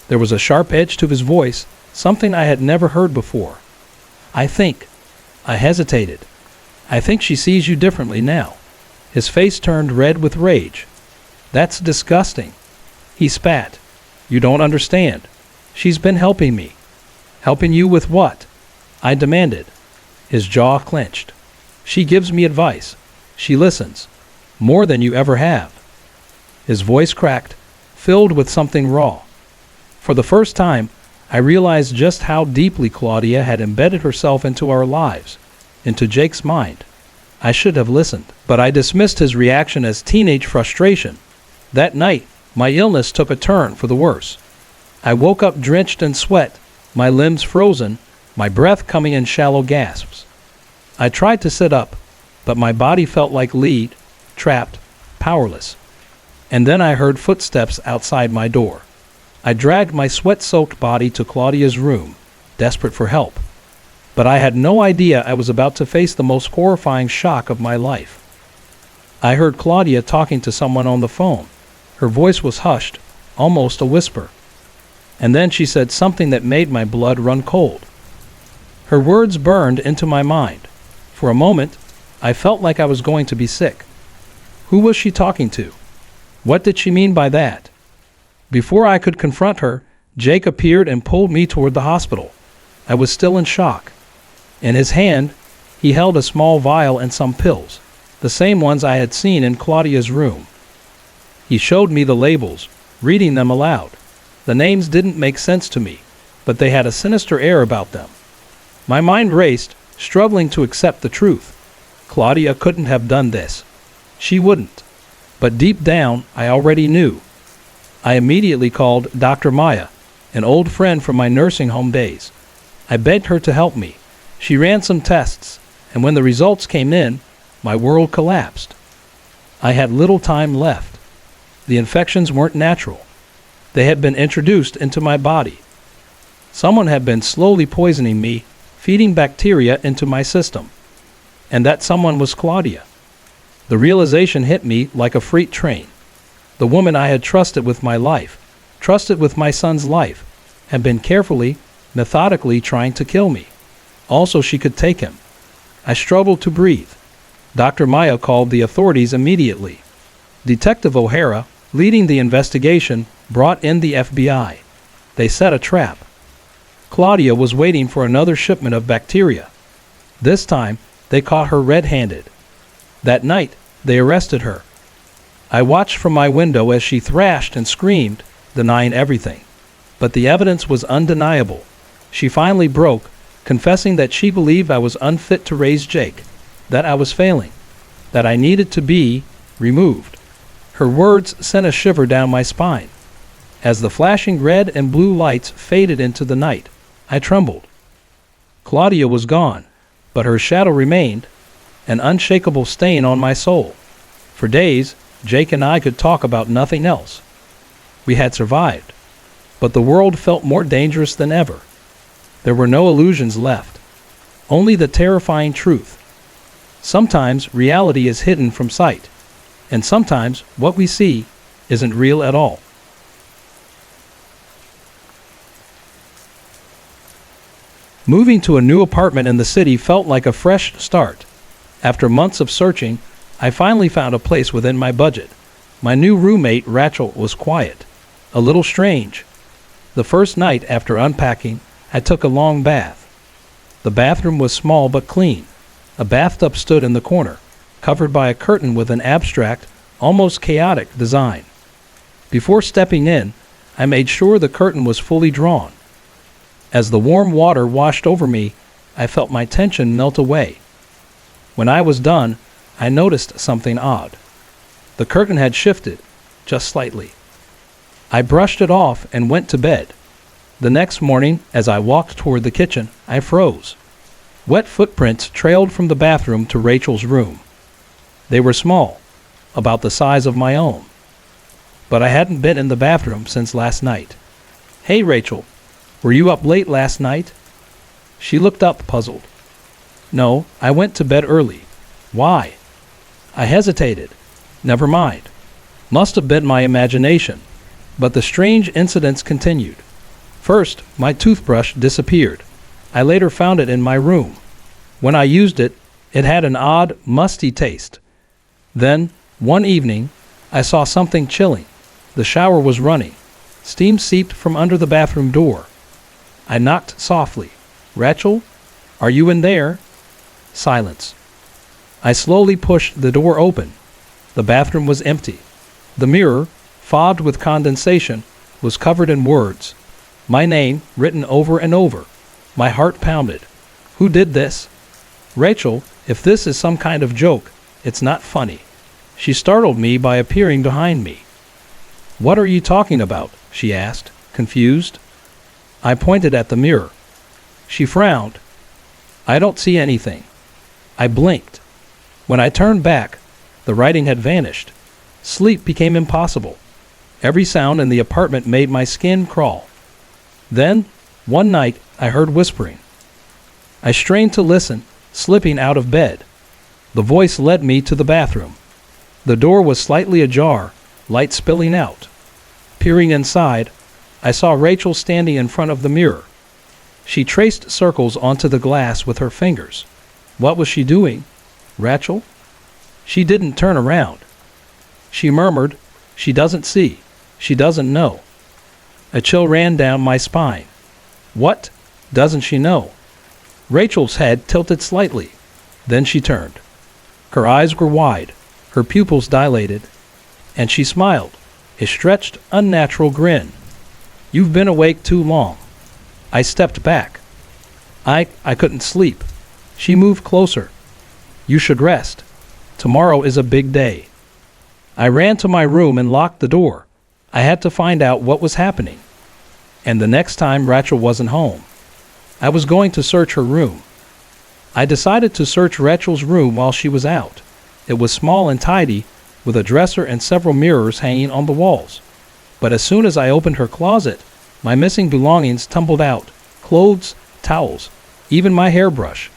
There was a sharp edge to his voice, something I had never heard before. I hesitated. "I think she sees you differently now." His face turned red with rage. "That's disgusting." He spat. "You don't understand. She's been helping me." "Helping you with what?" I demanded. His jaw clenched. "She gives me advice. She listens. More than you ever have." His voice cracked, filled with something raw. For the first time, I realized just how deeply Claudia had embedded herself into our lives, into Jake's mind. I should have listened, but I dismissed his reaction as teenage frustration. That night, my illness took a turn for the worse. I woke up drenched in sweat, my limbs frozen, my breath coming in shallow gasps. I tried to sit up, but my body felt like lead, trapped, powerless. And then I heard footsteps outside my door. I dragged my sweat-soaked body to Claudia's room, desperate for help. But I had no idea I was about to face the most horrifying shock of my life. I heard Claudia talking to someone on the phone. Her voice was hushed, almost a whisper. And then she said something that made my blood run cold. Her words burned into my mind. For a moment, I felt like I was going to be sick. Who was she talking to? What did she mean by that? Before I could confront her, Jake appeared and pulled me toward the hospital. I was still in shock. In his hand, he held a small vial and some pills, the same ones I had seen in Claudia's room. He showed me the labels, reading them aloud. The names didn't make sense to me, but they had a sinister air about them. My mind raced, struggling to accept the truth. Claudia couldn't have done this. She wouldn't. But deep down, I already knew. I immediately called Dr. Maya, an old friend from my nursing home days. I begged her to help me. She ran some tests, and when the results came in, my world collapsed. I had little time left. The infections weren't natural. They had been introduced into my body. Someone had been slowly poisoning me, feeding bacteria into my system. And that someone was Claudia. The realization hit me like a freight train. The woman I had trusted with my life, trusted with my son's life, had been carefully, methodically trying to kill me. Also, she could take him. I struggled to breathe. Dr. Maya called the authorities immediately. Detective O'Hara, leading the investigation, brought in the FBI. They set a trap. Claudia was waiting for another shipment of bacteria. This time, they caught her red-handed. That night, they arrested her. I watched from my window as she thrashed and screamed, denying everything. But the evidence was undeniable. She finally broke, confessing that she believed I was unfit to raise Jake, that I was failing, that I needed to be removed. Her words sent a shiver down my spine. As the flashing red and blue lights faded into the night, I trembled. Claudia was gone, but her shadow remained, an unshakable stain on my soul. For days, Jake and I could talk about nothing else. We had survived, but the world felt more dangerous than ever. There were no illusions left, only the terrifying truth. Sometimes reality is hidden from sight, and sometimes what we see isn't real at all. Moving to a new apartment in the city felt like a fresh start. After months of searching, I finally found a place within my budget. My new roommate, Rachel, was quiet, a little strange. The first night after unpacking, I took a long bath. The bathroom was small but clean. A bathtub stood in the corner, covered by a curtain with an abstract, almost chaotic design. Before stepping in, I made sure the curtain was fully drawn. As the warm water washed over me, I felt my tension melt away. When I was done, I noticed something odd. The curtain had shifted, just slightly. I brushed it off and went to bed. The next morning, as I walked toward the kitchen, I froze. Wet footprints trailed from the bathroom to Rachel's room. They were small, about the size of my own. But I hadn't been in the bathroom since last night. "Hey, Rachel, were you up late last night?" She looked up, puzzled. "No, I went to bed early." "Why?" I hesitated. Never mind. Must have been my imagination. But the strange incidents continued. First, my toothbrush disappeared. I later found it in my room. When I used it, it had an odd, musty taste. Then, one evening, I saw something chilling. The shower was running. Steam seeped from under the bathroom door. I knocked softly. "Rachel, are you in there?" Silence. I slowly pushed the door open. The bathroom was empty. The mirror, fogged with condensation, was covered in words. My name written over and over. My heart pounded. Who did this? "Rachel, if this is some kind of joke, it's not funny." She startled me by appearing behind me. "What are you talking about?" she asked, confused. I pointed at the mirror. She frowned. "I don't see anything." I blinked. When I turned back, the writing had vanished. Sleep became impossible. Every sound in the apartment made my skin crawl. Then, one night, I heard whispering. I strained to listen, slipping out of bed. The voice led me to the bathroom. The door was slightly ajar, light spilling out. Peering inside, I saw Rachel standing in front of the mirror. She traced circles onto the glass with her fingers. What was she doing? Rachel? She didn't turn around. She murmured, "She doesn't see. She doesn't know." A chill ran down my spine. What? Doesn't she know? Rachel's head tilted slightly. Then she turned. Her eyes were wide, her pupils dilated, and she smiled, a stretched, unnatural grin. You've been awake too long. I stepped back. I couldn't sleep. She moved closer. You should rest. Tomorrow is a big day. I ran to my room and locked the door. I had to find out what was happening. And the next time Rachel wasn't home, I was going to search her room. I decided to search Rachel's room while she was out. It was small and tidy, with a dresser and several mirrors hanging on the walls. But as soon as I opened her closet, my missing belongings tumbled out. Clothes, towels, even my hairbrush.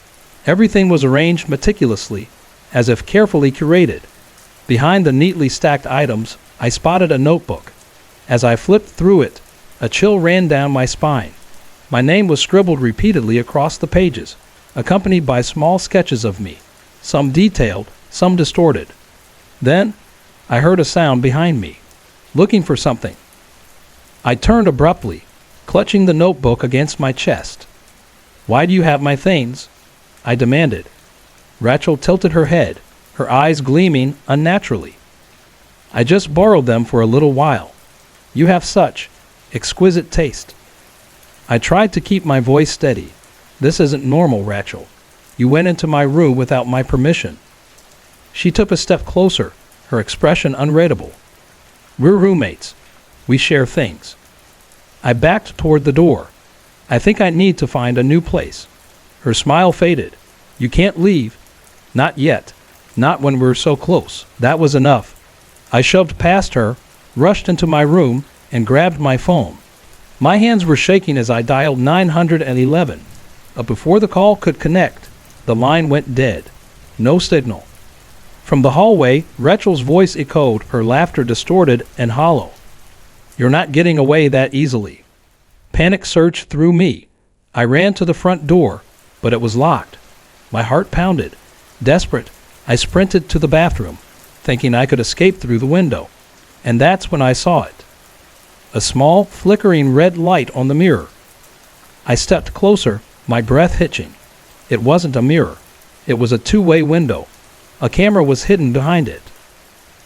Everything was arranged meticulously, as if carefully curated. Behind the neatly stacked items, I spotted a notebook. As I flipped through it, a chill ran down my spine. My name was scribbled repeatedly across the pages, accompanied by small sketches of me, some detailed, some distorted. Then, I heard a sound behind me, looking for something. I turned abruptly, clutching the notebook against my chest. Why do you have my things? I demanded. Rachel tilted her head, her eyes gleaming unnaturally. I just borrowed them for a little while. You have such exquisite taste. I tried to keep my voice steady. This isn't normal, Rachel. You went into my room without my permission. She took a step closer, her expression unreadable. We're roommates. We share things. I backed toward the door. I think I need to find a new place. Her smile faded. You can't leave. Not yet. Not when we're so close. That was enough. I shoved past her, rushed into my room, and grabbed my phone. My hands were shaking as I dialed 911. But before the call could connect, the line went dead. No signal. From the hallway, Rachel's voice echoed, her laughter distorted and hollow. You're not getting away that easily. Panic surged through me. I ran to the front door, but it was locked. My heart pounded. Desperate, I sprinted to the bathroom, thinking I could escape through the window. And that's when I saw it. A small, flickering red light on the mirror. I stepped closer, my breath hitching. It wasn't a mirror. It was a two-way window. A camera was hidden behind it.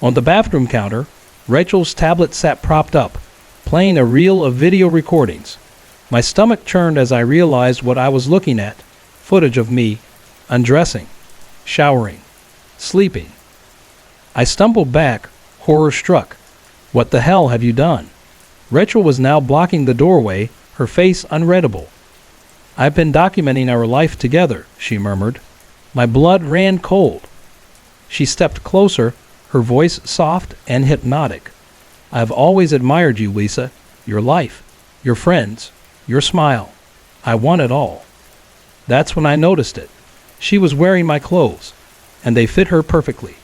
On the bathroom counter, Rachel's tablet sat propped up, playing a reel of video recordings. My stomach churned as I realized what I was looking at. Footage of me, undressing, showering, sleeping. I stumbled back, horror struck. What the hell have you done? Rachel was now blocking the doorway, her face unreadable. I've been documenting our life together, she murmured. My blood ran cold. She stepped closer, her voice soft and hypnotic. I've always admired you, Lisa. Your life, your friends, your smile. I want it all. That's when I noticed it. She was wearing my clothes, and they fit her perfectly.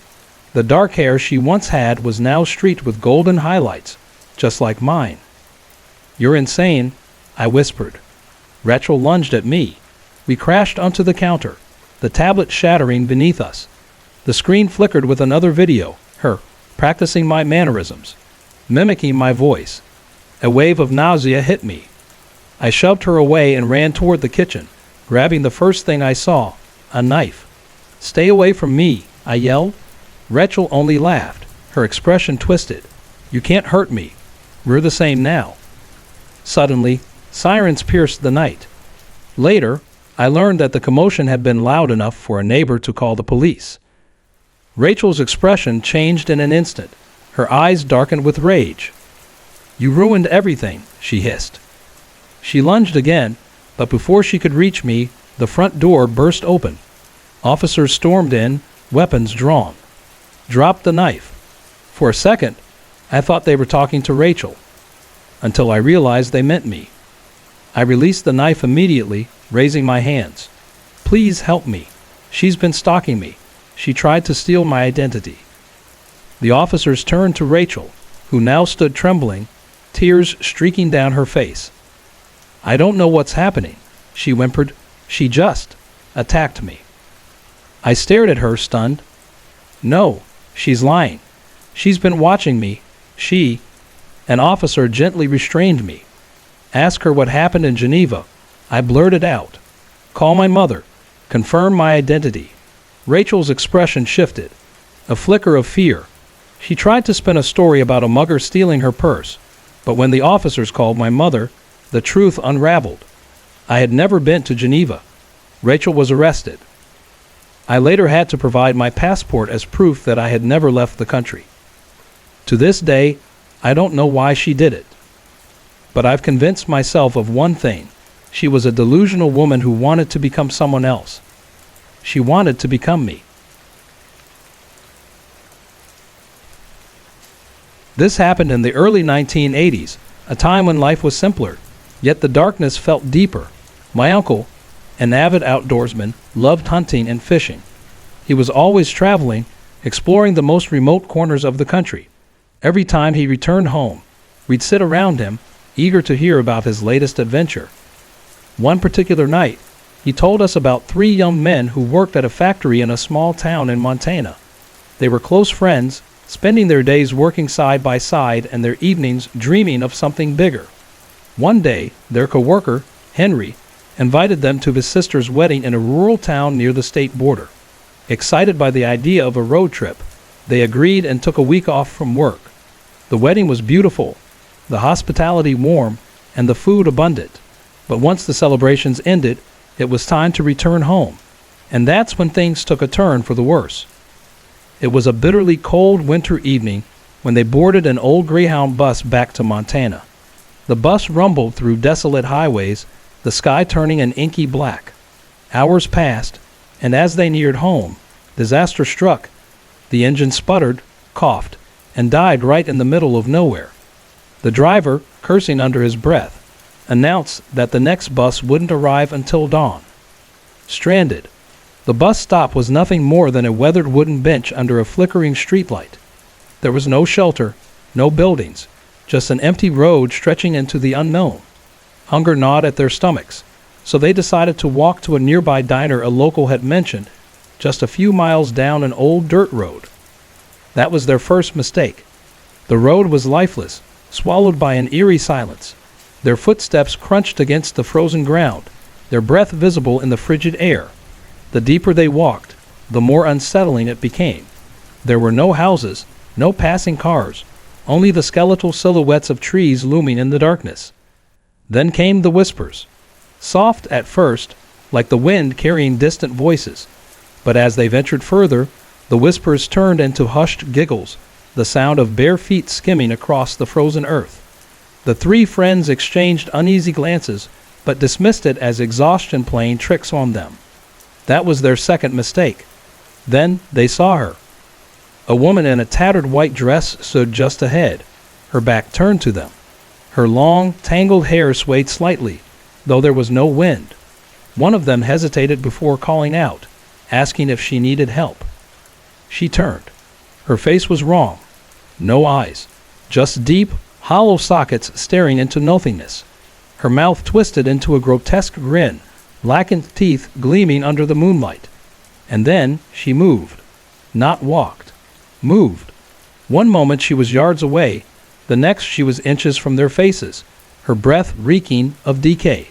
The dark hair she once had was now streaked with golden highlights, just like mine. You're insane, I whispered. Rachel lunged at me. We crashed onto the counter, the tablet shattering beneath us. The screen flickered with another video, her practicing my mannerisms, mimicking my voice. A wave of nausea hit me. I shoved her away and ran toward the kitchen, grabbing the first thing I saw, a knife. Stay away from me, I yelled. Rachel only laughed, her expression twisted. You can't hurt me. We're the same now. Suddenly, sirens pierced the night. Later, I learned that the commotion had been loud enough for a neighbor to call the police. Rachel's expression changed in an instant. Her eyes darkened with rage. You ruined everything, she hissed. She lunged again, but before she could reach me, the front door burst open. Officers stormed in, weapons drawn. Dropped the knife. For a second, I thought they were talking to Rachel, until I realized they meant me. I released the knife immediately, raising my hands. Please help me. She's been stalking me. She tried to steal my identity. The officers turned to Rachel, who now stood trembling, tears streaking down her face. I don't know what's happening, she whimpered. She just attacked me. I stared at her, stunned. No, she's lying. She's been watching me. An officer gently restrained me. Ask her what happened in Geneva. I blurted out, "Call my mother. Confirm my identity." Rachel's expression shifted, a flicker of fear. She tried to spin a story about a mugger stealing her purse, but when the officers called my mother, the truth unraveled. I had never been to Geneva. Rachel was arrested. I later had to provide my passport as proof that I had never left the country. To this day, I don't know why she did it. But I've convinced myself of one thing. She was a delusional woman who wanted to become someone else. She wanted to become me. This happened in the early 1980s, a time when life was simpler, yet the darkness felt deeper. My uncle, an avid outdoorsman, loved hunting and fishing. He was always traveling, exploring the most remote corners of the country. Every time he returned home, we'd sit around him, eager to hear about his latest adventure. One particular night, he told us about 3 young men who worked at a factory in a small town in Montana. They were close friends, spending their days working side by side and their evenings dreaming of something bigger. One day, their co-worker, Henry, invited them to his sister's wedding in a rural town near the state border. Excited by the idea of a road trip, they agreed and took a week off from work. The wedding was beautiful, the hospitality warm, and the food abundant. But once the celebrations ended, it was time to return home, and that's when things took a turn for the worse. It was a bitterly cold winter evening when they boarded an old Greyhound bus back to Montana. The bus rumbled through desolate highways, the sky turning an inky black. Hours passed, and as they neared home, disaster struck. The engine sputtered, coughed, and died right in the middle of nowhere. The driver, cursing under his breath, announced that the next bus wouldn't arrive until dawn. Stranded, the bus stop was nothing more than a weathered wooden bench under a flickering streetlight. There was no shelter, no buildings, just an empty road stretching into the unknown. Hunger gnawed at their stomachs, so they decided to walk to a nearby diner a local had mentioned, just a few miles down an old dirt road. That was their first mistake. The road was lifeless, swallowed by an eerie silence. Their footsteps crunched against the frozen ground, their breath visible in the frigid air. The deeper they walked, the more unsettling it became. There were no houses, no passing cars, only the skeletal silhouettes of trees looming in the darkness. Then came the whispers, soft at first, like the wind carrying distant voices. But as they ventured further, the whispers turned into hushed giggles, the sound of bare feet skimming across the frozen earth. The 3 friends exchanged uneasy glances, but dismissed it as exhaustion playing tricks on them. That was their second mistake. Then they saw her. A woman in a tattered white dress stood just ahead, her back turned to them. Her long, tangled hair swayed slightly, though there was no wind. One of them hesitated before calling out, asking if she needed help. She turned. Her face was wrong. No eyes, just deep, hollow sockets staring into nothingness. Her mouth twisted into a grotesque grin, blackened teeth gleaming under the moonlight. And then she moved. Not walked. Moved. One moment she was yards away, the next she was inches from their faces, her breath reeking of decay.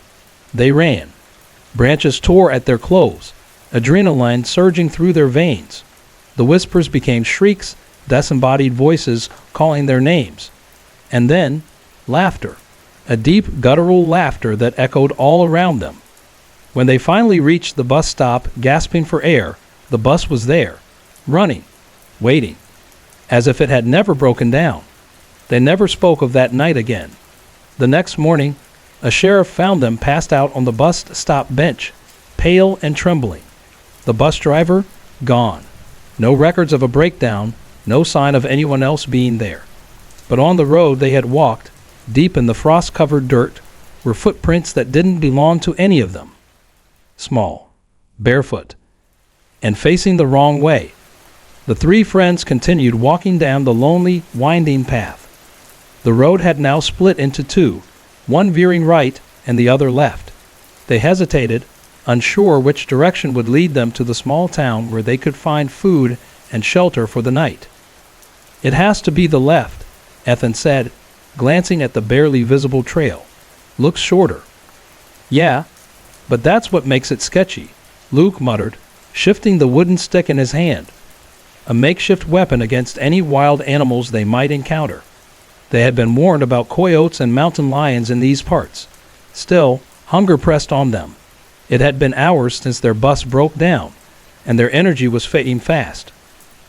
They ran. Branches tore at their clothes, adrenaline surging through their veins. The whispers became shrieks, disembodied voices calling their names. And then, laughter. A deep, guttural laughter that echoed all around them. When they finally reached the bus stop, gasping for air, the bus was there, running, waiting, as if it had never broken down. They never spoke of that night again. The next morning, a sheriff found them passed out on the bus stop bench, pale and trembling. The bus driver, gone. No records of a breakdown, no sign of anyone else being there. But on the road they had walked, deep in the frost-covered dirt, were footprints that didn't belong to any of them. Small, barefoot, and facing the wrong way. The 3 friends continued walking down the lonely, winding path. The road had now split into 2, one veering right and the other left. They hesitated, unsure which direction would lead them to the small town where they could find food and shelter for the night. "It has to be the left," Ethan said, glancing at the barely visible trail. "Looks shorter." "Yeah, But that's what makes it sketchy, Luke muttered, shifting the wooden stick in his hand, a makeshift weapon against any wild animals they might encounter. They had been warned about coyotes and mountain lions in these parts. Still, hunger pressed on them. It had been hours since their bus broke down, and their energy was fading fast.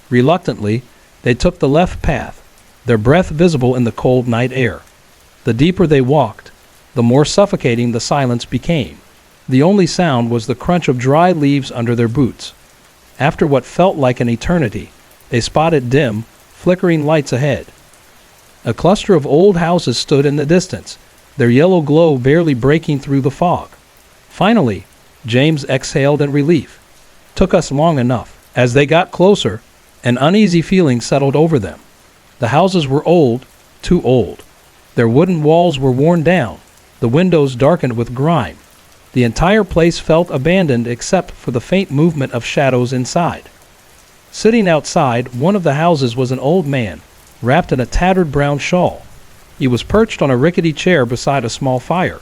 Reluctantly, they took the left path, their breath visible in the cold night air. The deeper they walked, the more suffocating the silence became. The only sound was the crunch of dry leaves under their boots. After what felt like an eternity, they spotted dim, flickering lights ahead. A cluster of old houses stood in the distance, their yellow glow barely breaking through the fog. Finally, James exhaled in relief. Took us long enough. As they got closer, an uneasy feeling settled over them. The houses were old, too old. Their wooden walls were worn down, the windows darkened with grime. The entire place felt abandoned except for the faint movement of shadows inside. Sitting outside one of the houses was an old man, wrapped in a tattered brown shawl. He was perched on a rickety chair beside a small fire,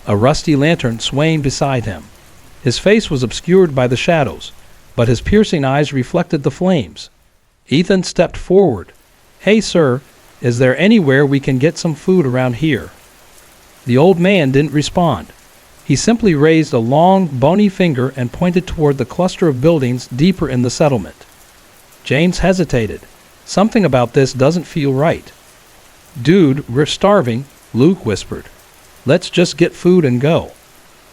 a rusty lantern swaying beside him. His face was obscured by the shadows, but his piercing eyes reflected the flames. Ethan stepped forward. "Hey, sir, is there anywhere we can get some food around here?" The old man didn't respond. He simply raised a long, bony finger and pointed toward the cluster of buildings deeper in the settlement. James hesitated. Something about this doesn't feel right. "Dude, we're starving," Luke whispered. "Let's just get food and go."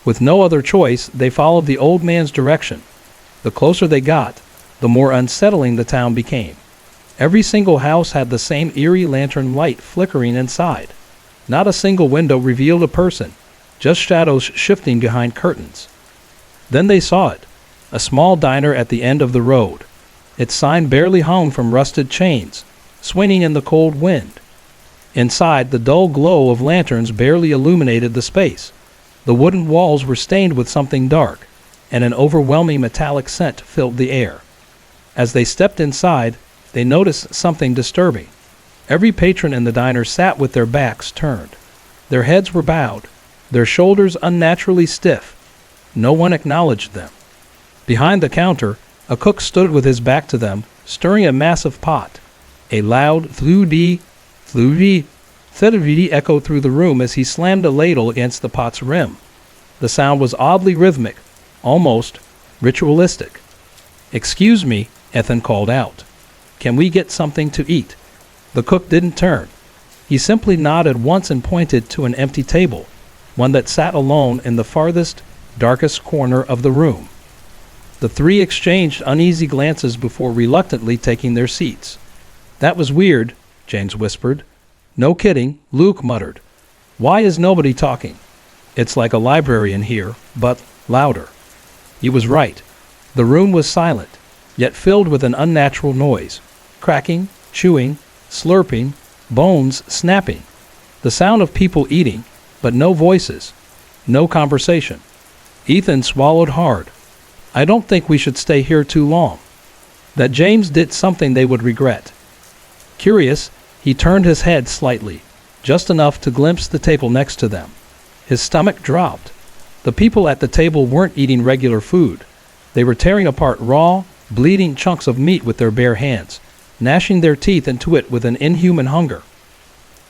With no other choice, they followed the old man's direction. The closer they got, the more unsettling the town became. Every single house had the same eerie lantern light flickering inside. Not a single window revealed a person, just shadows shifting behind curtains. Then they saw it, a small diner at the end of the road. Its sign barely hung from rusted chains, swinging in the cold wind. Inside, the dull glow of lanterns barely illuminated the space. The wooden walls were stained with something dark, and an overwhelming metallic scent filled the air. As they stepped inside, they noticed something disturbing. Every patron in the diner sat with their backs turned. Their heads were bowed, their shoulders unnaturally stiff. No one acknowledged them. Behind the counter, a cook stood with his back to them, stirring a massive pot. A loud thlu-dee, thlu-dee echoed through the room as he slammed a ladle against the pot's rim. The sound was oddly rhythmic, almost ritualistic. "Excuse me," Ethan called out. "Can we get something to eat?" The cook didn't turn. He simply nodded once and pointed to an empty table, one that sat alone in the farthest, darkest corner of the room. The three exchanged uneasy glances before reluctantly taking their seats. "That was weird," James whispered. "No kidding," Luke muttered. "Why is nobody talking? It's like a library in here, but louder." He was right. The room was silent, yet filled with an unnatural noise. Cracking, chewing, slurping, bones snapping. The sound of people eating, but no voices, no conversation. Ethan swallowed hard. "I don't think we should stay here too long." That James did something they would regret. Curious, he turned his head slightly, just enough to glimpse the table next to them. His stomach dropped. The people at the table weren't eating regular food. They were tearing apart raw, bleeding chunks of meat with their bare hands, gnashing their teeth into it with an inhuman hunger.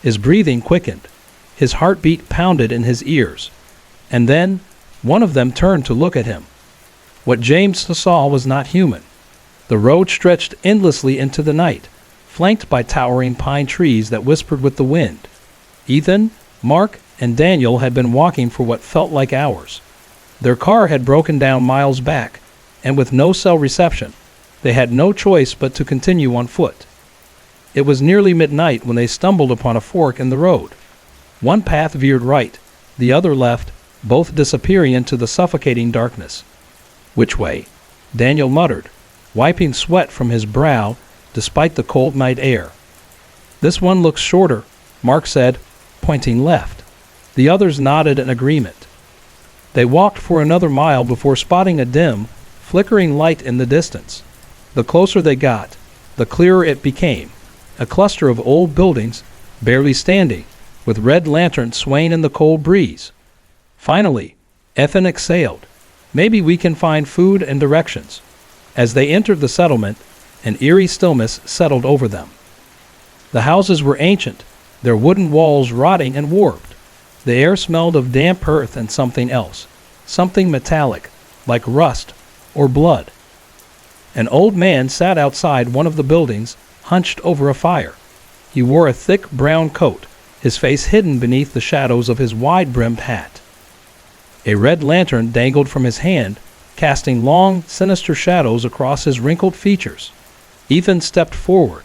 His breathing quickened. His heartbeat pounded in his ears. And then, one of them turned to look at him. What James saw was not human. The road stretched endlessly into the night, flanked by towering pine trees that whispered with the wind. Ethan, Mark, and Daniel had been walking for what felt like hours. Their car had broken down miles back, and with no cell reception, they had no choice but to continue on foot. It was nearly midnight when they stumbled upon a fork in the road. One path veered right, the other left, both disappearing into the suffocating darkness. "Which way?" Daniel muttered, wiping sweat from his brow despite the cold night air. "This one looks shorter," Mark said, pointing left. The others nodded in agreement. They walked for another mile before spotting a dim, flickering light in the distance. The closer they got, the clearer it became. A cluster of old buildings, barely standing, with red lanterns swaying in the cold breeze. Finally, Ethan exhaled. Maybe we can find food and directions. As they entered the settlement, an eerie stillness settled over them. The houses were ancient, their wooden walls rotting and warped. The air smelled of damp earth and something else, something metallic, like rust or blood. An old man sat outside one of the buildings, hunched over a fire. He wore a thick brown coat, his face hidden beneath the shadows of his wide-brimmed hat. A red lantern dangled from his hand, casting long, sinister shadows across his wrinkled features. Ethan stepped forward.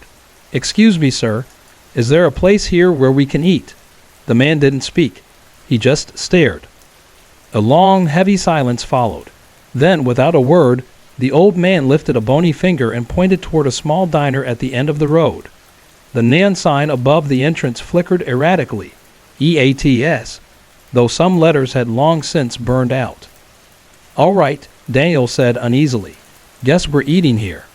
"Excuse me, sir. Is there a place here where we can eat?" The man didn't speak. He just stared. A long, heavy silence followed. Then, without a word, the old man lifted a bony finger and pointed toward a small diner at the end of the road. The neon sign above the entrance flickered erratically, EATS, though some letters had long since burned out. "All right," Daniel said uneasily. "Guess we're eating here."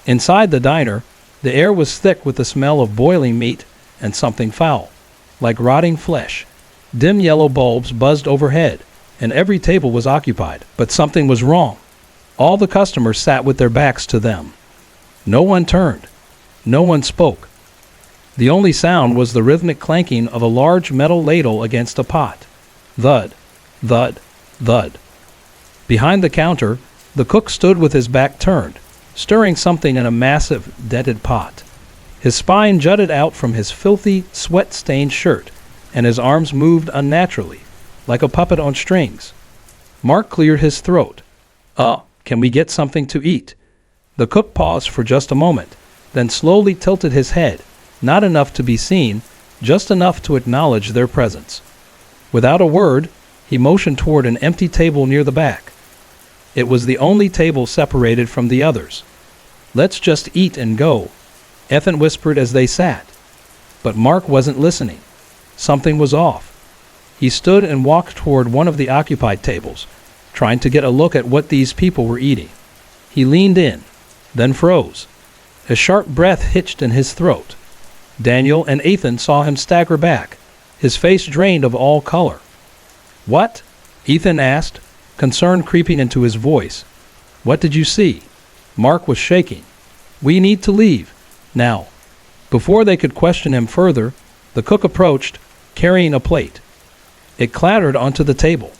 Inside the diner, the air was thick with the smell of boiling meat and something foul, like rotting flesh. Dim yellow bulbs buzzed overhead, and every table was occupied, but something was wrong. All the customers sat with their backs to them. No one turned. No one spoke. The only sound was the rhythmic clanking of a large metal ladle against a pot. Thud, thud, thud. Behind the counter, the cook stood with his back turned, stirring something in a massive, dented pot. His spine jutted out from his filthy, sweat-stained shirt, and his arms moved unnaturally, like a puppet on strings. Mark cleared his throat. Can we get something to eat?" The cook paused for just a moment, then slowly tilted his head, not enough to be seen, just enough to acknowledge their presence. Without a word, he motioned toward an empty table near the back. It was the only table separated from the others. "Let's just eat and go," Ethan whispered as they sat. But Mark wasn't listening. Something was off. He stood and walked toward one of the occupied tables, trying to get a look at what these people were eating. He leaned in, then froze. A sharp breath hitched in his throat. Daniel and Ethan saw him stagger back, his face drained of all color. "What?" Ethan asked, concern creeping into his voice. "What did you see?" Mark was shaking. "We need to leave. Now." Before they could question him further, the cook approached, carrying a plate. It clattered onto the table.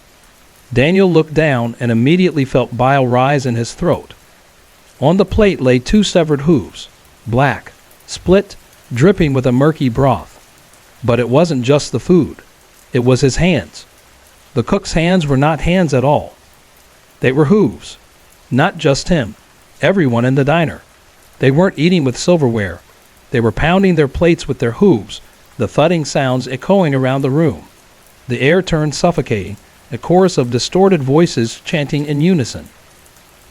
Daniel looked down and immediately felt bile rise in his throat. On the plate lay 2 severed hooves, black, split, dripping with a murky broth. But it wasn't just the food. It was his hands. The cook's hands were not hands at all. They were hooves. Not just him. Everyone in the diner. They weren't eating with silverware. They were pounding their plates with their hooves, the thudding sounds echoing around the room. The air turned suffocating, a chorus of distorted voices chanting in unison.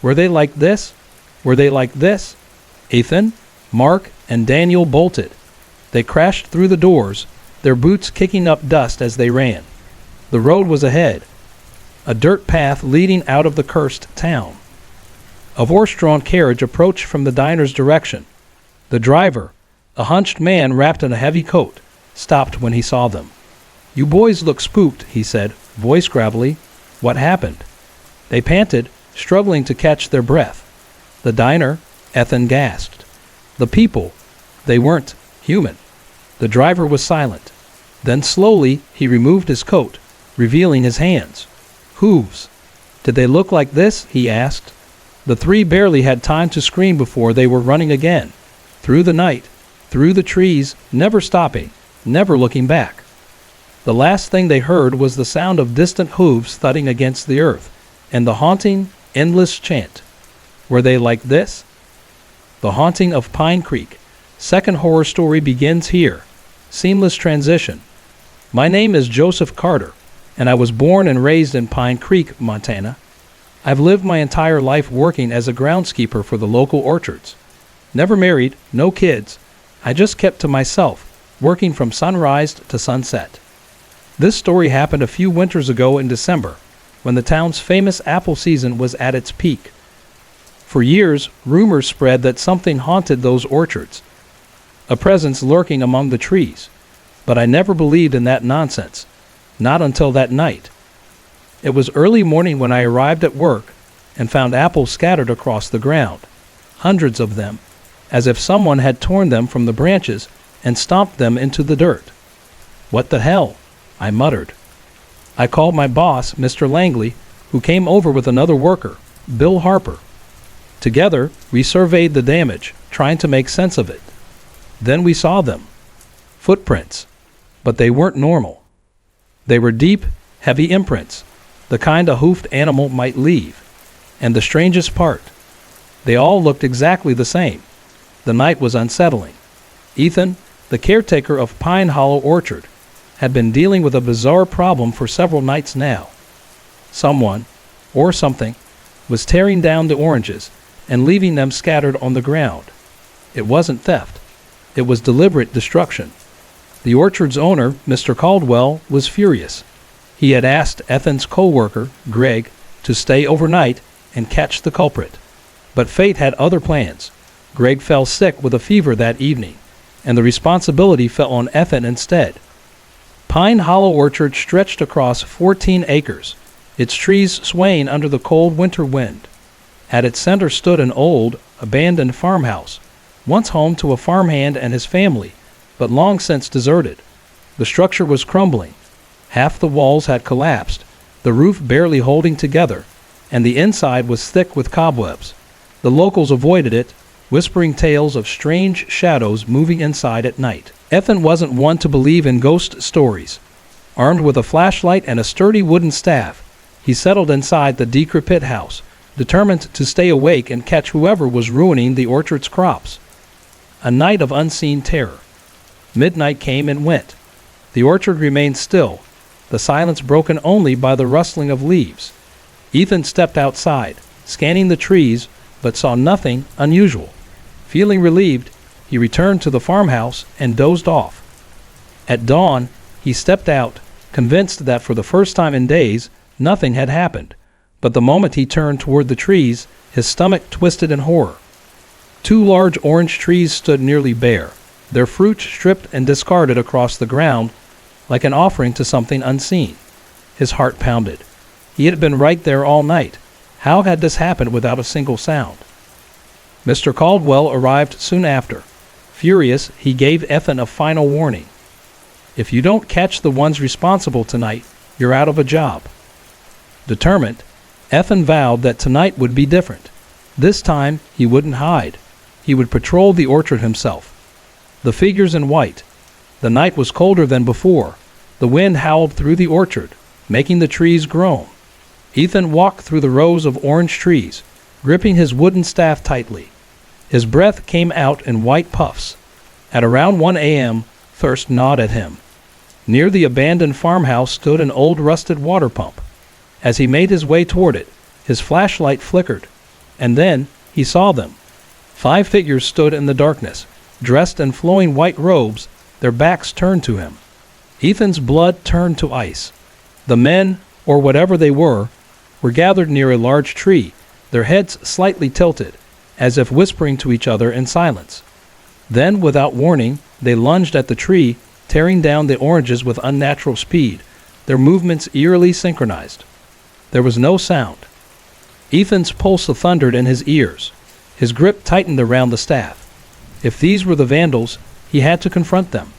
Were they like this? Were they like this? Ethan, Mark, and Daniel bolted. They crashed through the doors, their boots kicking up dust as they ran. The road was ahead, a dirt path leading out of the cursed town. A horse-drawn carriage approached from the diner's direction. The driver, a hunched man wrapped in a heavy coat, stopped when he saw them. "You boys look spooked," he said, voice gravelly. "What happened?" They panted, struggling to catch their breath. The diner, Ethan gasped. The people, they weren't human. The driver was silent. Then slowly he removed his coat, revealing his hands. Hooves. Did they look like this? He asked. The 3 barely had time to scream before they were running again. Through the night, through the trees, never stopping, never looking back. The last thing they heard was the sound of distant hooves thudding against the earth, and the haunting, endless chant. Were they like this? The Haunting of Pine Creek. Second horror story begins here. Seamless transition. My name is Joseph Carter, and I was born and raised in Pine Creek, Montana. I've lived my entire life working as a groundskeeper for the local orchards. Never married, no kids. I just kept to myself, working from sunrise to sunset. This story happened a few winters ago in December, when the town's famous apple season was at its peak. For years, rumors spread that something haunted those orchards, a presence lurking among the trees. But I never believed in that nonsense, not until that night. It was early morning when I arrived at work and found apples scattered across the ground, hundreds of them, as if someone had torn them from the branches and stomped them into the dirt. "What the hell?" I muttered. I called my boss, Mr. Langley, who came over with another worker, Bill Harper. Together, we surveyed the damage, trying to make sense of it. Then we saw them. Footprints. But they weren't normal. They were deep, heavy imprints, the kind a hoofed animal might leave. And the strangest part, they all looked exactly the same. The night was unsettling. Ethan, the caretaker of Pine Hollow Orchard, had been dealing with a bizarre problem for several nights now. Someone, or something, was tearing down the oranges and leaving them scattered on the ground. It wasn't theft. It was deliberate destruction. The orchard's owner, Mr. Caldwell, was furious. He had asked Ethan's co-worker, Greg, to stay overnight and catch the culprit. But fate had other plans. Greg fell sick with a fever that evening, and the responsibility fell on Ethan instead. Pine Hollow Orchard stretched across 14 acres, its trees swaying under the cold winter wind. At its center stood an old, abandoned farmhouse, once home to a farmhand and his family, but long since deserted. The structure was crumbling. Half the walls had collapsed, the roof barely holding together, and the inside was thick with cobwebs. The locals avoided it, whispering tales of strange shadows moving inside at night. Ethan wasn't one to believe in ghost stories. Armed with a flashlight and a sturdy wooden staff, he settled inside the decrepit house, determined to stay awake and catch whoever was ruining the orchard's crops. A night of unseen terror. Midnight came and went. The orchard remained still, the silence broken only by the rustling of leaves. Ethan stepped outside, scanning the trees, but saw nothing unusual. Feeling relieved, he returned to the farmhouse and dozed off. At dawn, he stepped out, convinced that for the first time in days, nothing had happened. But the moment he turned toward the trees, his stomach twisted in horror. 2 large orange trees stood nearly bare, their fruit stripped and discarded across the ground like an offering to something unseen. His heart pounded. He had been right there all night. How had this happened without a single sound? Mr. Caldwell arrived soon after. Furious, he gave Ethan a final warning. "If you don't catch the ones responsible tonight, you're out of a job." Determined, Ethan vowed that tonight would be different. This time, he wouldn't hide. He would patrol the orchard himself. The figures in white. The night was colder than before. The wind howled through the orchard, making the trees groan. Ethan walked through the rows of orange trees, gripping his wooden staff tightly. His breath came out in white puffs. At around 1 a.m., thirst gnawed at him. Near the abandoned farmhouse stood an old rusted water pump. As he made his way toward it, his flashlight flickered, and then he saw them. 5 figures stood in the darkness, dressed in flowing white robes, their backs turned to him. Ethan's blood turned to ice. The men, or whatever they were gathered near a large tree, their heads slightly tilted, as if whispering to each other in silence. Then, without warning, they lunged at the tree, tearing down the oranges with unnatural speed, their movements eerily synchronized. There was no sound. Ethan's pulse thundered in his ears. His grip tightened around the staff. If these were the vandals, he had to confront them.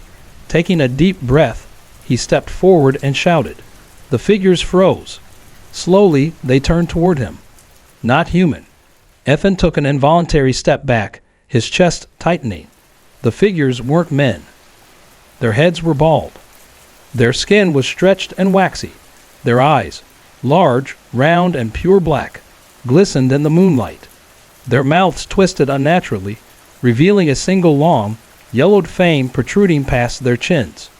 Taking a deep breath, he stepped forward and shouted. The figures froze. Slowly, they turned toward him. Not human. Ethan took an involuntary step back, his chest tightening. The figures weren't men. Their heads were bald. Their skin was stretched and waxy. Their eyes, large, round, and pure black, glistened in the moonlight. Their mouths twisted unnaturally, revealing a single long, yellowed fang protruding past their chins.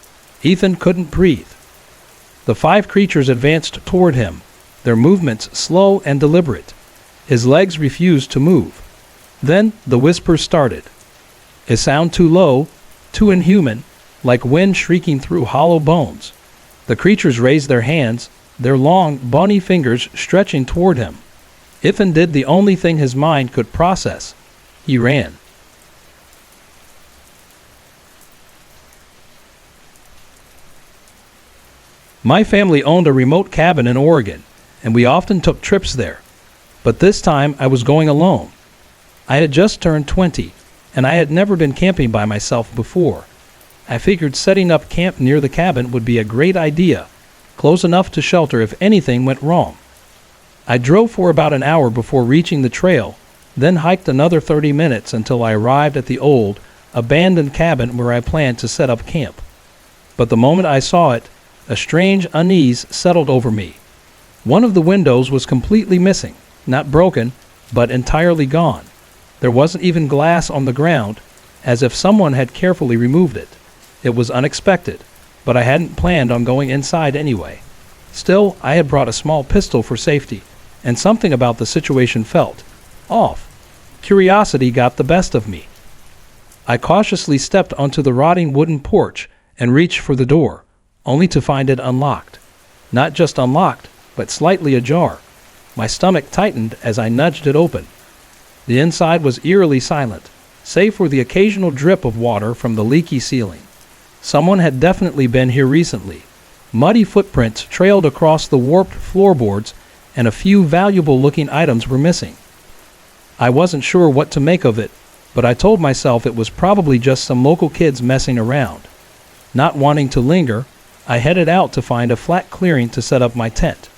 Ethan couldn't breathe. The 5 creatures advanced toward him, their movements slow and deliberate. His legs refused to move. Then the whispers started. A sound too low, too inhuman, like wind shrieking through hollow bones. The creatures raised their hands, their long, bony fingers stretching toward him. Ethan did the only thing his mind could process. He ran. My family owned a remote cabin in Oregon, and we often took trips there. But this time I was going alone. I had just turned 20, and I had never been camping by myself before. I figured setting up camp near the cabin would be a great idea, close enough to shelter if anything went wrong. I drove for about an hour before reaching the trail, then hiked another 30 minutes until I arrived at the old, abandoned cabin where I planned to set up camp. But the moment I saw it, a strange unease settled over me. One of the windows was completely missing, not broken, but entirely gone. There wasn't even glass on the ground, as if someone had carefully removed it. It was unexpected, but I hadn't planned on going inside anyway. Still, I had brought a small pistol for safety, and something about the situation felt off. Curiosity got the best of me. I cautiously stepped onto the rotting wooden porch and reached for the door, only to find it unlocked. Not just unlocked, but slightly ajar. My stomach tightened as I nudged it open. The inside was eerily silent, save for the occasional drip of water from the leaky ceiling. Someone had definitely been here recently. Muddy footprints trailed across the warped floorboards, and a few valuable-looking items were missing. I wasn't sure what to make of it, but I told myself it was probably just some local kids messing around. Not wanting to linger, I headed out to find a flat clearing to set up my tent.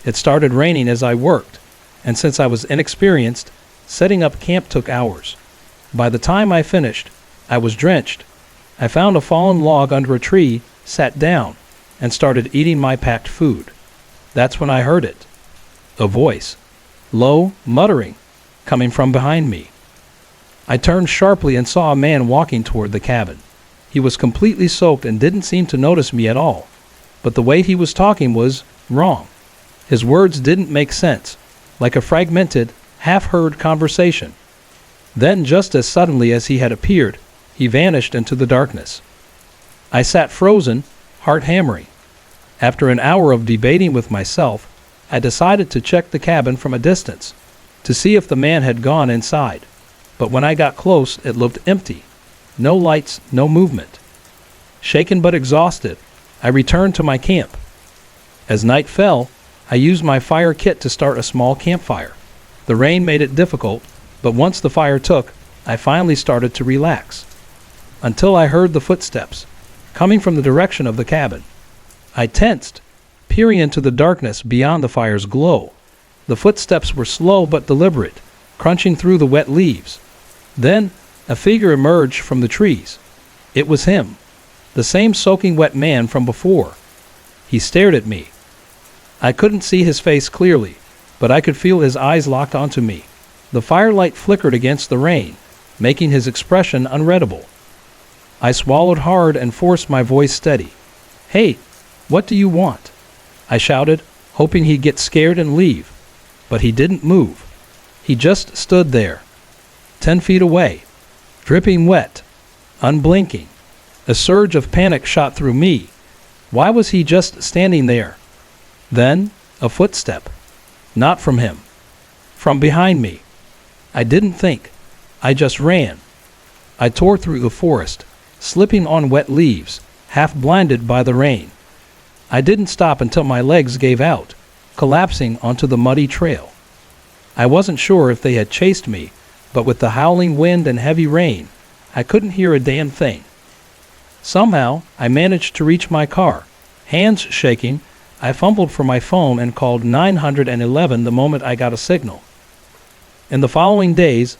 It started raining as I worked, and since I was inexperienced, setting up camp took hours. By the time I finished, I was drenched. I found a fallen log under a tree, sat down, and started eating my packed food. That's when I heard it. A voice, low, muttering, coming from behind me. I turned sharply and saw a man walking toward the cabin. He was completely soaked and didn't seem to notice me at all, but the way he was talking was wrong. His words didn't make sense, like a fragmented, half-heard conversation. Then, just as suddenly as he had appeared, he vanished into the darkness. I sat frozen, heart hammering. After an hour of debating with myself, I decided to check the cabin from a distance, to see if the man had gone inside. But when I got close, it looked empty. No lights, no movement. Shaken but exhausted, I returned to my camp. As night fell, I used my fire kit to start a small campfire. The rain made it difficult, but once the fire took, I finally started to relax. Until I heard the footsteps, coming from the direction of the cabin. I tensed, peering into the darkness beyond the fire's glow. The footsteps were slow but deliberate, crunching through the wet leaves. Then, a figure emerged from the trees. It was him, the same soaking wet man from before. He stared at me. I couldn't see his face clearly, but I could feel his eyes locked onto me. The firelight flickered against the rain, making his expression unreadable. I swallowed hard and forced my voice steady. "Hey, what do you want?" I shouted, hoping he'd get scared and leave. But he didn't move. He just stood there, 10 feet away, dripping wet, unblinking. A surge of panic shot through me. Why was he just standing there? Then, a footstep. Not from him. From behind me. I didn't think. I just ran. I tore through the forest, slipping on wet leaves, half blinded by the rain. I didn't stop until my legs gave out, collapsing onto the muddy trail. I wasn't sure if they had chased me, but with the howling wind and heavy rain, I couldn't hear a damn thing. Somehow, I managed to reach my car. Hands shaking, I fumbled for my phone and called 911 the moment I got a signal. In the following days,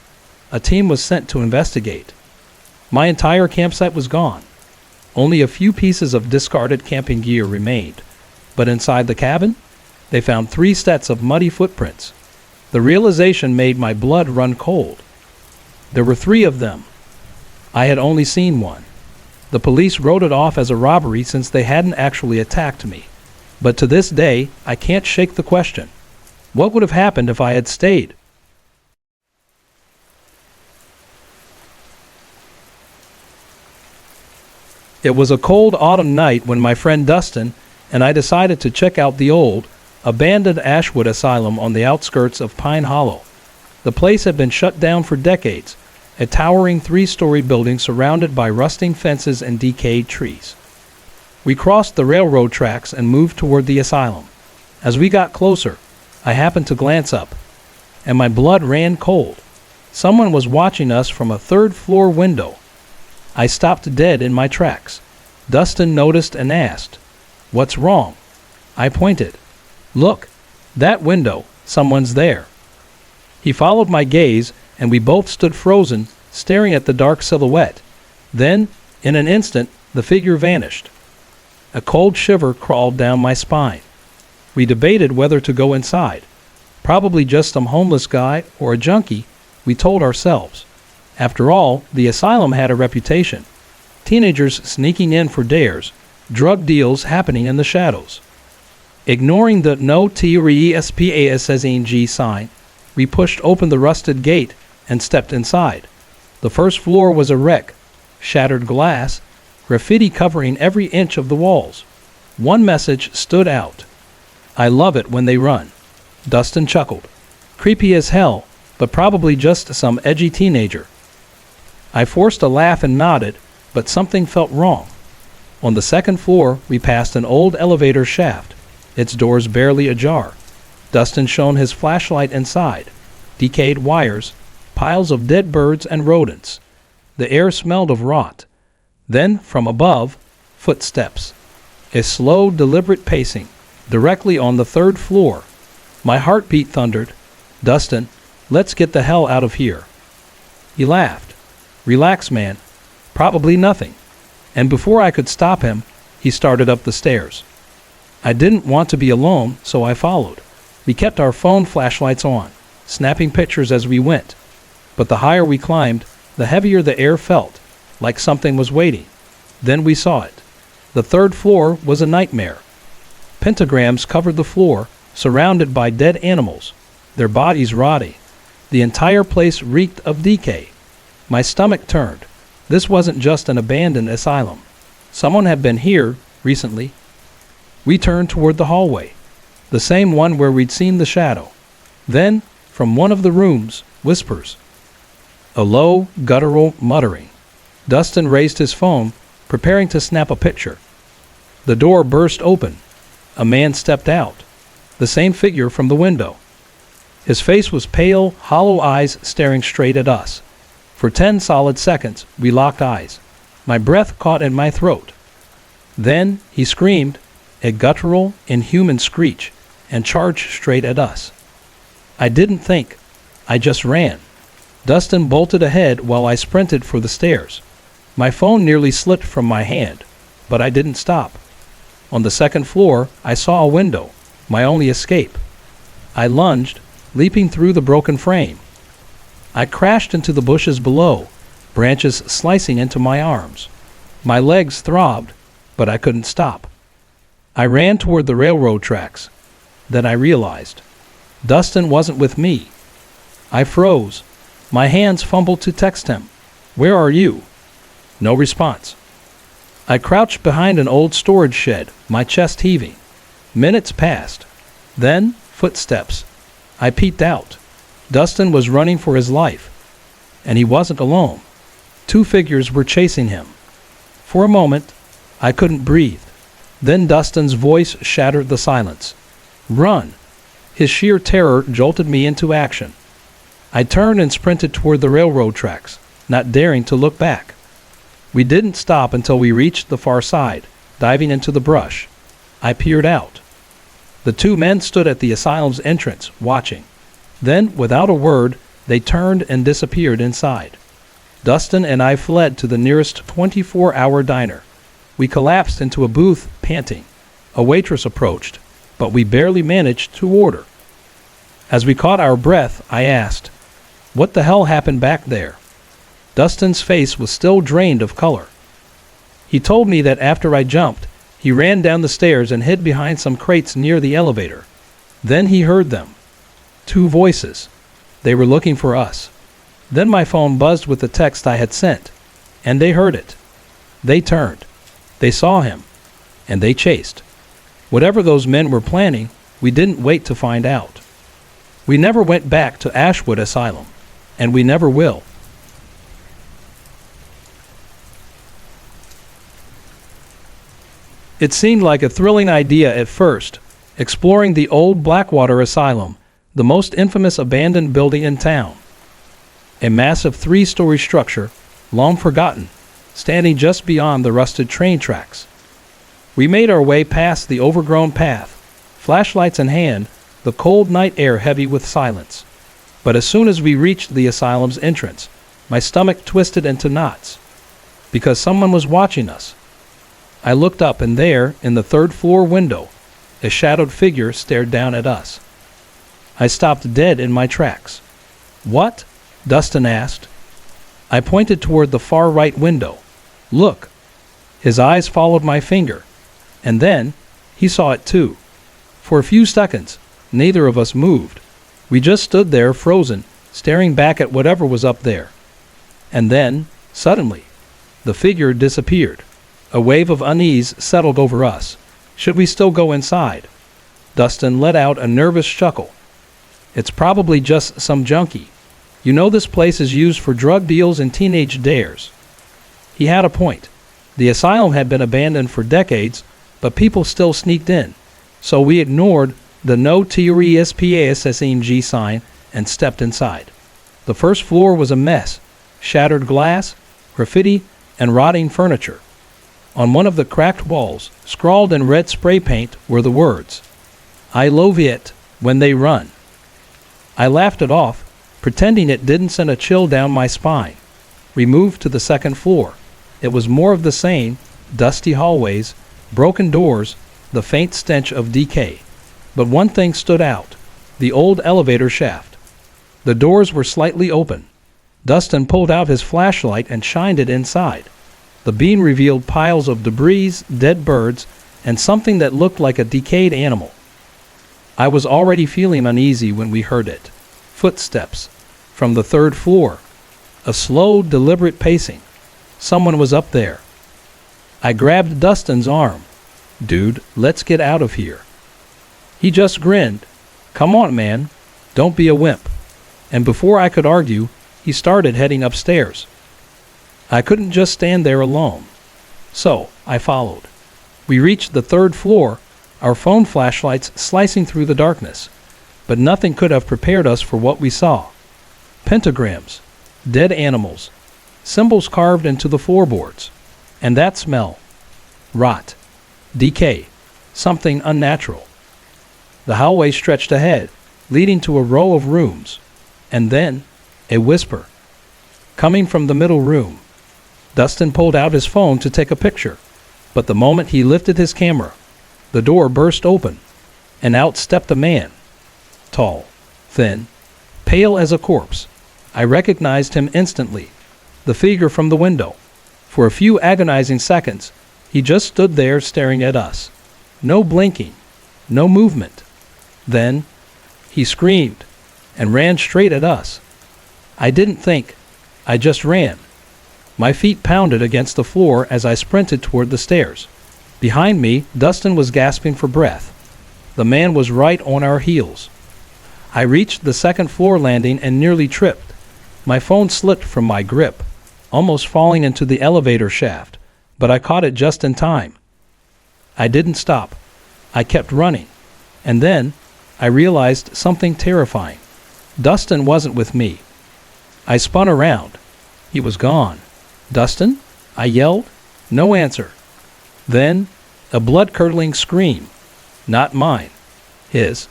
a team was sent to investigate. My entire campsite was gone. Only a few pieces of discarded camping gear remained, but inside the cabin, they found 3 sets of muddy footprints. The realization made my blood run cold. There were 3 of them. I had only seen one. The police wrote it off as a robbery since they hadn't actually attacked me. But to this day, I can't shake the question. What would have happened if I had stayed? It was a cold autumn night when my friend Dustin and I decided to check out the old, abandoned Ashwood Asylum on the outskirts of Pine Hollow. The place had been shut down for decades, a towering 3-story building surrounded by rusting fences and decayed trees. We crossed the railroad tracks and moved toward the asylum. As we got closer, I happened to glance up, and my blood ran cold. Someone was watching us from a third-floor window. I stopped dead in my tracks. Dustin noticed and asked, "What's wrong?" I pointed. "Look, that window, someone's there." He followed my gaze, and we both stood frozen, staring at the dark silhouette. Then, in an instant, the figure vanished. A cold shiver crawled down my spine. We debated whether to go inside. Probably just some homeless guy or a junkie, we told ourselves. After all, the asylum had a reputation. Teenagers sneaking in for dares, drug deals happening in the shadows. Ignoring the no trespassing sign, we pushed open the rusted gate and stepped inside. The first floor was a wreck, shattered glass, graffiti covering every inch of the walls. One message stood out. "I love it when they run." Dustin chuckled. Creepy as hell, but probably just some edgy teenager. I forced a laugh and nodded, but something felt wrong. On the second floor, we passed an old elevator shaft, its doors barely ajar. Dustin shone his flashlight inside. Decayed wires, piles of dead birds and rodents. The air smelled of rot. Then, from above, footsteps. A slow, deliberate pacing, directly on the third floor. My heartbeat thundered, "Dustin, let's get the hell out of here." He laughed. "Relax, man. Probably nothing." And before I could stop him, he started up the stairs. I didn't want to be alone, so I followed. We kept our phone flashlights on, snapping pictures as we went. But the higher we climbed, the heavier the air felt, like something was waiting. Then we saw it. The third floor was a nightmare. Pentagrams covered the floor, surrounded by dead animals, their bodies rotting. The entire place reeked of decay. My stomach turned. This wasn't just an abandoned asylum. Someone had been here recently. We turned toward the hallway, the same one where we'd seen the shadow. Then, from one of the rooms, whispers. A low, guttural muttering. Dustin raised his phone, preparing to snap a picture. The door burst open. A man stepped out, the same figure from the window. His face was pale, hollow eyes staring straight at us. For 10 solid seconds, we locked eyes. My breath caught in my throat. Then he screamed, a guttural, inhuman screech, and charged straight at us. I didn't think. I just ran. Dustin bolted ahead while I sprinted for the stairs. My phone nearly slipped from my hand, but I didn't stop. On the second floor, I saw a window, my only escape. I lunged, leaping through the broken frame. I crashed into the bushes below, branches slicing into my arms. My legs throbbed, but I couldn't stop. I ran toward the railroad tracks. Then I realized. Dustin wasn't with me. I froze. My hands fumbled to text him. "Where are you?" No response. I crouched behind an old storage shed, my chest heaving. Minutes passed. Then, footsteps. I peeked out. Dustin was running for his life. And he wasn't alone. 2 figures were chasing him. For a moment, I couldn't breathe. Then Dustin's voice shattered the silence. "Run!" His sheer terror jolted me into action. I turned and sprinted toward the railroad tracks, not daring to look back. We didn't stop until we reached the far side, diving into the brush. I peered out. The 2 men stood at the asylum's entrance, watching. Then, without a word, they turned and disappeared inside. Dustin and I fled to the nearest 24-hour diner. We collapsed into a booth, panting. A waitress approached, but we barely managed to order. As we caught our breath, I asked, "What the hell happened back there?" Dustin's face was still drained of color. He told me that after I jumped, he ran down the stairs and hid behind some crates near the elevator. Then he heard them. 2 voices. They were looking for us. Then my phone buzzed with the text I had sent, and they heard it. They turned. They saw him, and they chased. Whatever those men were planning, we didn't wait to find out. We never went back to Ashwood Asylum, and we never will. It seemed like a thrilling idea at first, exploring the old Blackwater Asylum, the most infamous abandoned building in town. A massive 3-story structure, long forgotten, standing just beyond the rusted train tracks. We made our way past the overgrown path, flashlights in hand, the cold night air heavy with silence. But as soon as we reached the asylum's entrance, my stomach twisted into knots, because someone was watching us. I looked up, and there, in the 3rd-floor window, a shadowed figure stared down at us. I stopped dead in my tracks. "What?" Dustin asked. I pointed toward the far right window. "Look." His eyes followed my finger, and then he saw it too. For a few seconds, neither of us moved. We just stood there frozen, staring back at whatever was up there. And then, suddenly, the figure disappeared. A wave of unease settled over us. Should we still go inside? Dustin let out a nervous chuckle. "It's probably just some junkie. You know this place is used for drug deals and teenage dares." He had a point. The asylum had been abandoned for decades, but people still sneaked in. So we ignored the no TRESPASSMG sign and stepped inside. The first floor was a mess. Shattered glass, graffiti, and rotting furniture. On one of the cracked walls, scrawled in red spray paint, were the words, "I love it when they run." I laughed it off, pretending it didn't send a chill down my spine. We moved to the 2nd floor. It was more of the same, dusty hallways, broken doors, the faint stench of decay. But one thing stood out, the old elevator shaft. The doors were slightly open. Dustin pulled out his flashlight and shined it inside. The beam revealed piles of debris, dead birds, and something that looked like a decayed animal. I was already feeling uneasy when we heard it. Footsteps. From the 3rd floor. A slow, deliberate pacing. Someone was up there. I grabbed Dustin's arm. "Dude, let's get out of here." He just grinned. "Come on, man. Don't be a wimp." And before I could argue, he started heading upstairs. I couldn't just stand there alone. So I followed. We reached the 3rd floor, our phone flashlights slicing through the darkness. But nothing could have prepared us for what we saw. Pentagrams, dead animals, symbols carved into the floorboards. And that smell. Rot. Decay. Something unnatural. The hallway stretched ahead, leading to a row of rooms. And then, a whisper. Coming from the middle room. Dustin pulled out his phone to take a picture. But the moment he lifted his camera, the door burst open, and out stepped a man. Tall, thin, pale as a corpse. I recognized him instantly. The figure from the window. For a few agonizing seconds, he just stood there staring at us. No blinking, no movement. Then, he screamed and ran straight at us. I didn't think. I just ran. My feet pounded against the floor as I sprinted toward the stairs. Behind me, Dustin was gasping for breath. The man was right on our heels. I reached the 2nd floor landing and nearly tripped. My phone slipped from my grip, almost falling into the elevator shaft, but I caught it just in time. I didn't stop. I kept running. And then, I realized something terrifying. Dustin wasn't with me. I spun around. He was gone. "Dustin?" I yelled. No answer. Then, a blood-curdling scream. Not mine. His.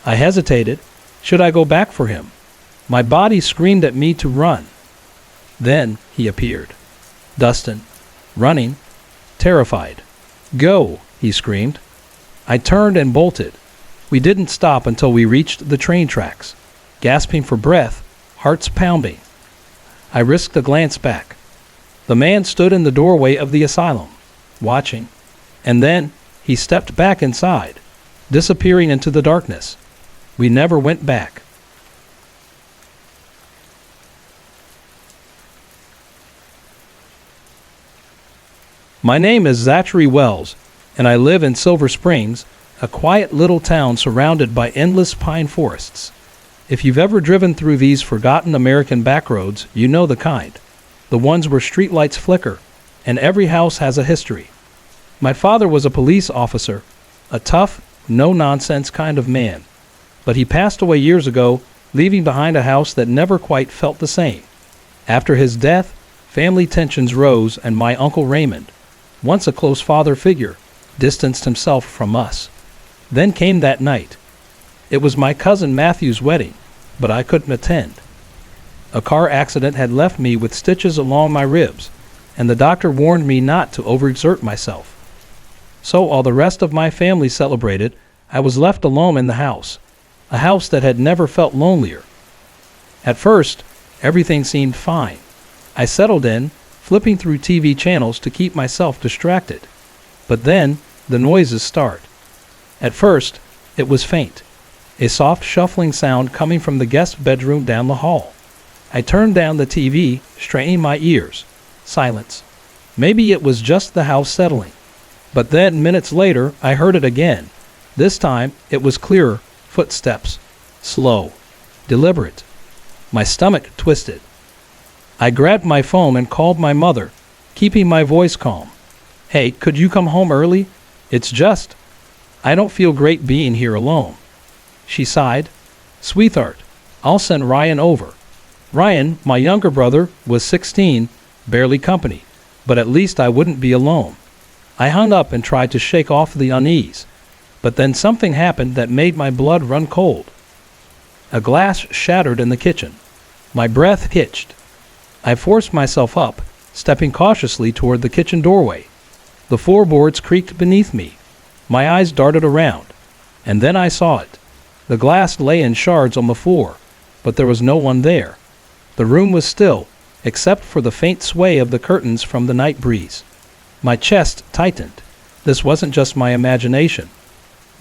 I hesitated. Should I go back for him? My body screamed at me to run. Then he appeared. Dustin. Running. Terrified. "Go!" he screamed. I turned and bolted. We didn't stop until we reached the train tracks. Gasping for breath, hearts pounding. I risked a glance back. The man stood in the doorway of the asylum, watching. And then he stepped back inside, disappearing into the darkness. We never went back. My name is Zachary Wells, and I live in Silver Springs, a quiet little town surrounded by endless pine forests. If you've ever driven through these forgotten American backroads, you know the kind. The ones where streetlights flicker, and every house has a history. My father was a police officer, a tough, no-nonsense kind of man. But he passed away years ago, leaving behind a house that never quite felt the same. After his death, family tensions rose, and my Uncle Raymond, once a close father figure, distanced himself from us. Then came that night. It was my cousin Matthew's wedding, but I couldn't attend. A car accident had left me with stitches along my ribs, and the doctor warned me not to overexert myself. So while the rest of my family celebrated, I was left alone in the house, a house that had never felt lonelier. At first, everything seemed fine. I settled in, flipping through TV channels to keep myself distracted. But then, the noises start. At first, it was faint, a soft shuffling sound coming from the guest bedroom down the hall. I turned down the TV, straining my ears. Silence. Maybe it was just the house settling. But then, minutes later, I heard it again. This time, it was clearer. Footsteps. Slow. Deliberate. My stomach twisted. I grabbed my phone and called my mother, keeping my voice calm. "Hey, could you come home early? I don't feel great being here alone." She sighed. "Sweetheart, I'll send Ryan over." Ryan, my younger brother, was 16, barely company, but at least I wouldn't be alone. I hung up and tried to shake off the unease, but then something happened that made my blood run cold. A glass shattered in the kitchen. My breath hitched. I forced myself up, stepping cautiously toward the kitchen doorway. The floorboards creaked beneath me. My eyes darted around, and then I saw it. The glass lay in shards on the floor, but there was no one there. The room was still, except for the faint sway of the curtains from the night breeze. My chest tightened. This wasn't just my imagination.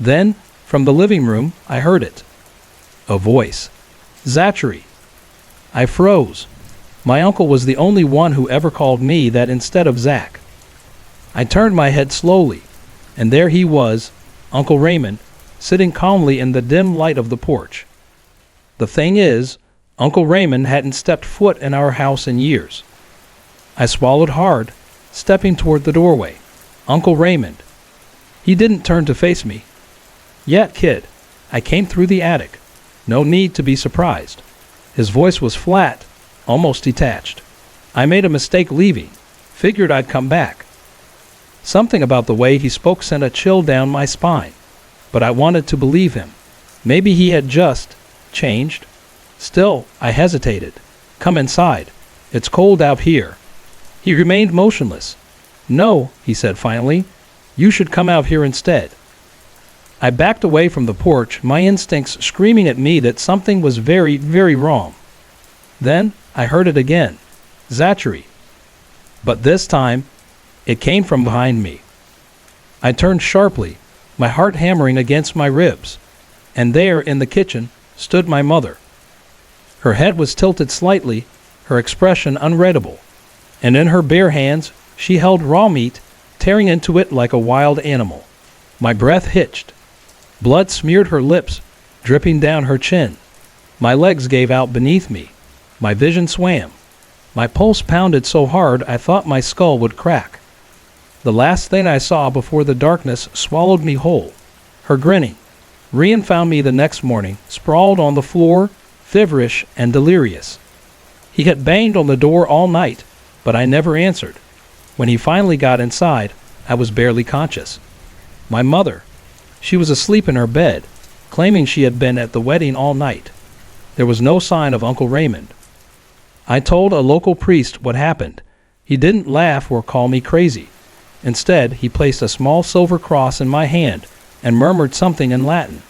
Then, from the living room, I heard it. A voice. "Zachary." I froze. My uncle was the only one who ever called me that instead of Zach. I turned my head slowly, and there he was, Uncle Raymond, sitting calmly in the dim light of the porch. The thing is, Uncle Raymond hadn't stepped foot in our house in years. I swallowed hard, stepping toward the doorway. Uncle Raymond. He didn't turn to face me. "Yet, kid, I came through the attic. No need to be surprised." His voice was flat, almost detached. "I made a mistake leaving. Figured I'd come back." Something about the way he spoke sent a chill down my spine, but I wanted to believe him. Maybe he had just changed. Still, I hesitated. "Come inside. It's cold out here." He remained motionless. "No," he said finally. "You should come out here instead." I backed away from the porch, my instincts screaming at me that something was very, very wrong. Then I heard it again. "Zachary." But this time, it came from behind me. I turned sharply, my heart hammering against my ribs. And there, in the kitchen, stood my mother. Her head was tilted slightly, her expression unreadable. And in her bare hands, she held raw meat, tearing into it like a wild animal. My breath hitched. Blood smeared her lips, dripping down her chin. My legs gave out beneath me. My vision swam. My pulse pounded so hard I thought my skull would crack. The last thing I saw before the darkness swallowed me whole. Her grinning. Rian found me the next morning, sprawled on the floor, feverish and delirious. He had banged on the door all night, but I never answered. When he finally got inside, I was barely conscious. My mother. She was asleep in her bed, claiming she had been at the wedding all night. There was no sign of Uncle Raymond. I told a local priest what happened. He didn't laugh or call me crazy. Instead, he placed a small silver cross in my hand and murmured something in Latin.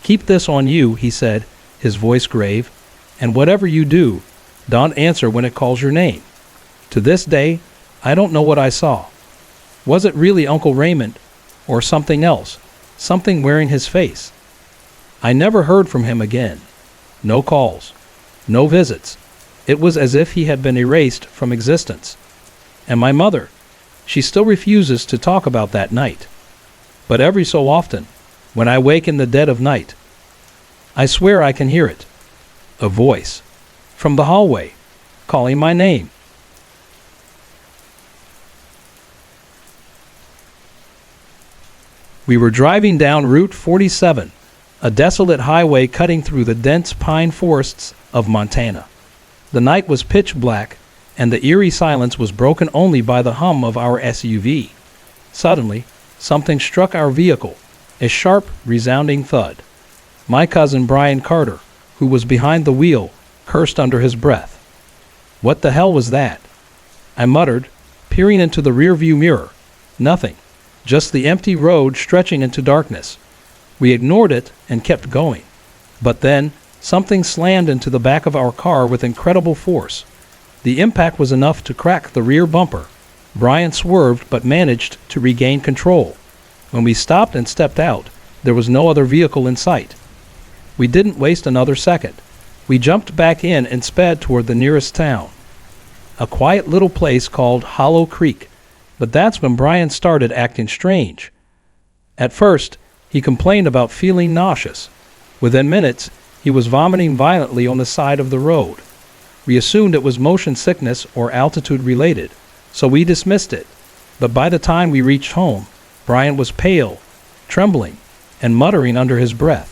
"Keep this on you," he said, his voice grave, "and whatever you do, don't answer when it calls your name." To this day, I don't know what I saw. Was it really Uncle Raymond, or something else, something wearing his face? I never heard from him again. No calls, no visits. It was as if he had been erased from existence. And my mother, she still refuses to talk about that night. But every so often, when I wake in the dead of night, I swear I can hear it. A voice, from the hallway, calling my name. We were driving down Route 47, a desolate highway cutting through the dense pine forests of Montana. The night was pitch black, and the eerie silence was broken only by the hum of our SUV. Suddenly, something struck our vehicle, a sharp, resounding thud. My cousin Brian Carter, who was behind the wheel, cursed under his breath. "What the hell was that?" I muttered, peering into the rearview mirror. Nothing, just the empty road stretching into darkness. We ignored it and kept going. But then, something slammed into the back of our car with incredible force. The impact was enough to crack the rear bumper. Brian swerved but managed to regain control. When we stopped and stepped out, there was no other vehicle in sight. We didn't waste another second. We jumped back in and sped toward the nearest town, a quiet little place called Hollow Creek. But that's when Brian started acting strange. At first, he complained about feeling nauseous. Within minutes, he was vomiting violently on the side of the road. We assumed it was motion sickness or altitude related, so we dismissed it. But by the time we reached home, Brian was pale, trembling, and muttering under his breath.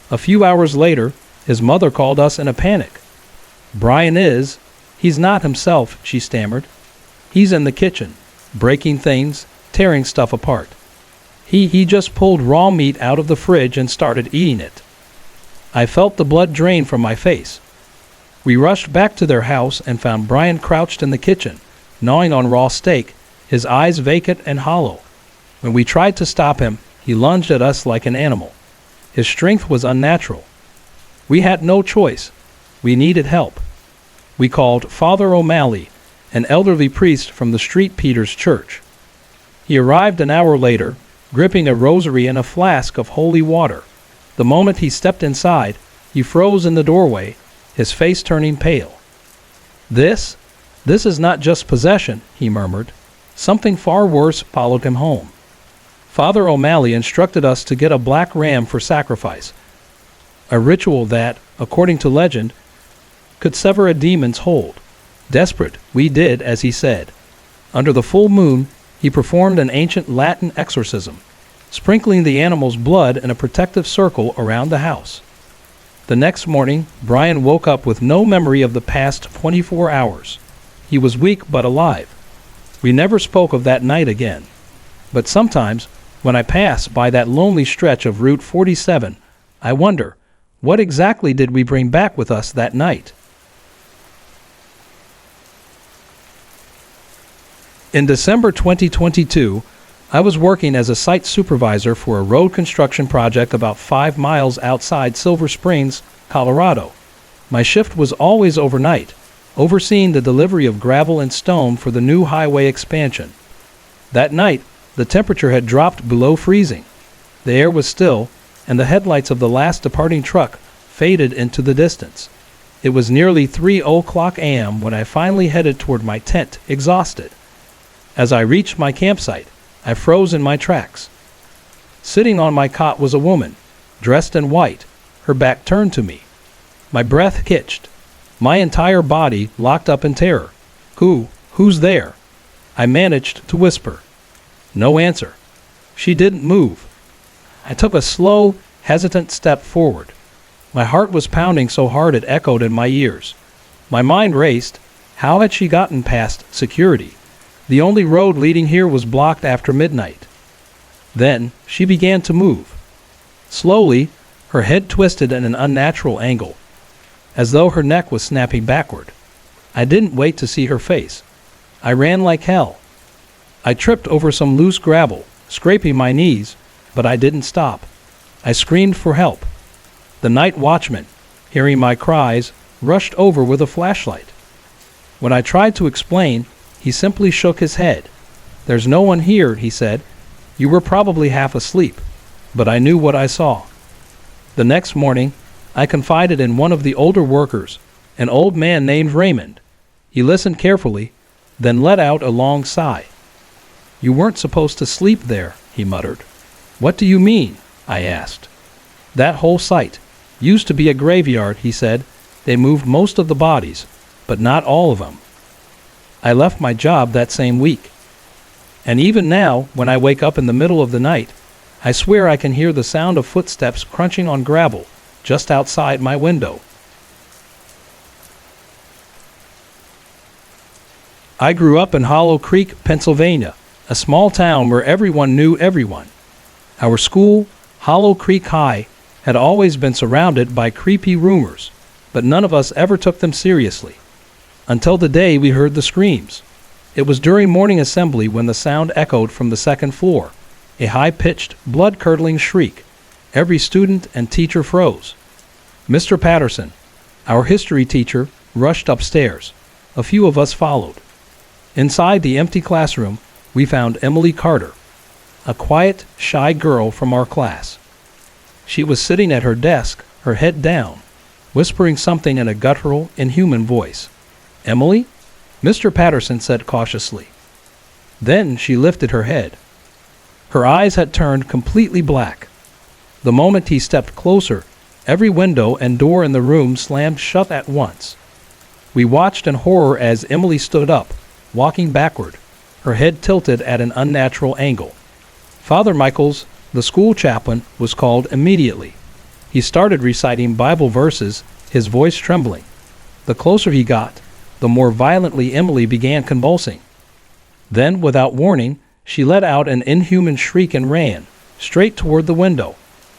A few hours later, his mother called us in a panic. He's not himself," she stammered. "He's in the kitchen, breaking things, tearing stuff apart. He just pulled raw meat out of the fridge and started eating it." I felt the blood drain from my face. We rushed back to their house and found Brian crouched in the kitchen, gnawing on raw steak, his eyes vacant and hollow. When we tried to stop him, he lunged at us like an animal. His strength was unnatural. We had no choice. We needed help. We called Father O'Malley, an elderly priest from the Street Peters Church. He arrived an hour later, gripping a rosary and a flask of holy water. The moment he stepped inside, he froze in the doorway, his face turning pale. This is not just possession," he murmured. Something far worse followed him home. Father O'Malley instructed us to get a black ram for sacrifice, a ritual that, according to legend, could sever a demon's hold. Desperate, we did as he said. Under the full moon, he performed an ancient Latin exorcism, sprinkling the animal's blood in a protective circle around the house. The next morning, Brian woke up with no memory of the past 24 hours. He was weak but alive. We never spoke of that night again. But sometimes, when I pass by that lonely stretch of Route 47, I wonder, what exactly did we bring back with us that night? In December 2022, I was working as a site supervisor for a road construction project about 5 miles outside Silver Springs, Colorado. My shift was always overnight, overseeing the delivery of gravel and stone for the new highway expansion. That night, the temperature had dropped below freezing. The air was still, and the headlights of the last departing truck faded into the distance. It was nearly 3:00 a.m. when I finally headed toward my tent, exhausted. As I reached my campsite, I froze in my tracks. Sitting on my cot was a woman, dressed in white, her back turned to me. My breath hitched, my entire body locked up in terror. Who's there?" I managed to whisper. No answer. She didn't move. I took a slow, hesitant step forward. My heart was pounding so hard it echoed in my ears. My mind raced. How had she gotten past security? The only road leading here was blocked after midnight. Then she began to move. Slowly, her head twisted at an unnatural angle, as though her neck was snapping backward. I didn't wait to see her face. I ran like hell. I tripped over some loose gravel, scraping my knees, but I didn't stop. I screamed for help. The night watchman, hearing my cries, rushed over with a flashlight. When I tried to explain, he simply shook his head. "There's no one here," he said. "You were probably half asleep." But I knew what I saw. The next morning, I confided in one of the older workers, an old man named Raymond. He listened carefully, then let out a long sigh. "You weren't supposed to sleep there," he muttered. "What do you mean?" I asked. "That whole site used to be a graveyard," he said. "They moved most of the bodies, but not all of them." I left my job that same week. And even now, when I wake up in the middle of the night, I swear I can hear the sound of footsteps crunching on gravel just outside my window. I grew up in Hollow Creek, Pennsylvania, a small town where everyone knew everyone. Our school, Hollow Creek High, had always been surrounded by creepy rumors, but none of us ever took them seriously. Until the day we heard the screams. It was during morning assembly when the sound echoed from the second floor, a high-pitched, blood-curdling shriek. Every student and teacher froze. Mr. Patterson, our history teacher, rushed upstairs. A few of us followed. Inside the empty classroom, we found Emily Carter, a quiet, shy girl from our class. She was sitting at her desk, her head down, whispering something in a guttural, inhuman voice. "Emily?" Mr. Patterson said cautiously. Then she lifted her head. Her eyes had turned completely black. The moment he stepped closer, every window and door in the room slammed shut at once. We watched in horror as Emily stood up, walking backward, her head tilted at an unnatural angle. Father Michaels, the school chaplain, was called immediately. He started reciting Bible verses, his voice trembling. The closer he got, the more violently Emily began convulsing. Then, without warning, she let out an inhuman shriek and ran, straight toward the window.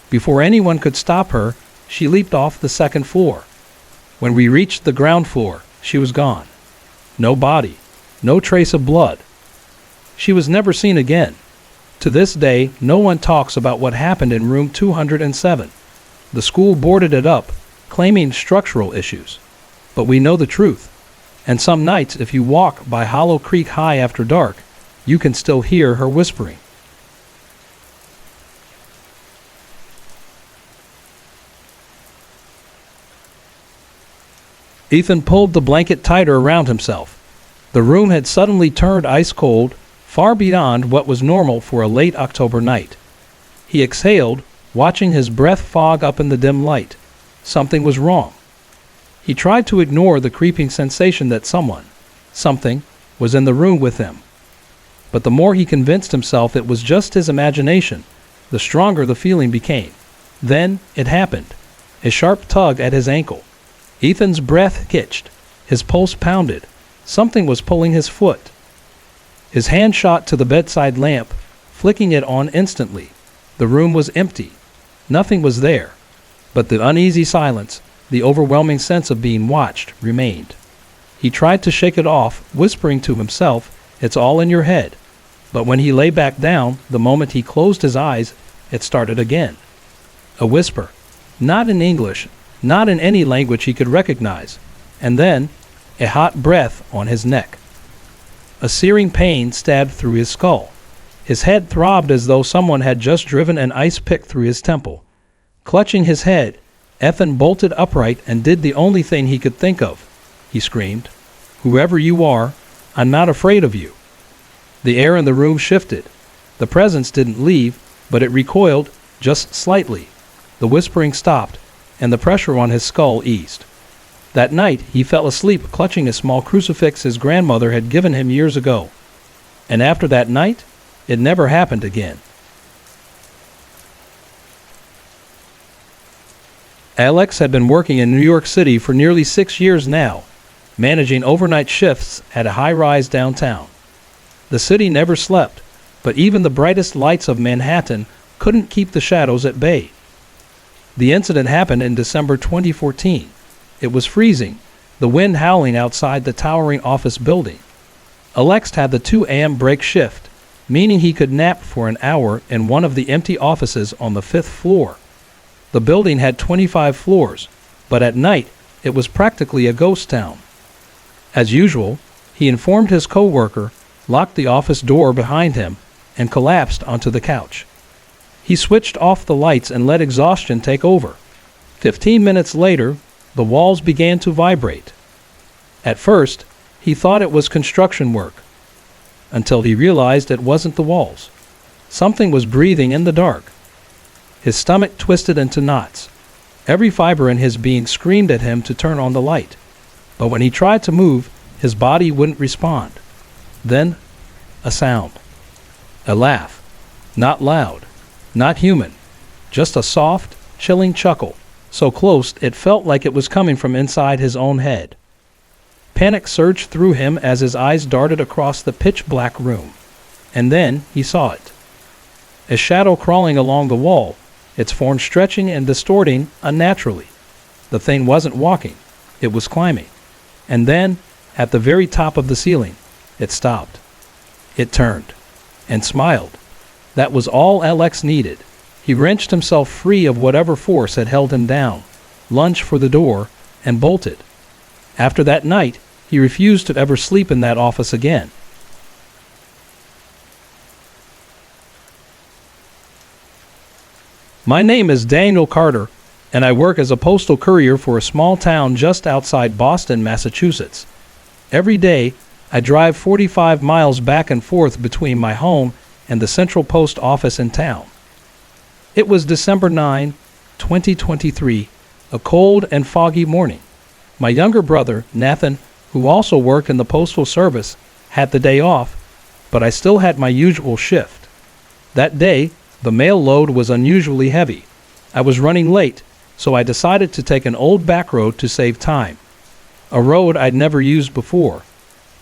Before anyone could stop her, she leaped off the second floor. When we reached the ground floor, she was gone. No body, no trace of blood. She was never seen again. To this day, no one talks about what happened in room 207. The school boarded it up, claiming structural issues. But we know the truth. And some nights, if you walk by Hollow Creek High after dark, you can still hear her whispering. Ethan pulled the blanket tighter around himself. The room had suddenly turned ice cold, far beyond what was normal for a late October night. He exhaled, watching his breath fog up in the dim light. Something was wrong. He tried to ignore the creeping sensation that something, was in the room with him. But the more he convinced himself it was just his imagination, the stronger the feeling became. Then it happened. A sharp tug at his ankle. Ethan's breath hitched. His pulse pounded. Something was pulling his foot. His hand shot to the bedside lamp, flicking it on instantly. The room was empty. Nothing was there. But the uneasy silence, the overwhelming sense of being watched, remained. He tried to shake it off, whispering to himself, "It's all in your head." But when he lay back down, the moment he closed his eyes, it started again. A whisper. Not in English, not in any language he could recognize. And then, a hot breath on his neck. A searing pain stabbed through his skull. His head throbbed as though someone had just driven an ice pick through his temple. Clutching his head, Ethan bolted upright and did the only thing he could think of. He screamed, "Whoever you are, I'm not afraid of you." The air in the room shifted. The presence didn't leave, but it recoiled just slightly. The whispering stopped, and the pressure on his skull eased. That night, he fell asleep clutching a small crucifix his grandmother had given him years ago. And after that night, it never happened again. Alex had been working in New York City for nearly 6 years now, managing overnight shifts at a high-rise downtown. The city never slept, but even the brightest lights of Manhattan couldn't keep the shadows at bay. The incident happened in December 2014. It was freezing, the wind howling outside the towering office building. Alex had the 2 a.m. break shift, meaning he could nap for an hour in one of the empty offices on the 5th floor. The building had 25 floors, but at night it was practically a ghost town. As usual, he informed his coworker, locked the office door behind him, and collapsed onto the couch. He switched off the lights and let exhaustion take over. 15 minutes later, the walls began to vibrate. At first, he thought it was construction work, until he realized it wasn't the walls. Something was breathing in the dark. His stomach twisted into knots. Every fiber in his being screamed at him to turn on the light. But when he tried to move, his body wouldn't respond. Then, a sound. A laugh. Not loud. Not human, just a soft, chilling chuckle, so close it felt like it was coming from inside his own head. Panic surged through him as his eyes darted across the pitch-black room. And then he saw it. A shadow crawling along the wall, its form stretching and distorting unnaturally. The thing wasn't walking, it was climbing. And then, at the very top of the ceiling, it stopped. It turned and smiled. That was all Alex needed. He wrenched himself free of whatever force had held him down, lunged for the door, and bolted. After that night, he refused to ever sleep in that office again. My name is Daniel Carter, and I work as a postal courier for a small town just outside Boston, Massachusetts. Every day, I drive 45 miles back and forth between my home and the Central Post office in town. It was December 9, 2023, a cold and foggy morning. My younger brother, Nathan, who also worked in the Postal Service, had the day off, but I still had my usual shift. That day, the mail load was unusually heavy. I was running late, so I decided to take an old back road to save time. A road I'd never used before.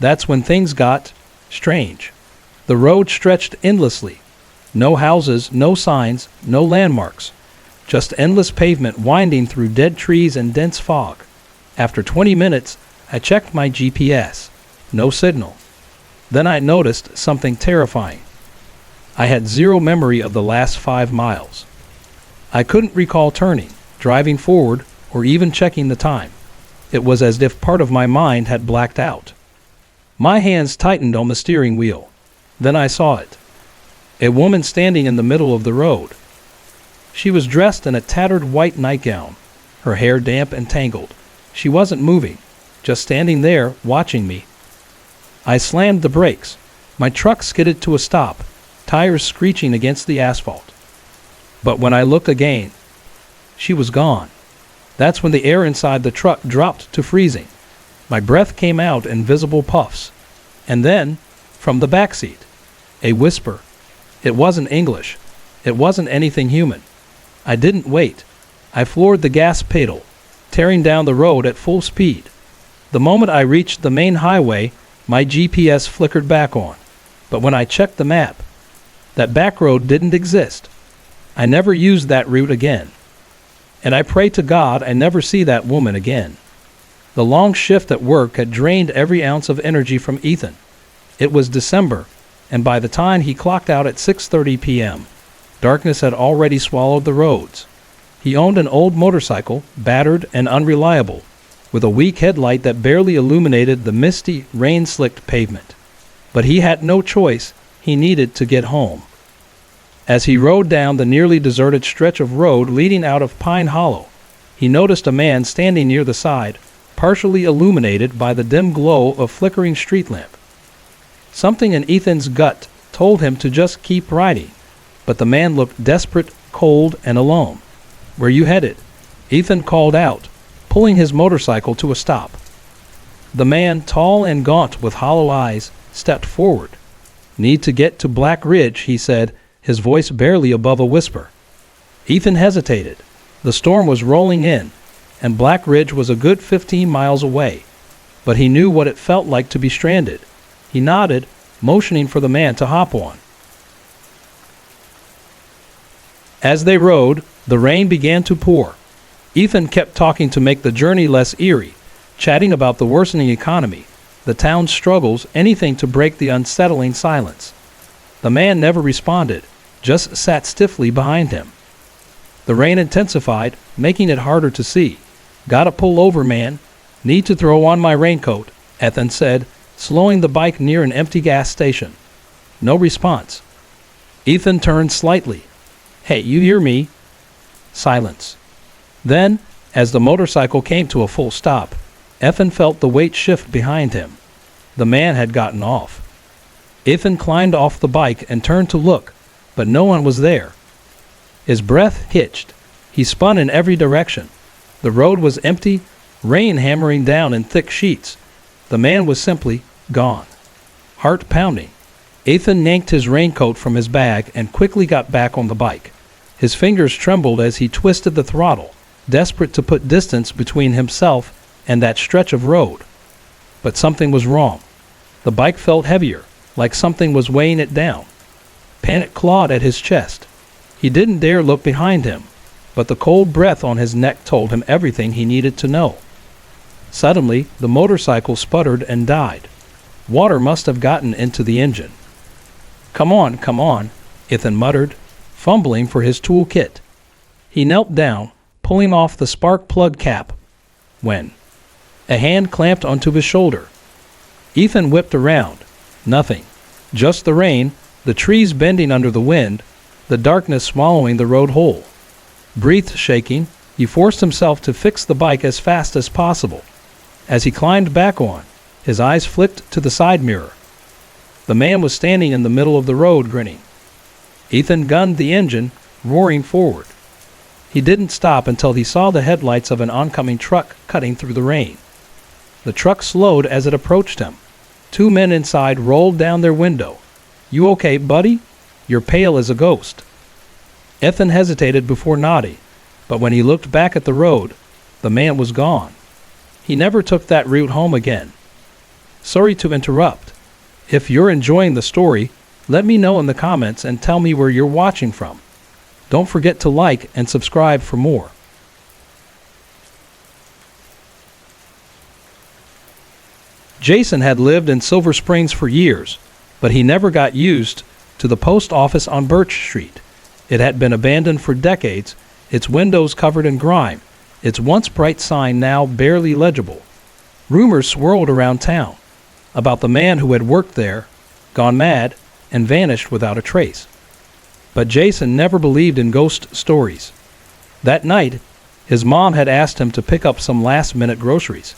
That's when things got strange. The road stretched endlessly. No houses, no signs, no landmarks. Just endless pavement winding through dead trees and dense fog. After 20 minutes, I checked my GPS. No signal. Then I noticed something terrifying. I had zero memory of the last 5 miles. I couldn't recall turning, driving forward, or even checking the time. It was as if part of my mind had blacked out. My hands tightened on the steering wheel. Then I saw it. A woman standing in the middle of the road. She was dressed in a tattered white nightgown, her hair damp and tangled. She wasn't moving, just standing there, watching me. I slammed the brakes. My truck skidded to a stop, tires screeching against the asphalt. But when I looked again, she was gone. That's when the air inside the truck dropped to freezing. My breath came out in visible puffs. And then, from the back seat, a whisper. It wasn't English. It wasn't anything human. I didn't wait. I floored the gas pedal, tearing down the road at full speed. The moment I reached the main highway, my GPS flickered back on. But when I checked the map, that back road didn't exist. I never used that route again. And I pray to God I never see that woman again. The long shift at work had drained every ounce of energy from Ethan. It was December, and by the time he clocked out at 6:30 p.m., darkness had already swallowed the roads. He owned an old motorcycle, battered and unreliable, with a weak headlight that barely illuminated the misty, rain-slicked pavement. But he had no choice. He needed to get home. As he rode down the nearly deserted stretch of road leading out of Pine Hollow, he noticed a man standing near the side, partially illuminated by the dim glow of flickering street lamp. Something in Ethan's gut told him to just keep riding, but the man looked desperate, cold, and alone. "Where you headed?" Ethan called out, pulling his motorcycle to a stop. The man, tall and gaunt with hollow eyes, stepped forward. "Need to get to Black Ridge," he said, his voice barely above a whisper. Ethan hesitated. The storm was rolling in, and Black Ridge was a good 15 miles away, but he knew what it felt like to be stranded. He nodded, motioning for the man to hop on. As they rode, the rain began to pour. Ethan kept talking to make the journey less eerie, chatting about the worsening economy, the town's struggles, anything to break the unsettling silence. The man never responded, just sat stiffly behind him. The rain intensified, making it harder to see. "Gotta pull over, man. Need to throw on my raincoat," Ethan said, slowing the bike near an empty gas station. No response. Ethan turned slightly. "Hey, you hear me?" Silence. Then, as the motorcycle came to a full stop, Ethan felt the weight shift behind him. The man had gotten off. Ethan climbed off the bike and turned to look, but no one was there. His breath hitched. He spun in every direction. The road was empty, rain hammering down in thick sheets. The man was simply gone. Heart pounding, Ethan yanked his raincoat from his bag and quickly got back on the bike. His fingers trembled as he twisted the throttle, desperate to put distance between himself and that stretch of road. But something was wrong. The bike felt heavier, like something was weighing it down. Panic clawed at his chest. He didn't dare look behind him, but the cold breath on his neck told him everything he needed to know. Suddenly, the motorcycle sputtered and died. Water must have gotten into the engine. Come on, Ethan muttered, fumbling for his toolkit. He knelt down, pulling off the spark plug cap, when a hand clamped onto his shoulder. Ethan whipped around. Nothing. Just the rain, the trees bending under the wind, the darkness swallowing the road whole. Breath shaking, he forced himself to fix the bike as fast as possible. As he climbed back on, his eyes flicked to the side mirror. The man was standing in the middle of the road, grinning. Ethan gunned the engine, roaring forward. He didn't stop until he saw the headlights of an oncoming truck cutting through the rain. The truck slowed as it approached him. 2 men inside rolled down their window. "You okay, buddy? You're pale as a ghost." Ethan hesitated before nodding, but when he looked back at the road, the man was gone. He never took that route home again. Sorry to interrupt. If you're enjoying the story, let me know in the comments and tell me where you're watching from. Don't forget to like and subscribe for more. Jason had lived in Silver Springs for years, but he never got used to the post office on Birch Street. It had been abandoned for decades, its windows covered in grime, its once bright sign now barely legible. Rumors swirled around town about the man who had worked there, gone mad, and vanished without a trace. But Jason never believed in ghost stories. That night, his mom had asked him to pick up some last-minute groceries.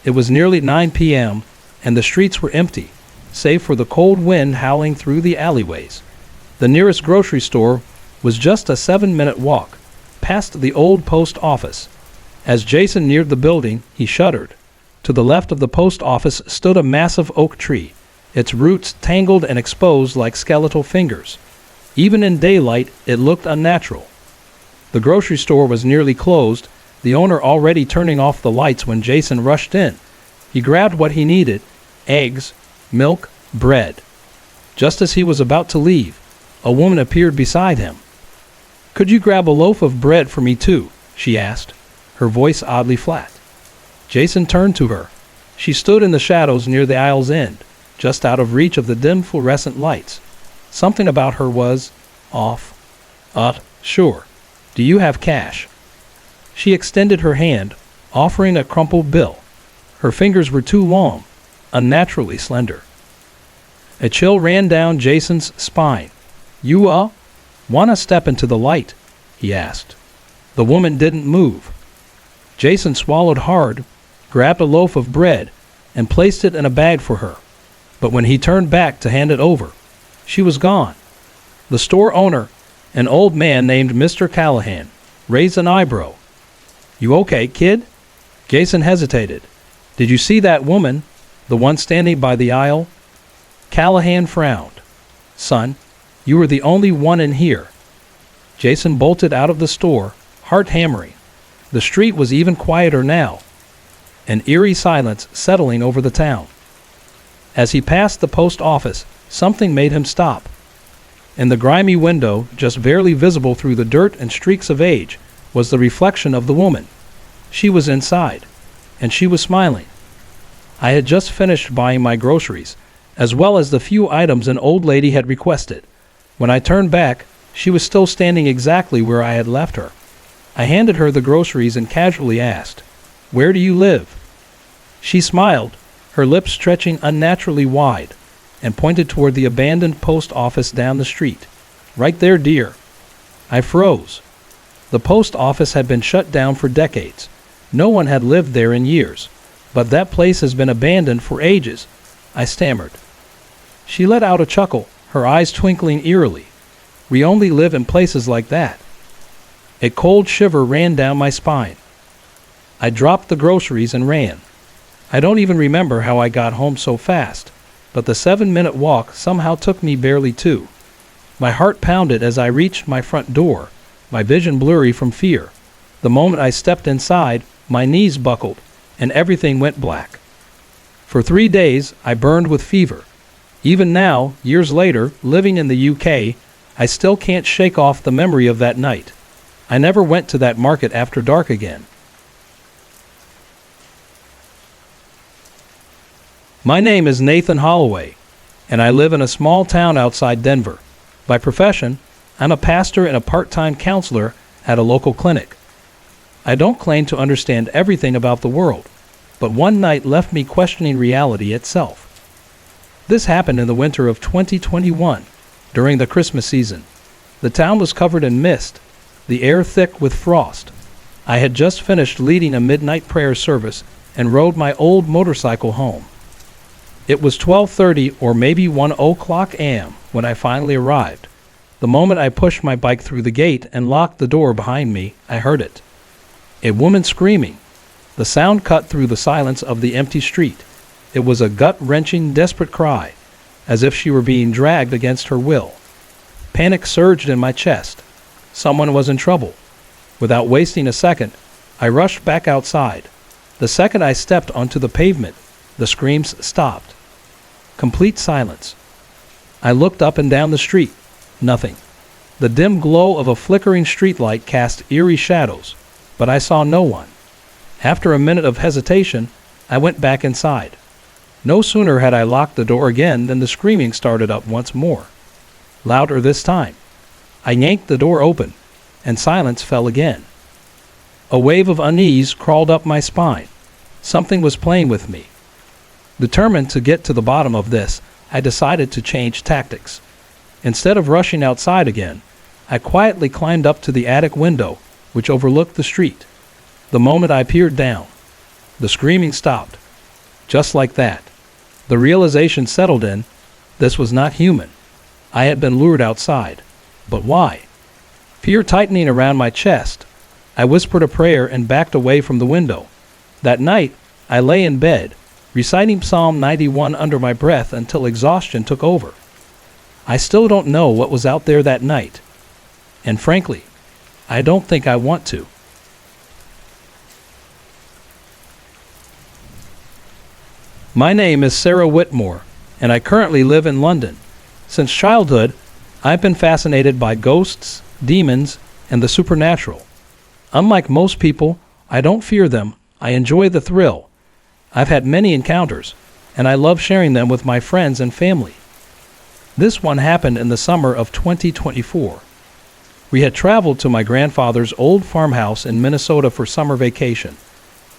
It was nearly 9 p.m., and the streets were empty, save for the cold wind howling through the alleyways. The nearest grocery store was just a 7-minute walk, past the old post office. As Jason neared the building, he shuddered. To the left of the post office stood a massive oak tree, its roots tangled and exposed like skeletal fingers. Even in daylight, it looked unnatural. The grocery store was nearly closed, the owner already turning off the lights when Jason rushed in. He grabbed what he needed: eggs, milk, bread. Just as he was about to leave, a woman appeared beside him. "Could you grab a loaf of bread for me too?" she asked, her voice oddly flat. Jason turned to her. She stood in the shadows near the aisle's end, just out of reach of the dim fluorescent lights. Something about her was off. Sure. Do you have cash?" She extended her hand, offering a crumpled bill. Her fingers were too long, unnaturally slender. A chill ran down Jason's spine. "You, wanna step into the light?" he asked. The woman didn't move. Jason swallowed hard, grabbed a loaf of bread, and placed it in a bag for her. But when he turned back to hand it over, she was gone. The store owner, an old man named Mr. Callahan, raised an eyebrow. "You okay, kid?" Jason hesitated. "Did you see that woman, the one standing by the aisle?" Callahan frowned. "Son, you were the only one in here." Jason bolted out of the store, heart hammering. The street was even quieter now, an eerie silence settling over the town. As he passed the post office, something made him stop. In the grimy window, just barely visible through the dirt and streaks of age, was the reflection of the woman. She was inside, and she was smiling. I had just finished buying my groceries, as well as the few items an old lady had requested. When I turned back, she was still standing exactly where I had left her. I handed her the groceries and casually asked, "Where do you live?" She smiled, her lips stretching unnaturally wide, and pointed toward the abandoned post office down the street. "Right there, dear." I froze. The post office had been shut down for decades. No one had lived there in years. "But that place has been abandoned for ages," I stammered. She let out a chuckle, her eyes twinkling eerily. "We only live in places like that." A cold shiver ran down my spine. I dropped the groceries and ran. I don't even remember how I got home so fast, but the 7-minute walk somehow took me barely 2. My heart pounded as I reached my front door, my vision blurry from fear. The moment I stepped inside, my knees buckled, and everything went black. For 3 days, I burned with fever. Even now, years later, living in the UK, I still can't shake off the memory of that night. I never went to that market after dark again. My name is Nathan Holloway, and I live in a small town outside Denver. By profession, I'm a pastor and a part-time counselor at a local clinic. I don't claim to understand everything about the world, but one night left me questioning reality itself. This happened in the winter of 2021, during the Christmas season. The town was covered in mist, the air thick with frost. I had just finished leading a midnight prayer service and rode my old motorcycle home. It was 12:30 or maybe 1 o'clock a.m. when I finally arrived. The moment I pushed my bike through the gate and locked the door behind me, I heard it. A woman screaming. The sound cut through the silence of the empty street. It was a gut-wrenching, desperate cry, as if she were being dragged against her will. Panic surged in my chest. Someone was in trouble. Without wasting a second, I rushed back outside. The second I stepped onto the pavement, the screams stopped. Complete silence. I looked up and down the street. Nothing. The dim glow of a flickering streetlight cast eerie shadows, but I saw no one. After a minute of hesitation, I went back inside. No sooner had I locked the door again than the screaming started up once more. Louder this time. I yanked the door open, and silence fell again. A wave of unease crawled up my spine. Something was playing with me. Determined to get to the bottom of this, I decided to change tactics. Instead of rushing outside again, I quietly climbed up to the attic window, which overlooked the street. The moment I peered down, the screaming stopped. Just like that. The realization settled in, this was not human. I had been lured outside. But why? Fear tightening around my chest, I whispered a prayer and backed away from the window. That night, I lay in bed, reciting Psalm 91 under my breath until exhaustion took over. I still don't know what was out there that night. And frankly, I don't think I want to. My name is Sarah Whitmore, and I currently live in London. Since childhood, I've been fascinated by ghosts, demons, and the supernatural. Unlike most people, I don't fear them. I enjoy the thrill. I've had many encounters, and I love sharing them with my friends and family. This one happened in the summer of 2024. We had traveled to my grandfather's old farmhouse in Minnesota for summer vacation.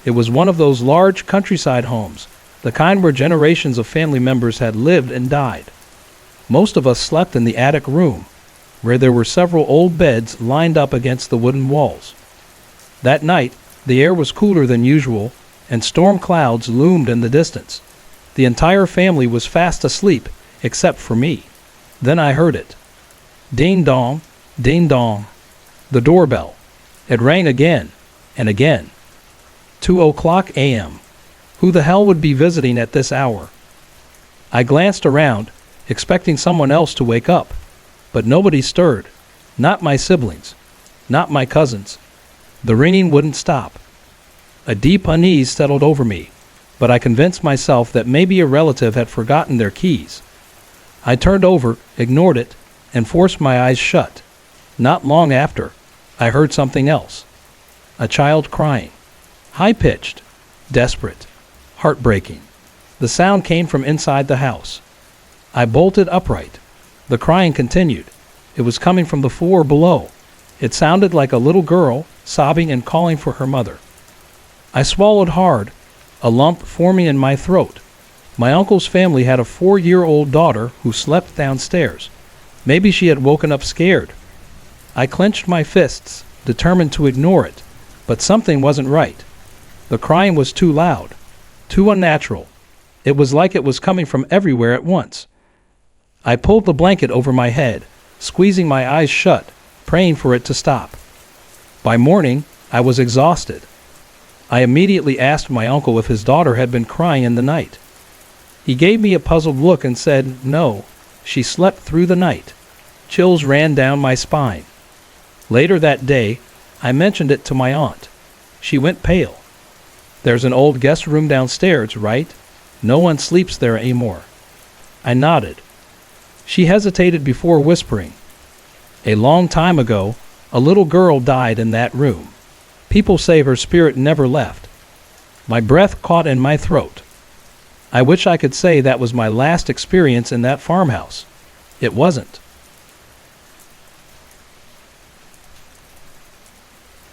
It was one of those large countryside homes, the kind where generations of family members had lived and died. Most of us slept in the attic room, where there were several old beds lined up against the wooden walls. That night, the air was cooler than usual, and storm clouds loomed in the distance. The entire family was fast asleep, except for me. Then I heard it. Ding dong, ding dong. The doorbell. It rang again, and again. 2 o'clock a.m. Who the hell would be visiting at this hour? I glanced around, expecting someone else to wake up, but nobody stirred. Not my siblings. Not my cousins. The ringing wouldn't stop. A deep unease settled over me, but I convinced myself that maybe a relative had forgotten their keys. I turned over, ignored it, and forced my eyes shut. Not long after, I heard something else. A child crying. High-pitched, desperate, heartbreaking. The sound came from inside the house. I bolted upright. The crying continued. It was coming from the floor below. It sounded like a little girl sobbing and calling for her mother. I swallowed hard, a lump forming in my throat. My uncle's family had a 4-year-old daughter who slept downstairs. Maybe she had woken up scared. I clenched my fists, determined to ignore it, but something wasn't right. The crying was too loud, too unnatural. It was like it was coming from everywhere at once. I pulled the blanket over my head, squeezing my eyes shut, praying for it to stop. By morning, I was exhausted. I immediately asked my uncle if his daughter had been crying in the night. He gave me a puzzled look and said, "No, she slept through the night." Chills ran down my spine. Later that day, I mentioned it to my aunt. She went pale. "There's an old guest room downstairs, right? No one sleeps there anymore." I nodded. She hesitated before whispering, "A long time ago, a little girl died in that room. People say her spirit never left." My breath caught in my throat. I wish I could say that was my last experience in that farmhouse. It wasn't.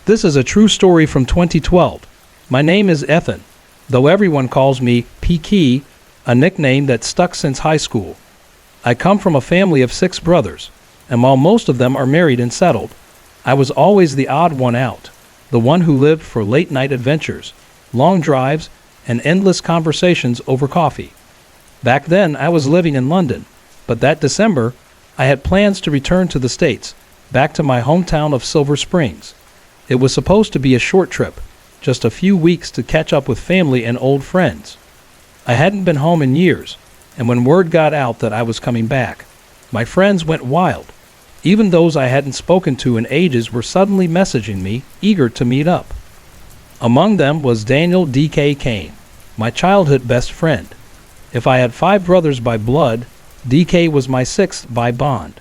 This is a true story from 2012. My name is Ethan, though everyone calls me P-Key, a nickname that's stuck since high school. I come from a family of 6 brothers, and while most of them are married and settled, I was always the odd one out, the one who lived for late-night adventures, long drives, and endless conversations over coffee. Back then, I was living in London, but that December, I had plans to return to the States, back to my hometown of Silver Springs. It was supposed to be a short trip, just a few weeks to catch up with family and old friends. I hadn't been home in years, and when word got out that I was coming back, my friends went wild. Even those I hadn't spoken to in ages were suddenly messaging me, eager to meet up. Among them was Daniel D.K. Kane, my childhood best friend. If I had 5 brothers by blood, D.K. was my 6th by bond.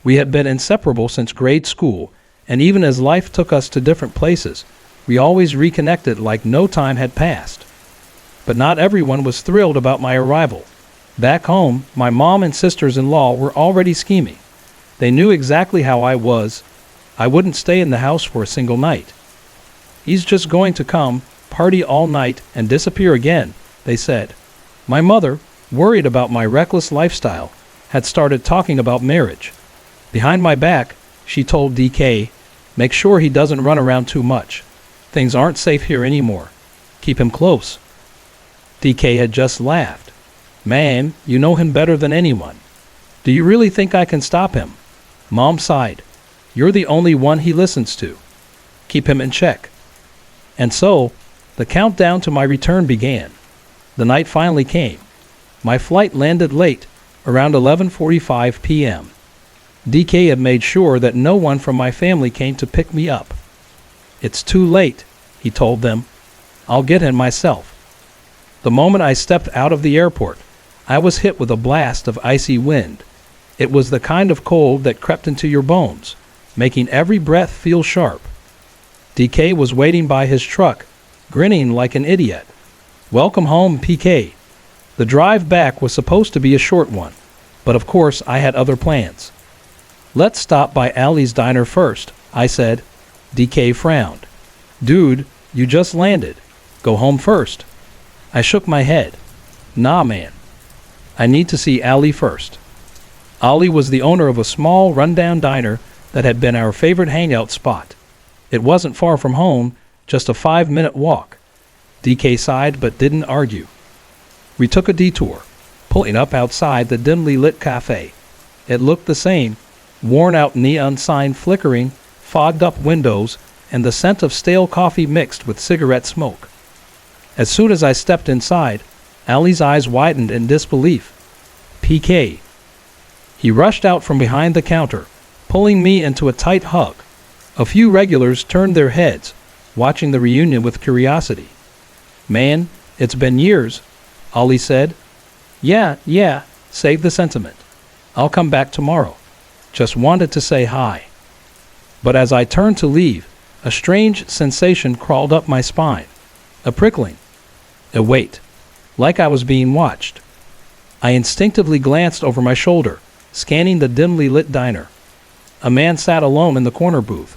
We had been inseparable since grade school, and even as life took us to different places, we always reconnected like no time had passed. But not everyone was thrilled about my arrival. Back home, my mom and sisters-in-law were already scheming. They knew exactly how I was. I wouldn't stay in the house for a single night. "He's just going to come, party all night, and disappear again," they said. My mother, worried about my reckless lifestyle, had started talking about marriage. Behind my back, she told DK, "Make sure he doesn't run around too much. Things aren't safe here anymore. Keep him close." DK had just laughed. "Ma'am, you know him better than anyone. Do you really think I can stop him?" Mom sighed. "You're the only one he listens to. Keep him in check." And so, the countdown to my return began. The night finally came. My flight landed late, around 11:45 p.m. DK had made sure that no one from my family came to pick me up. "It's too late," he told them. "I'll get him myself." The moment I stepped out of the airport, I was hit with a blast of icy wind. It was the kind of cold that crept into your bones, making every breath feel sharp. DK was waiting by his truck, grinning like an idiot. "Welcome home, PK." The drive back was supposed to be a short one, but of course I had other plans. "Let's stop by Allie's diner first," I said. DK frowned. "Dude, you just landed. Go home first." I shook my head. "Nah, man. I need to see Allie first." Allie was the owner of a small, rundown diner that had been our favorite hangout spot. It wasn't far from home, just a 5-minute walk. DK sighed but didn't argue. We took a detour, pulling up outside the dimly lit cafe. It looked the same, worn-out neon sign flickering, fogged-up windows, and the scent of stale coffee mixed with cigarette smoke. As soon as I stepped inside, Allie's eyes widened in disbelief. "PK." He rushed out from behind the counter, pulling me into a tight hug. A few regulars turned their heads, watching the reunion with curiosity. "Man, it's been years," Ollie said. Yeah, save the sentiment. I'll come back tomorrow. Just wanted to say hi." But as I turned to leave, a strange sensation crawled up my spine. A prickling. A weight. Like I was being watched. I instinctively glanced over my shoulder, scanning the dimly lit diner. A man sat alone in the corner booth.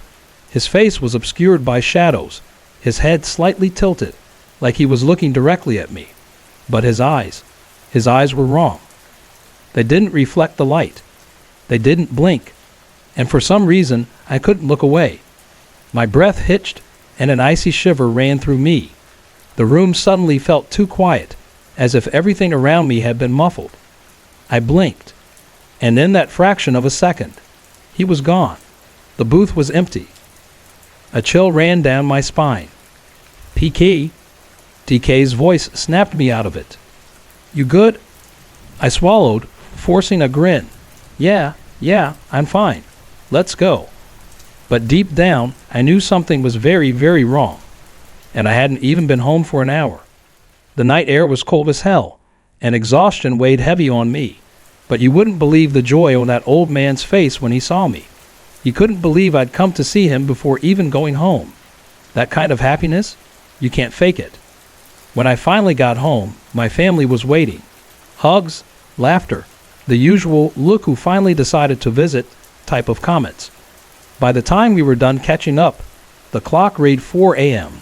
His face was obscured by shadows, his head slightly tilted, like he was looking directly at me. But his eyes were wrong. They didn't reflect the light. They didn't blink. And for some reason, I couldn't look away. My breath hitched, and an icy shiver ran through me. The room suddenly felt too quiet, as if everything around me had been muffled. I blinked, and in that fraction of a second, he was gone. The booth was empty. A chill ran down my spine. "PK?" DK's voice snapped me out of it. "You good?" I swallowed, forcing a grin. Yeah, I'm fine. Let's go." But deep down, I knew something was very, very wrong. And I hadn't even been home for an hour. The night air was cold as hell, and exhaustion weighed heavy on me. But you wouldn't believe the joy on that old man's face when he saw me. He couldn't believe I'd come to see him before even going home. That kind of happiness, you can't fake it. When I finally got home, my family was waiting. Hugs, laughter, the usual "look who finally decided to visit" type of comments. By the time we were done catching up, the clock read 4 a.m.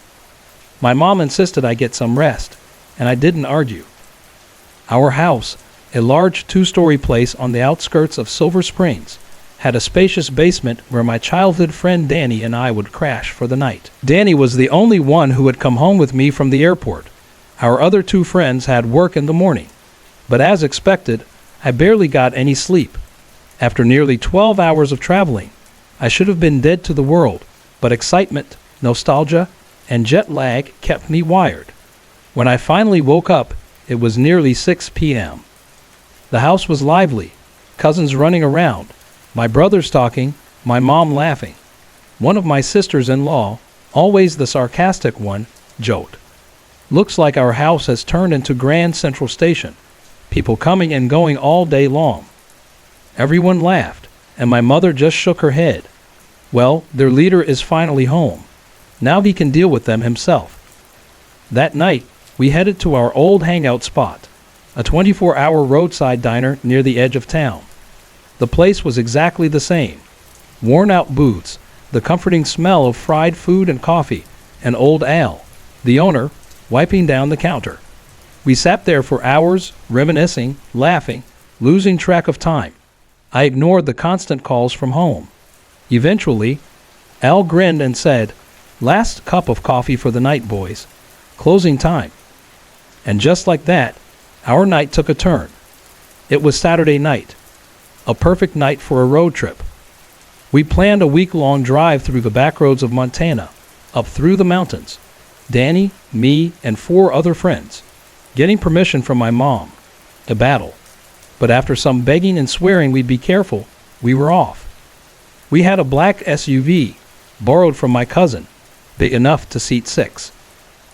My mom insisted I get some rest, and I didn't argue. Our house, a large 2-story place on the outskirts of Silver Springs, had a spacious basement where my childhood friend Danny and I would crash for the night. Danny was the only one who had come home with me from the airport. Our other 2 friends had work in the morning, but as expected, I barely got any sleep. After nearly 12 hours of traveling, I should have been dead to the world, but excitement, nostalgia, and jet lag kept me wired. When I finally woke up, it was nearly 6 p.m. The house was lively, cousins running around, my brothers talking, my mom laughing. One of my sisters-in-law, always the sarcastic one, joked, "Looks like our house has turned into Grand Central Station. People coming and going all day long." Everyone laughed, and my mother just shook her head. Well, their leader is finally home. Now he can deal with them himself. That night, we headed to our old hangout spot, a 24-hour roadside diner near the edge of town. The place was exactly the same. Worn-out booths, the comforting smell of fried food and coffee, and old Al, the owner, wiping down the counter. We sat there for hours, reminiscing, laughing, losing track of time. I ignored the constant calls from home. Eventually, Al grinned and said, "Last cup of coffee for the night, boys. Closing time." And just like that, our night took a turn. It was Saturday night, a perfect night for a road trip. We planned a week-long drive through the back roads of Montana, up through the mountains. Danny, me, and 4 other friends, getting permission from my mom. A battle. But after some begging and swearing we'd be careful, we were off. We had a black SUV, borrowed from my cousin, big enough to seat 6.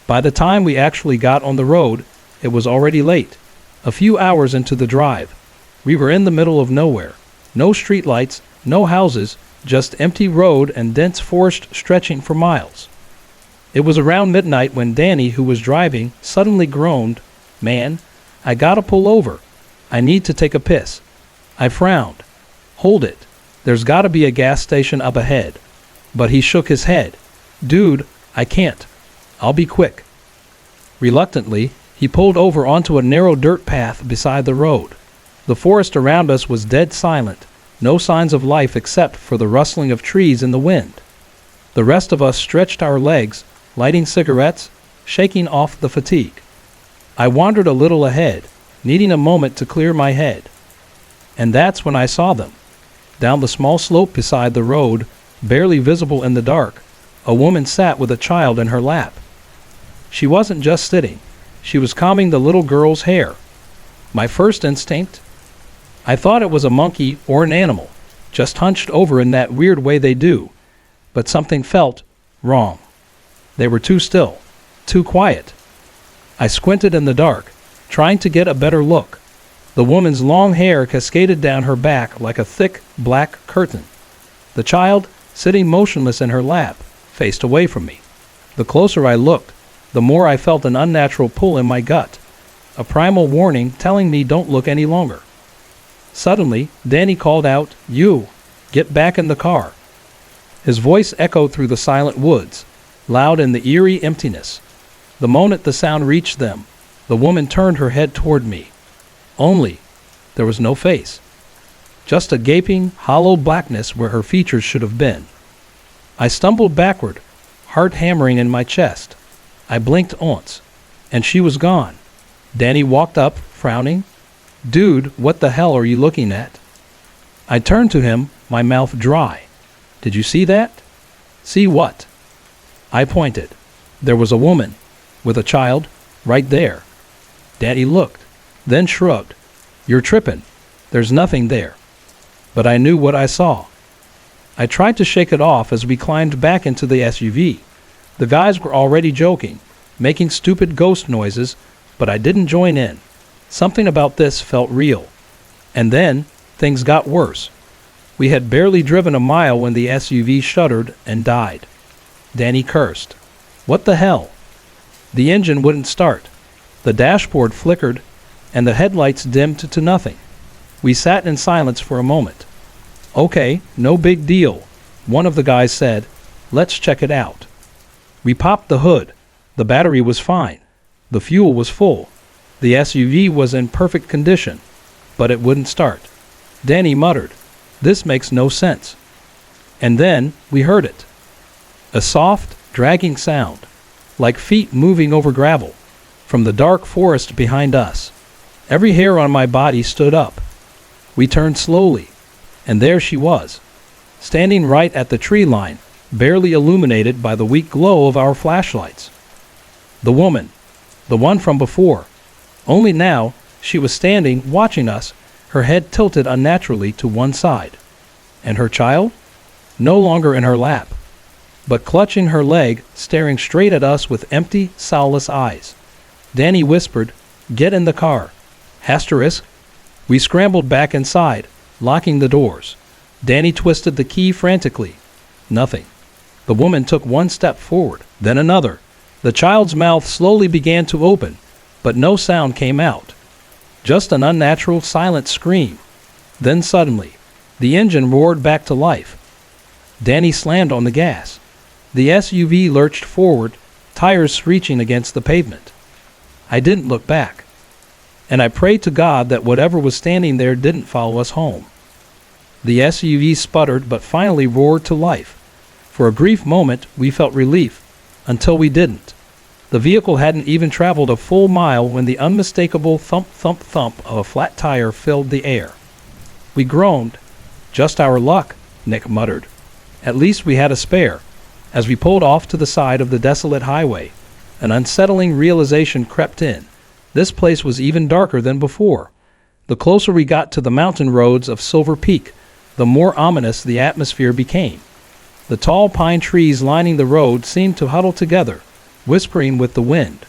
By the time we actually got on the road, it was already late. A few hours into the drive, we were in the middle of nowhere. No streetlights, no houses, just empty road and dense forest stretching for miles. It was around midnight when Danny, who was driving, suddenly groaned, "Man, I gotta pull over. I need to take a piss." I frowned. "Hold it. There's gotta be a gas station up ahead." But he shook his head. "Dude, I can't. I'll be quick." Reluctantly, he pulled over onto a narrow dirt path beside the road. The forest around us was dead silent, no signs of life except for the rustling of trees in the wind. The rest of us stretched our legs, lighting cigarettes, shaking off the fatigue. I wandered a little ahead, needing a moment to clear my head. And that's when I saw them. Down the small slope beside the road, barely visible in the dark, a woman sat with a child in her lap. She wasn't just sitting. She was combing the little girl's hair. My first instinct? I thought it was a monkey or an animal, just hunched over in that weird way they do. But something felt wrong. They were too still, too quiet. I squinted in the dark, trying to get a better look. The woman's long hair cascaded down her back like a thick, black curtain. The child, sitting motionless in her lap, faced away from me. The closer I looked, the more I felt an unnatural pull in my gut, a primal warning telling me don't look any longer. Suddenly, Danny called out, "You, get back in the car." His voice echoed through the silent woods, loud in the eerie emptiness. The moment the sound reached them, the woman turned her head toward me. Only, there was no face. Just a gaping, hollow blackness where her features should have been. I stumbled backward, heart hammering in my chest. I blinked once, and she was gone. Danny walked up, frowning. "Dude, what the hell are you looking at?" I turned to him, my mouth dry. "Did you see that?" "See what?" I pointed. There was a woman, with a child, right there. Danny looked, then shrugged. "You're tripping. There's nothing there." But I knew what I saw. I tried to shake it off as we climbed back into the SUV. The guys were already joking, making stupid ghost noises, but I didn't join in. Something about this felt real. And then, things got worse. We had barely driven a mile when the SUV shuddered and died. Danny cursed. What the hell? The engine wouldn't start. The dashboard flickered, and the headlights dimmed to nothing. We sat in silence for a moment. Okay, no big deal, one of the guys said. Let's check it out. We popped the hood. The battery was fine. The fuel was full. The SUV was in perfect condition, but it wouldn't start. Danny muttered, "This makes no sense." And then we heard it. A soft, dragging sound, like feet moving over gravel, from the dark forest behind us. Every hair on my body stood up. We turned slowly, and there she was, standing right at the tree line, barely illuminated by the weak glow of our flashlights. The woman, the one from before. Only now, she was standing, watching us, her head tilted unnaturally to one side. And her child? No longer in her lap, but clutching her leg, staring straight at us with empty, soulless eyes. Danny whispered, "Get in the car." Asterisk. We scrambled back inside, locking the doors. Danny twisted the key frantically. Nothing. The woman took one step forward, then another. The child's mouth slowly began to open, but no sound came out. Just an unnatural, silent scream. Then suddenly, the engine roared back to life. Danny slammed on the gas. The SUV lurched forward, tires screeching against the pavement. I didn't look back, and I prayed to God that whatever was standing there didn't follow us home. The SUV sputtered but finally roared to life. For a brief moment, we felt relief, until we didn't. The vehicle hadn't even traveled a full mile when the unmistakable thump, thump, thump of a flat tire filled the air. We groaned. "Just our luck," Nick muttered. At least we had a spare. As we pulled off to the side of the desolate highway, an unsettling realization crept in. This place was even darker than before. The closer we got to the mountain roads of Silver Peak, the more ominous the atmosphere became. The tall pine trees lining the road seemed to huddle together, whispering with the wind.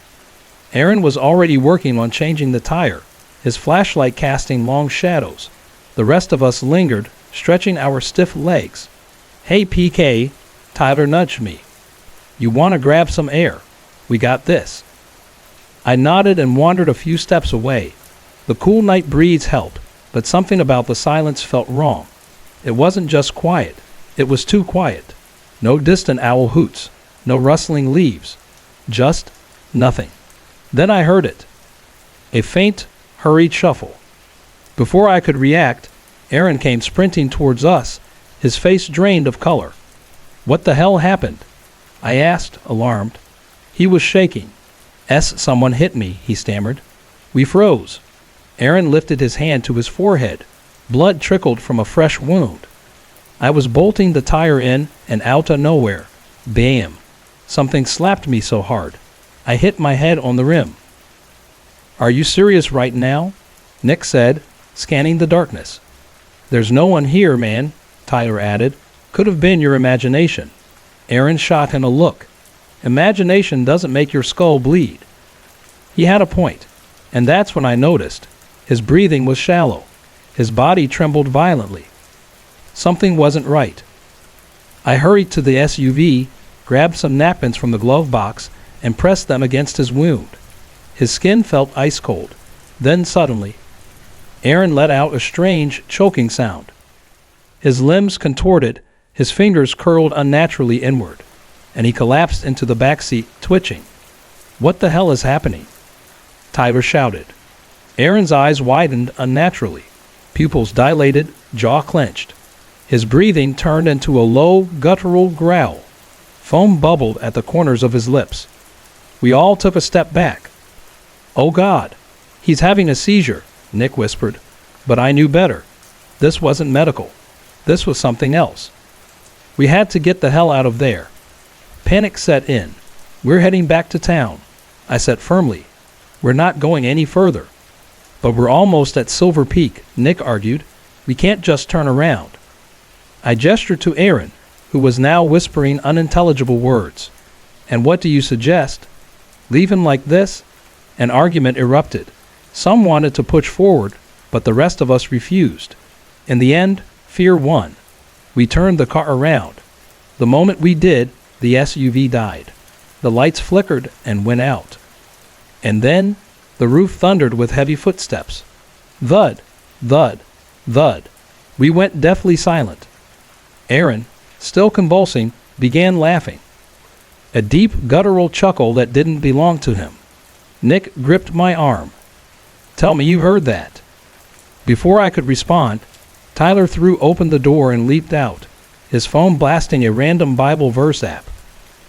Aaron was already working on changing the tire, his flashlight casting long shadows. The rest of us lingered, stretching our stiff legs. "Hey, PK," Tyler nudged me. "You want to grab some air? We got this." I nodded and wandered a few steps away. The cool night breeze helped, but something about the silence felt wrong. It wasn't just quiet. It was too quiet. No distant owl hoots, no rustling leaves. Just nothing. Then I heard it. A faint, hurried shuffle. Before I could react, Aaron came sprinting towards us, his face drained of color. "What the hell happened?" I asked, alarmed. He was shaking. Someone hit me," he stammered. We froze. Aaron lifted his hand to his forehead. Blood trickled from a fresh wound. I was bolting the tire in, and out of nowhere, bam! Something slapped me so hard. I hit my head on the rim. "Are you serious right now?" Nick said, scanning the darkness. "There's no one here, man," Tyler added. "Could have been your imagination." Aaron shot him a look. Imagination doesn't make your skull bleed. He had a point, and that's when I noticed. His breathing was shallow. His body trembled violently. Something wasn't right. I hurried to the SUV, grabbed some napkins from the glove box, and pressed them against his wound. His skin felt ice cold. Then suddenly, Aaron let out a strange, choking sound. His limbs contorted, his fingers curled unnaturally inward, and he collapsed into the back seat, twitching. "What the hell is happening?" Tyler shouted. Aaron's eyes widened unnaturally, pupils dilated, jaw clenched. His breathing turned into a low, guttural growl. Foam bubbled at the corners of his lips. We all took a step back. "Oh God, he's having a seizure," Nick whispered. But I knew better. This wasn't medical. This was something else. We had to get the hell out of there. Panic set in. "We're heading back to town," I said firmly. "We're not going any further." "But we're almost at Silver Peak," Nick argued. "We can't just turn around." I gestured to Aaron, who was now whispering unintelligible words. "And what do you suggest? Leave him like this?" An argument erupted. Some wanted to push forward, but the rest of us refused. In the end, fear won. We turned the car around. The moment we did, the SUV died. The lights flickered and went out. And then, the roof thundered with heavy footsteps. Thud, thud, thud. We went deathly silent. Aaron, still convulsing, began laughing. A deep, guttural chuckle that didn't belong to him. Nick gripped my arm. "Tell me you heard that." Before I could respond, Tyler threw open the door and leaped out, his phone blasting a random Bible verse app.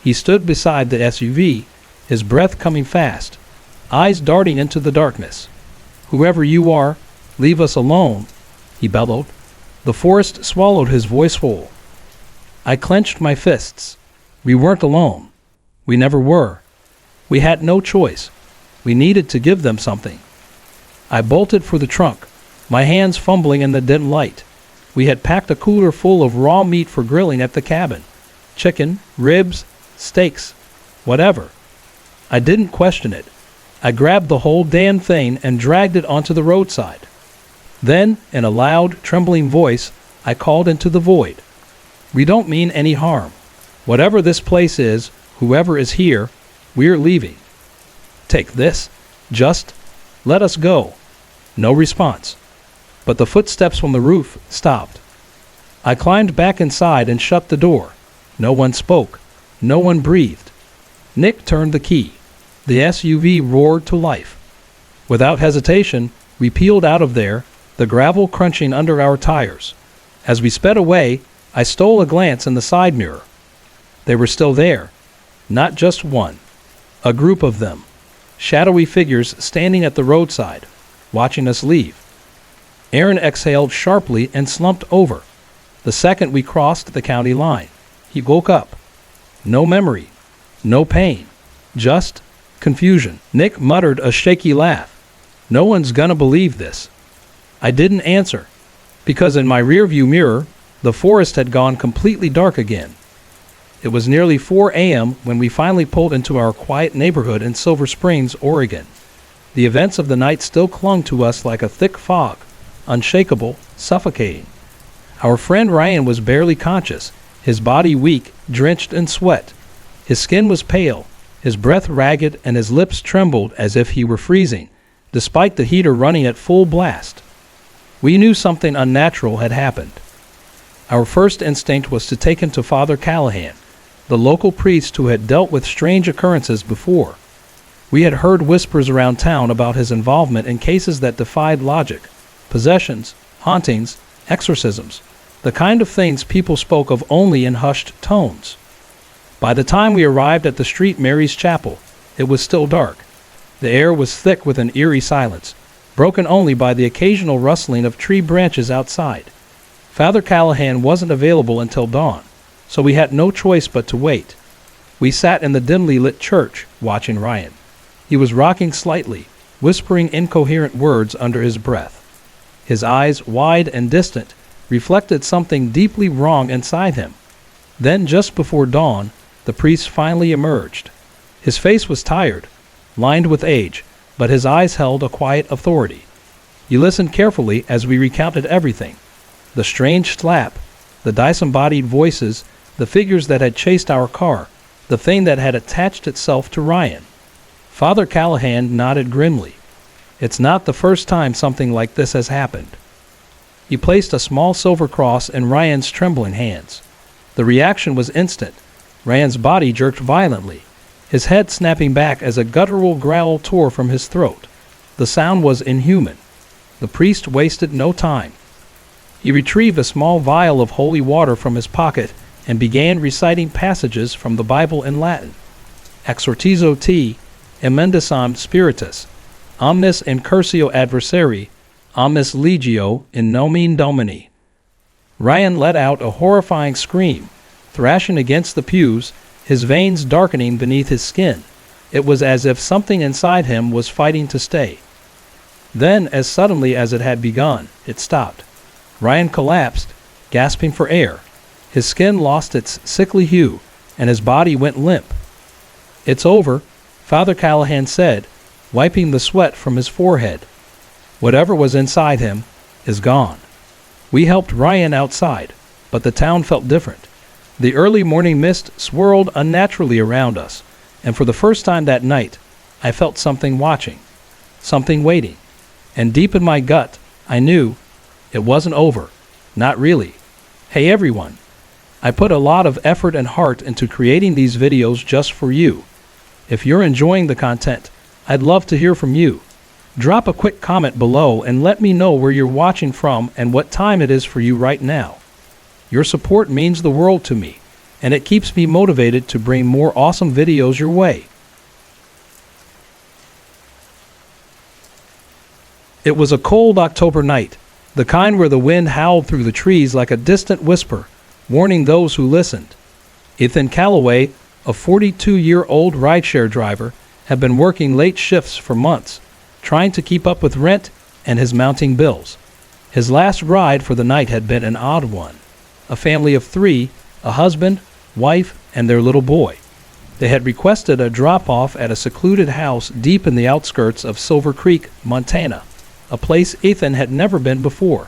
He stood beside the SUV, his breath coming fast, eyes darting into the darkness. "Whoever you are, leave us alone," he bellowed. The forest swallowed his voice whole. I clenched my fists. We weren't alone. We never were. We had no choice. We needed to give them something. I bolted for the trunk, my hands fumbling in the dim light. We had packed a cooler full of raw meat for grilling at the cabin. Chicken, ribs, steaks, whatever. I didn't question it. I grabbed the whole damn thing and dragged it onto the roadside. Then, in a loud, trembling voice, I called into the void. "We don't mean any harm. Whatever this place is, whoever is here, we're leaving. Take this. Just let us go." No response. But the footsteps from the roof stopped. I climbed back inside and shut the door. No one spoke. No one breathed. Nick turned the key. The SUV roared to life. Without hesitation, we peeled out of there, the gravel crunching under our tires. As we sped away, I stole a glance in the side mirror. They were still there. Not just one. A group of them. Shadowy figures standing at the roadside, watching us leave. Aaron exhaled sharply and slumped over. The second we crossed the county line, he woke up. No memory. No pain. Just confusion. Nick muttered a shaky laugh. "No one's gonna believe this." I didn't answer, because in my rearview mirror, the forest had gone completely dark again. It was nearly 4 a.m. when we finally pulled into our quiet neighborhood in Silver Springs, Oregon. The events of the night still clung to us like a thick fog, unshakable, suffocating. Our friend Ryan was barely conscious, his body weak, drenched in sweat. His skin was pale, his breath ragged, and his lips trembled as if he were freezing, despite the heater running at full blast. We knew something unnatural had happened. Our first instinct was to take him to Father Callahan, the local priest who had dealt with strange occurrences before. We had heard whispers around town about his involvement in cases that defied logic, possessions, hauntings, exorcisms, the kind of things people spoke of only in hushed tones. By the time we arrived at the street Mary's Chapel, it was still dark. The air was thick with an eerie silence, broken only by the occasional rustling of tree branches outside. Father Callahan wasn't available until dawn, so we had no choice but to wait. We sat in the dimly lit church, watching Ryan. He was rocking slightly, whispering incoherent words under his breath. His eyes, wide and distant, reflected something deeply wrong inside him. Then, just before dawn, the priest finally emerged. His face was tired, lined with age, but his eyes held a quiet authority. He listened carefully as we recounted everything. The strange slap, the disembodied voices, the figures that had chased our car, the thing that had attached itself to Ryan. Father Callahan nodded grimly. "It's not the first time something like this has happened." He placed a small silver cross in Ryan's trembling hands. The reaction was instant. Ryan's body jerked violently, his head snapping back as a guttural growl tore from his throat. The sound was inhuman. The priest wasted no time. He retrieved a small vial of holy water from his pocket and began reciting passages from the Bible in Latin. Exortizo te, emendisam spiritus, omnis incursio adversari, omnis legio in nomine Domini. Ryan let out a horrifying scream, thrashing against the pews, his veins darkening beneath his skin. It was as if something inside him was fighting to stay. Then, as suddenly as it had begun, it stopped. Ryan collapsed, gasping for air. His skin lost its sickly hue, and his body went limp. "It's over," Father Callahan said, wiping the sweat from his forehead. "Whatever was inside him is gone." We helped Ryan outside, but the town felt different. The early morning mist swirled unnaturally around us, and for the first time that night, I felt something watching, something waiting. And deep in my gut, I knew it wasn't over. Not really. Hey everyone, I put a lot of effort and heart into creating these videos just for you. If you're enjoying the content, I'd love to hear from you. Drop a quick comment below and let me know where you're watching from and what time it is for you right now. Your support means the world to me, and it keeps me motivated to bring more awesome videos your way. It was a cold October night, the kind where the wind howled through the trees like a distant whisper, warning those who listened. Ethan Calloway, a 42-year-old rideshare driver, had been working late shifts for months, trying to keep up with rent and his mounting bills. His last ride for the night had been an odd one. A family of 3, a husband, wife, and their little boy. They had requested a drop-off at a secluded house deep in the outskirts of Silver Creek, Montana, a place Ethan had never been before.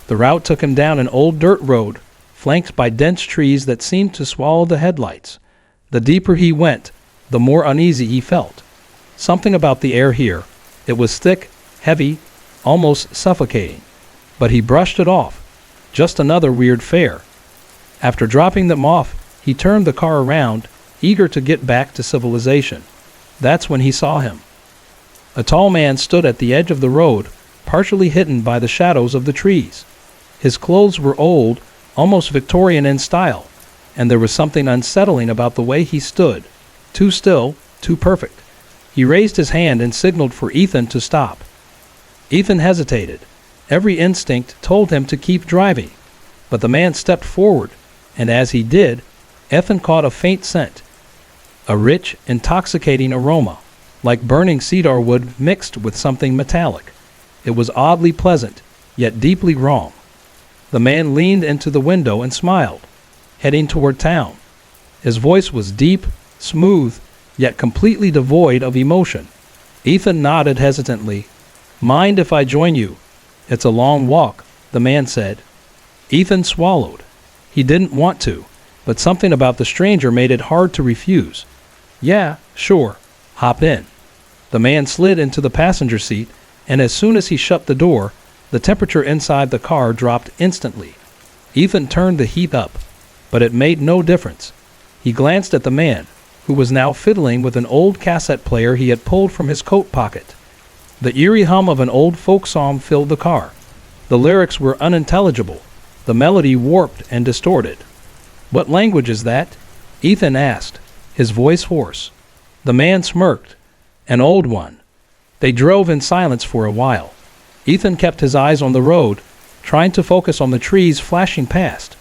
The route took him down an old dirt road, flanked by dense trees that seemed to swallow the headlights. The deeper he went, the more uneasy he felt. Something about the air here. It was thick, heavy, almost suffocating. But he brushed it off. Just another weird fare. After dropping them off, he turned the car around, eager to get back to civilization. That's when he saw him. A tall man stood at the edge of the road, partially hidden by the shadows of the trees. His clothes were old, almost Victorian in style, and there was something unsettling about the way he stood. Too still, too perfect. He raised his hand and signaled for Ethan to stop. Ethan hesitated. Every instinct told him to keep driving, but the man stepped forward, and as he did, Ethan caught a faint scent. A rich, intoxicating aroma, like burning cedar wood mixed with something metallic. It was oddly pleasant, yet deeply wrong. The man leaned into the window and smiled, heading toward town. His voice was deep, smooth, yet completely devoid of emotion. Ethan nodded hesitantly. "Mind if I join you? It's a long walk," the man said. Ethan swallowed. He didn't want to, but something about the stranger made it hard to refuse. "Yeah, sure. Hop in." The man slid into the passenger seat, and as soon as he shut the door, the temperature inside the car dropped instantly. Ethan turned the heat up, but it made no difference. He glanced at the man, who was now fiddling with an old cassette player he had pulled from his coat pocket. The eerie hum of an old folk song filled the car. The lyrics were unintelligible, the melody warped and distorted. "What language is that?" Ethan asked, his voice hoarse. The man smirked. "An old one." They drove in silence for a while. Ethan kept his eyes on the road, trying to focus on the trees flashing past.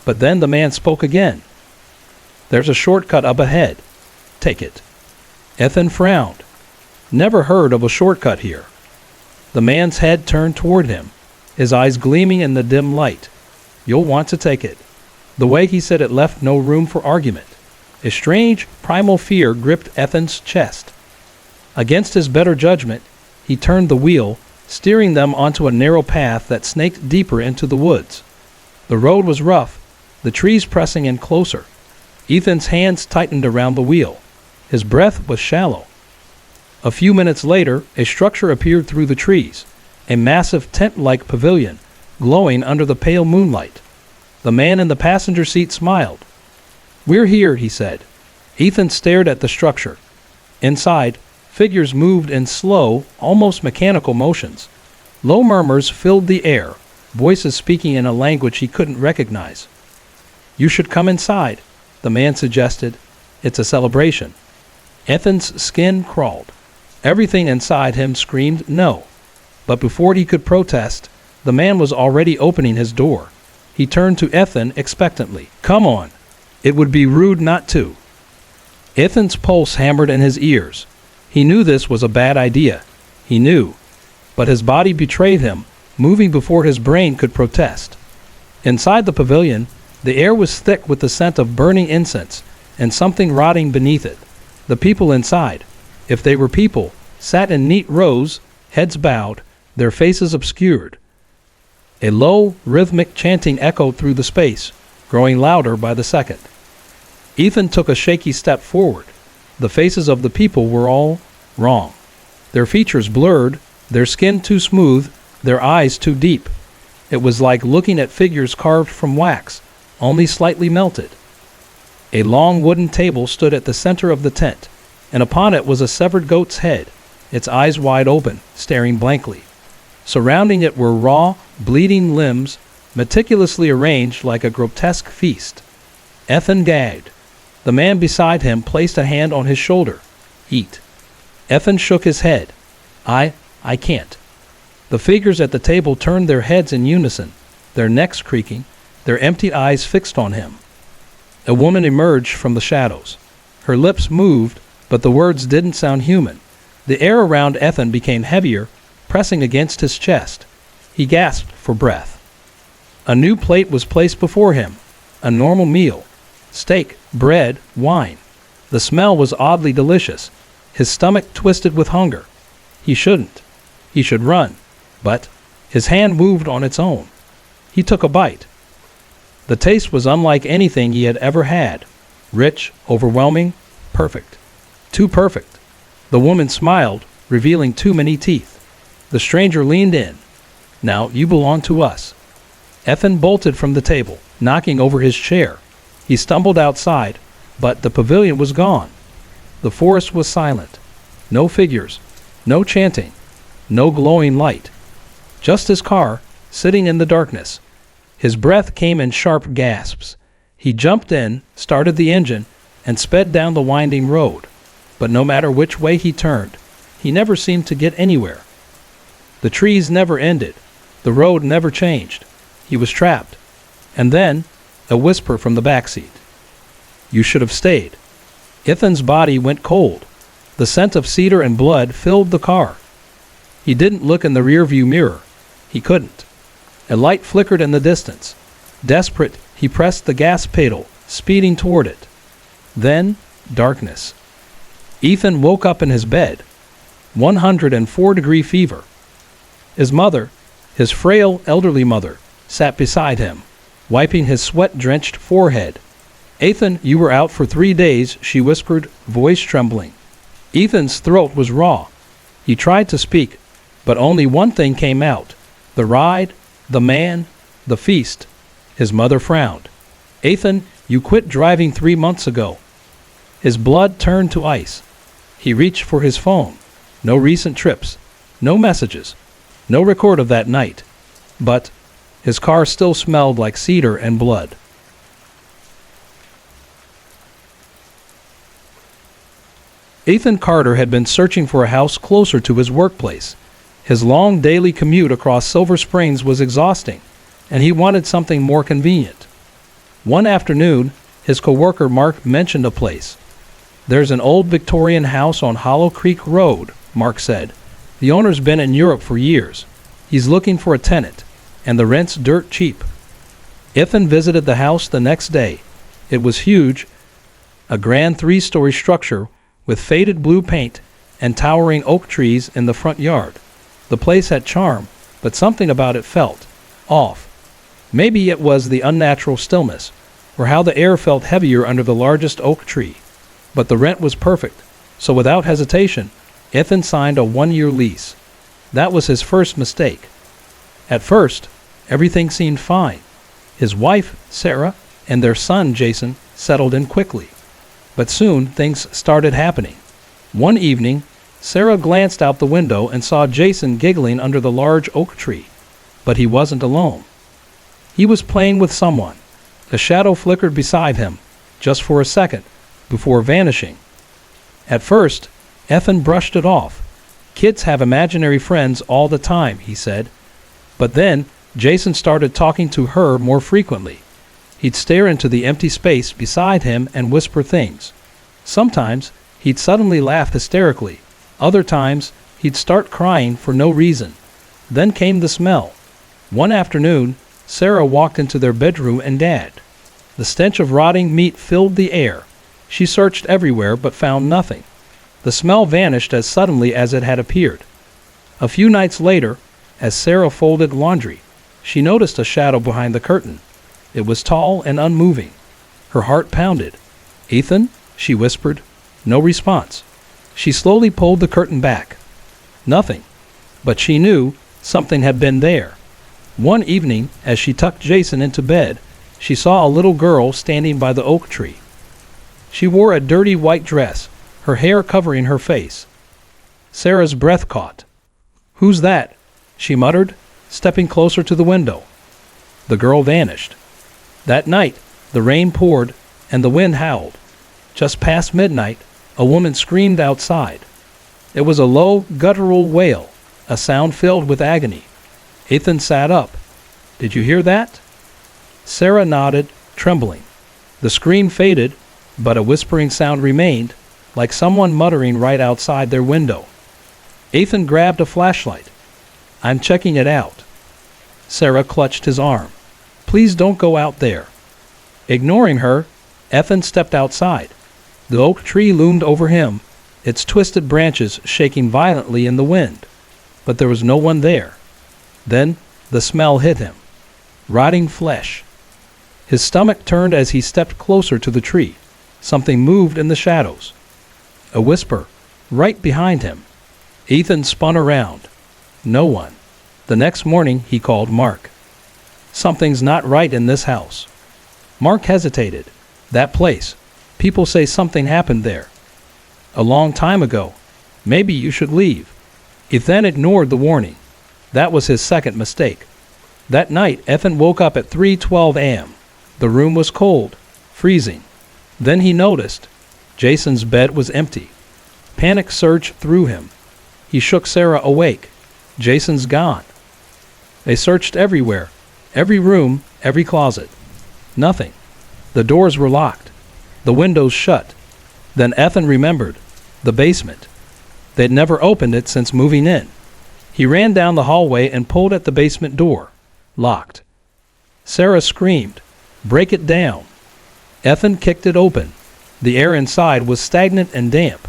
But then the man spoke again. "There's a shortcut up ahead. Take it." Ethan frowned. Never heard of a shortcut here. The man's head turned toward him, his eyes gleaming in the dim light. "You'll want to take it." The way he said it left no room for argument. A strange, primal fear gripped Ethan's chest. Against his better judgment, he turned the wheel, steering them onto a narrow path that snaked deeper into the woods. The road was rough, the trees pressing in closer. Ethan's hands tightened around the wheel. His breath was shallow. A few minutes later, a structure appeared through the trees, a massive tent-like pavilion, glowing under the pale moonlight. The man in the passenger seat smiled. "We're here," he said. Ethan stared at the structure. Inside, figures moved in slow, almost mechanical motions. Low murmurs filled the air, voices speaking in a language he couldn't recognize. "You should come inside," the man suggested. "It's a celebration." Ethan's skin crawled. Everything inside him screamed no. But before he could protest, the man was already opening his door. He turned to Ethan expectantly. "Come on. It would be rude not to." Ethan's pulse hammered in his ears. He knew this was a bad idea. He knew. But his body betrayed him, moving before his brain could protest. Inside the pavilion, the air was thick with the scent of burning incense and something rotting beneath it. The people inside, if they were people, sat in neat rows, heads bowed, their faces obscured. A low, rhythmic chanting echoed through the space, growing louder by the second. Ethan took a shaky step forward. The faces of the people were all wrong. Their features blurred, their skin too smooth, their eyes too deep. It was like looking at figures carved from wax, only slightly melted. A long wooden table stood at the center of the tent, and upon it was a severed goat's head, its eyes wide open, staring blankly. Surrounding it were raw, bleeding limbs, meticulously arranged like a grotesque feast. Ethan gagged. The man beside him placed a hand on his shoulder. Eat. Ethan shook his head. I can't. The figures at the table turned their heads in unison, their necks creaking, their empty eyes fixed on him. A woman emerged from the shadows. Her lips moved, but the words didn't sound human. The air around Ethan became heavier, pressing against his chest. He gasped for breath. A new plate was placed before him, a normal meal. Steak, bread, wine. The smell was oddly delicious. His stomach twisted with hunger. He shouldn't. He should run. But his hand moved on its own. He took a bite. The taste was unlike anything he had ever had. Rich, overwhelming, perfect. Too perfect. The woman smiled, revealing too many teeth. The stranger leaned in. Now you belong to us. Ethan bolted from the table, knocking over his chair. He stumbled outside, but the pavilion was gone. The forest was silent. No figures, no chanting, no glowing light. Just his car, sitting in the darkness. His breath came in sharp gasps. He jumped in, started the engine, and sped down the winding road. But no matter which way he turned, he never seemed to get anywhere. The trees never ended. The road never changed. He was trapped. And then, a whisper from the backseat. You should have stayed. Ethan's body went cold. The scent of cedar and blood filled the car. He didn't look in the rearview mirror. He couldn't. A light flickered in the distance. Desperate, he pressed the gas pedal, speeding toward it. Then, darkness. Ethan woke up in his bed. 104-degree fever. His mother, his frail elderly mother, sat beside him, wiping his sweat-drenched forehead. Ethan, you were out for 3 days, she whispered, voice trembling. Ethan's throat was raw. He tried to speak, but only one thing came out. The ride, the man, the feast. His mother frowned. Ethan, you quit driving 3 months ago. His blood turned to ice. He reached for his phone. No recent trips. No messages. No record of that night. But his car still smelled like cedar and blood. Ethan Carter had been searching for a house closer to his workplace. His long daily commute across Silver Springs was exhausting, and he wanted something more convenient. One afternoon, his coworker Mark mentioned a place. There's an old Victorian house on Hollow Creek Road, Mark said. The owner's been in Europe for years. He's looking for a tenant, and the rent's dirt cheap. Ethan visited the house the next day. It was huge, a grand 3-story structure with faded blue paint and towering oak trees in the front yard. The place had charm, but something about it felt off. Maybe it was the unnatural stillness, or how the air felt heavier under the largest oak tree. But the rent was perfect, so without hesitation, Ethan signed a 1-year lease. That was his first mistake. At first, everything seemed fine. His wife, Sarah, and their son, Jason, settled in quickly. But soon, things started happening. One evening, Sarah glanced out the window and saw Jason giggling under the large oak tree. But he wasn't alone. He was playing with someone. A shadow flickered beside him, just for a second, before vanishing. At first, Ethan brushed it off. Kids have imaginary friends all the time, he said. But then, Jason started talking to her more frequently. He'd stare into the empty space beside him and whisper things. Sometimes, he'd suddenly laugh hysterically. Other times, he'd start crying for no reason. Then came the smell. One afternoon, Sarah walked into their bedroom and Dad. The stench of rotting meat filled the air. She searched everywhere but found nothing. The smell vanished as suddenly as it had appeared. A few nights later, as Sarah folded laundry, she noticed a shadow behind the curtain. It was tall and unmoving. Her heart pounded. "Ethan?" she whispered. No response. She slowly pulled the curtain back. Nothing. But she knew something had been there. One evening, as she tucked Jason into bed, she saw a little girl standing by the oak tree. She wore a dirty white dress, her hair covering her face. Sarah's breath caught. "Who's that?" she muttered, stepping closer to the window. The girl vanished. That night, the rain poured and the wind howled. Just past midnight, a woman screamed outside. It was a low, guttural wail, a sound filled with agony. Ethan sat up. "Did you hear that?" Sarah nodded, trembling. The scream faded, but a whispering sound remained, like someone muttering right outside their window. Ethan grabbed a flashlight. "I'm checking it out." Sarah clutched his arm. "Please don't go out there." Ignoring her, Ethan stepped outside. The oak tree loomed over him, its twisted branches shaking violently in the wind. But there was no one there. Then the smell hit him. Rotting flesh. His stomach turned as he stepped closer to the tree. Something moved in the shadows. A whisper, right behind him. Ethan spun around. No one. The next morning he called Mark. "Something's not right in this house." Mark hesitated. "That place. People say something happened there." "A long time ago. Maybe you should leave." Ethan ignored the warning. That was his second mistake. That night, Ethan woke up at 3:12 a.m. The room was cold, freezing. Then he noticed Jason's bed was empty. Panic surged through him. He shook Sarah awake. Jason's gone. They searched everywhere, every room, every closet. Nothing. The doors were locked, the windows shut. Then Ethan remembered the basement. They'd never opened it since moving in. He ran down the hallway and pulled at the basement door. Locked. Sarah screamed, "Break it down." Ethan kicked it open. The air inside was stagnant and damp.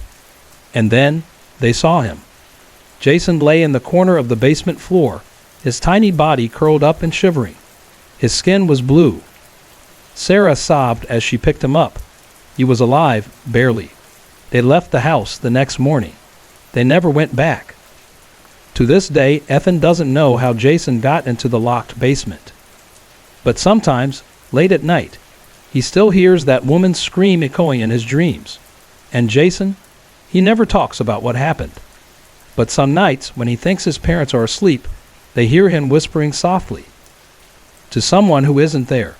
And then they saw him. Jason lay in the corner of the basement floor, his tiny body curled up and shivering. His skin was blue. Sarah sobbed as she picked him up. He was alive, barely. They left the house the next morning. They never went back. To this day, Ethan doesn't know how Jason got into the locked basement. But sometimes, late at night, he still hears that woman's scream echoing in his dreams. And Jason, he never talks about what happened. But some nights, when he thinks his parents are asleep, they hear him whispering softly to someone who isn't there.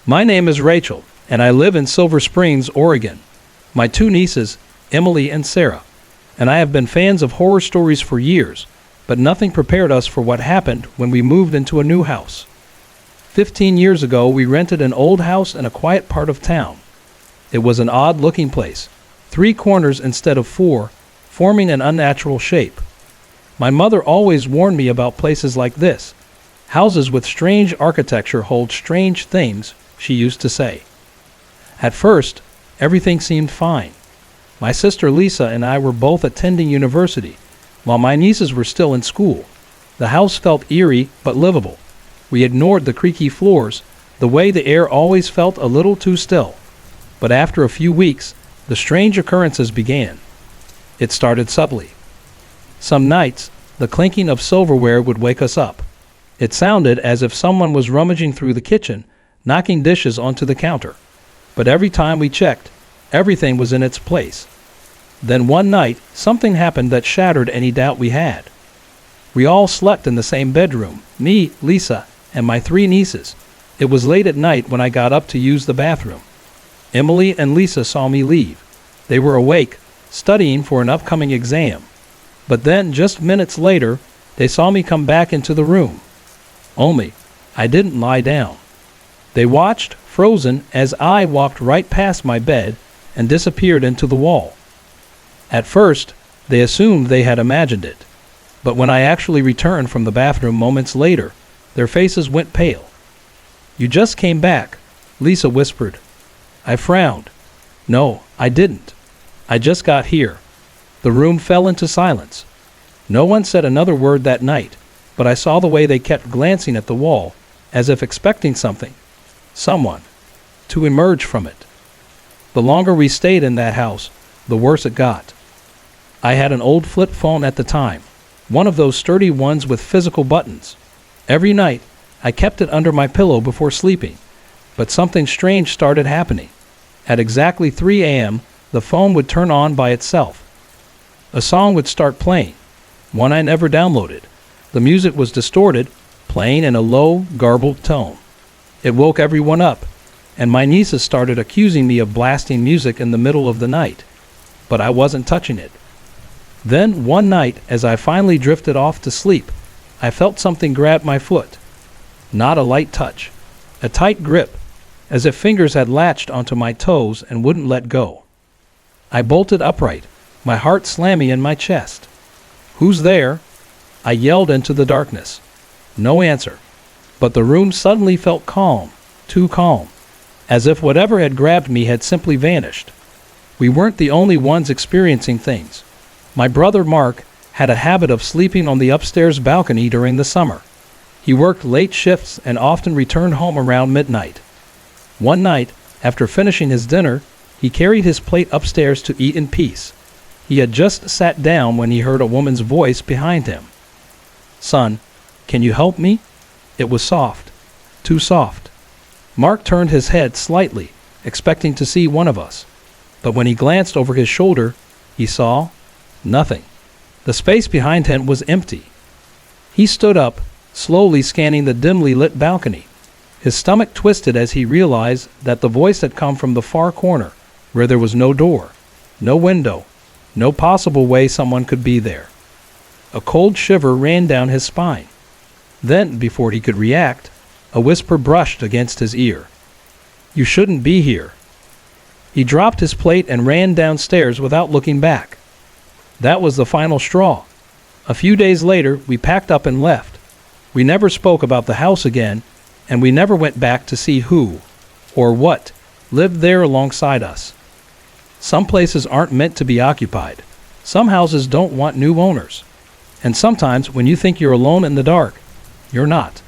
My name is Rachel, and I live in Silver Springs, Oregon. My two nieces, Emily and Sarah, and I have been fans of horror stories for years, but nothing prepared us for what happened when we moved into a new house. 15 years ago, we rented an old house in a quiet part of town. It was an odd-looking place, 3 corners instead of 4, forming an unnatural shape. My mother always warned me about places like this. Houses with strange architecture hold strange things, she used to say. At first, everything seemed fine. My sister Lisa and I were both attending university, while my nieces were still in school. The house felt eerie but livable. We ignored the creaky floors, the way the air always felt a little too still. But after a few weeks, the strange occurrences began. It started subtly. Some nights, the clinking of silverware would wake us up. It sounded as if someone was rummaging through the kitchen, knocking dishes onto the counter. But every time we checked, everything was in its place. Then one night, something happened that shattered any doubt we had. We all slept in the same bedroom, me, Lisa, and my 3 nieces. It was late at night when I got up to use the bathroom. Emily and Lisa saw me leave. They were awake, studying for an upcoming exam. But then, just minutes later, they saw me come back into the room. Only, I didn't lie down. They watched, frozen, as I walked right past my bed and disappeared into the wall. At first, they assumed they had imagined it. But when I actually returned from the bathroom moments later, their faces went pale. "You just came back," Lisa whispered. I frowned. "No, I didn't. I just got here." The room fell into silence. No one said another word that night, but I saw the way they kept glancing at the wall, as if expecting something, someone, to emerge from it. The longer we stayed in that house, the worse it got. I had an old flip phone at the time, one of those sturdy ones with physical buttons. Every night, I kept it under my pillow before sleeping, but something strange started happening. At exactly 3 a.m., the phone would turn on by itself. A song would start playing, one I never downloaded. The music was distorted, playing in a low, garbled tone. It woke everyone up, and my nieces started accusing me of blasting music in the middle of the night, but I wasn't touching it. Then, one night, as I finally drifted off to sleep, I felt something grab my foot. Not a light touch, a tight grip, as if fingers had latched onto my toes and wouldn't let go. I bolted upright, my heart slamming in my chest. "Who's there?" I yelled into the darkness. No answer, but the room suddenly felt calm, too calm, as if whatever had grabbed me had simply vanished. We weren't the only ones experiencing things. My brother Mark had a habit of sleeping on the upstairs balcony during the summer. He worked late shifts and often returned home around midnight. One night, after finishing his dinner, he carried his plate upstairs to eat in peace. He had just sat down when he heard a woman's voice behind him. "Son, can you help me?" It was soft, too soft. Mark turned his head slightly, expecting to see one of us. But when he glanced over his shoulder, he saw nothing. The space behind him was empty. He stood up, slowly scanning the dimly lit balcony. His stomach twisted as he realized that the voice had come from the far corner, where there was no door, no window, no possible way someone could be there. A cold shiver ran down his spine. Then, before he could react, a whisper brushed against his ear. "You shouldn't be here." He dropped his plate and ran downstairs without looking back. That was the final straw. A few days later, we packed up and left. We never spoke about the house again, and we never went back to see who, or what, lived there alongside us. Some places aren't meant to be occupied. Some houses don't want new owners. And sometimes, when you think you're alone in the dark, you're not.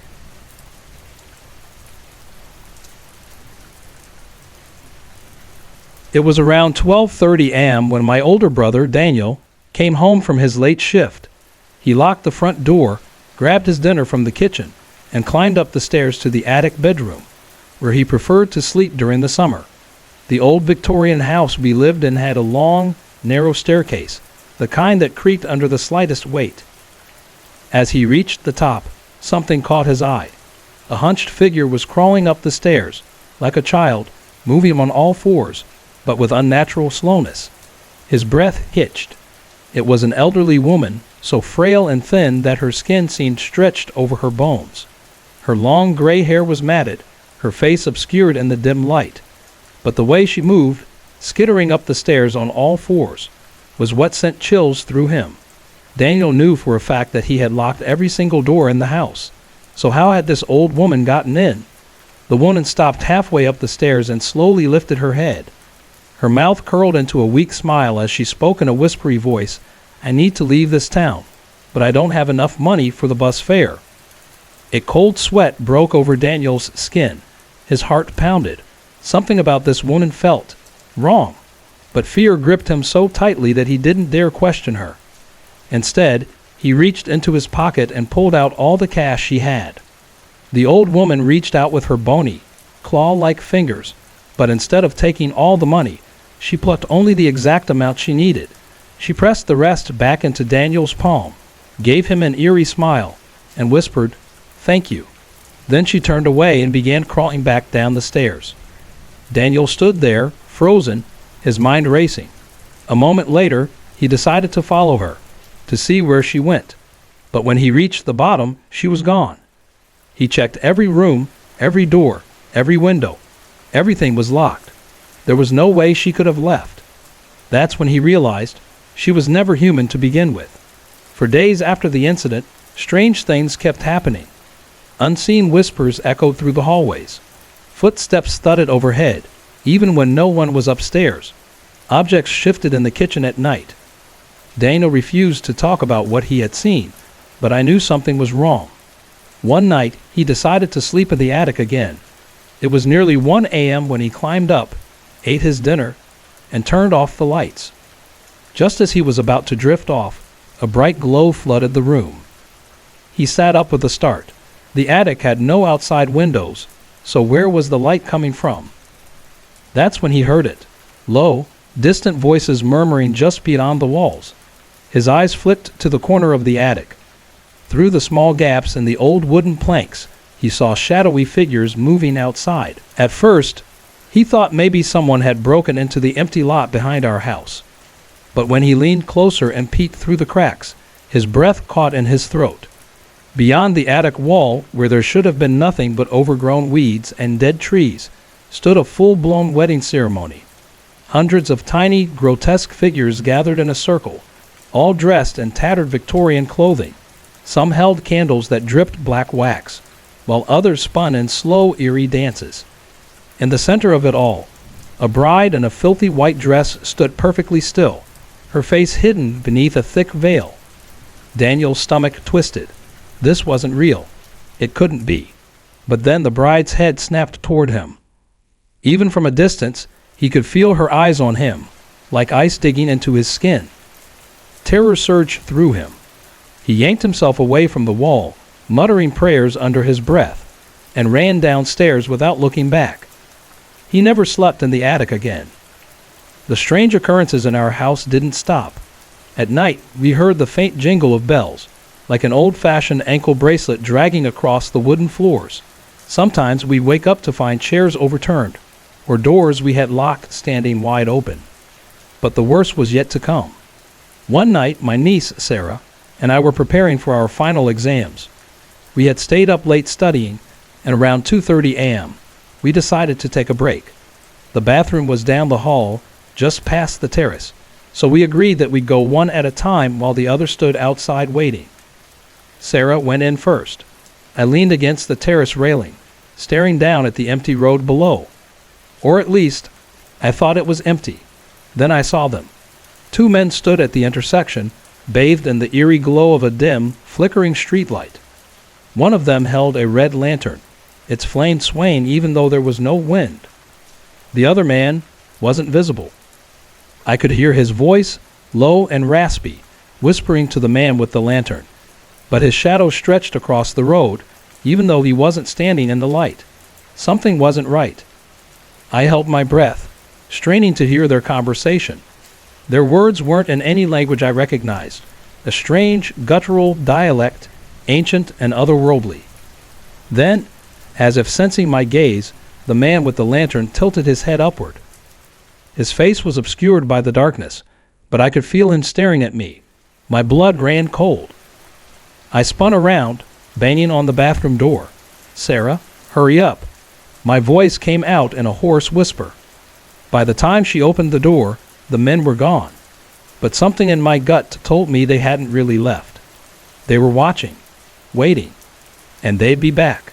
It was around 12:30 a.m. when my older brother, Daniel, came home from his late shift. He locked the front door, grabbed his dinner from the kitchen, and climbed up the stairs to the attic bedroom, where he preferred to sleep during the summer. The old Victorian house we lived in had a long, narrow staircase, the kind that creaked under the slightest weight. As he reached the top, something caught his eye. A hunched figure was crawling up the stairs, like a child, moving on all fours, but with unnatural slowness. His breath hitched. It was an elderly woman, so frail and thin that her skin seemed stretched over her bones. Her long gray hair was matted, her face obscured in the dim light. But the way she moved, skittering up the stairs on all fours, was what sent chills through him. Daniel knew for a fact that he had locked every single door in the house. So how had this old woman gotten in? The woman stopped halfway up the stairs and slowly lifted her head. Her mouth curled into a weak smile as she spoke in a whispery voice. "I need to leave this town, but I don't have enough money for the bus fare." A cold sweat broke over Daniel's skin. His heart pounded. Something about this woman felt wrong, but fear gripped him so tightly that he didn't dare question her. Instead, he reached into his pocket and pulled out all the cash she had. The old woman reached out with her bony, claw-like fingers, but instead of taking all the money, she plucked only the exact amount she needed. She pressed the rest back into Daniel's palm, gave him an eerie smile, and whispered, "Thank you." Then she turned away and began crawling back down the stairs. Daniel stood there, frozen, his mind racing. A moment later, he decided to follow her, to see where she went. But when he reached the bottom, she was gone. He checked every room, every door, every window. Everything was locked. There was no way she could have left. That's when he realized she was never human to begin with. For days after the incident, strange things kept happening. Unseen whispers echoed through the hallways. Footsteps thudded overhead, even when no one was upstairs. Objects shifted in the kitchen at night. Daniel refused to talk about what he had seen, but I knew something was wrong. One night, he decided to sleep in the attic again. It was nearly 1 a.m. when he climbed up, ate his dinner, and turned off the lights. Just as he was about to drift off, a bright glow flooded the room. He sat up with a start. The attic had no outside windows, so where was the light coming from? That's when he heard it. Low, distant voices murmuring just beyond the walls. His eyes flicked to the corner of the attic. Through the small gaps in the old wooden planks, he saw shadowy figures moving outside. At first, he thought maybe someone had broken into the empty lot behind our house. But when he leaned closer and peeked through the cracks, his breath caught in his throat. Beyond the attic wall, where there should have been nothing but overgrown weeds and dead trees, stood a full-blown wedding ceremony. Hundreds of tiny, grotesque figures gathered in a circle, all dressed in tattered Victorian clothing. Some held candles that dripped black wax, while others spun in slow, eerie dances. In the center of it all, a bride in a filthy white dress stood perfectly still, her face hidden beneath a thick veil. Daniel's stomach twisted. This wasn't real. It couldn't be. But then the bride's head snapped toward him. Even from a distance, he could feel her eyes on him, like ice digging into his skin. Terror surged through him. He yanked himself away from the wall, muttering prayers under his breath, and ran downstairs without looking back. He never slept in the attic again. The strange occurrences in our house didn't stop. At night, we heard the faint jingle of bells, like an old-fashioned ankle bracelet dragging across the wooden floors. Sometimes we'd wake up to find chairs overturned, or doors we had locked standing wide open. But the worst was yet to come. One night, my niece, Sarah, and I were preparing for our final exams. We had stayed up late studying, and around 2:30 a.m., we decided to take a break. The bathroom was down the hall, just past the terrace, so we agreed that we'd go one at a time while the other stood outside waiting. Sarah went in first. I leaned against the terrace railing, staring down at the empty road below. Or at least, I thought it was empty. Then I saw them. Two men stood at the intersection, bathed in the eerie glow of a dim, flickering streetlight. One of them held a red lantern, its flame swaying even though there was no wind. The other man wasn't visible. I could hear his voice, low and raspy, whispering to the man with the lantern. But his shadow stretched across the road, even though he wasn't standing in the light. Something wasn't right. I held my breath, straining to hear their conversation. Their words weren't in any language I recognized, a strange, guttural dialect, ancient and otherworldly. Then, as if sensing my gaze, the man with the lantern tilted his head upward. His face was obscured by the darkness, but I could feel him staring at me. My blood ran cold. I spun around, banging on the bathroom door. "Sarah, hurry up." My voice came out in a hoarse whisper. By the time she opened the door, the men were gone. But something in my gut told me they hadn't really left. They were watching, waiting, and they'd be back.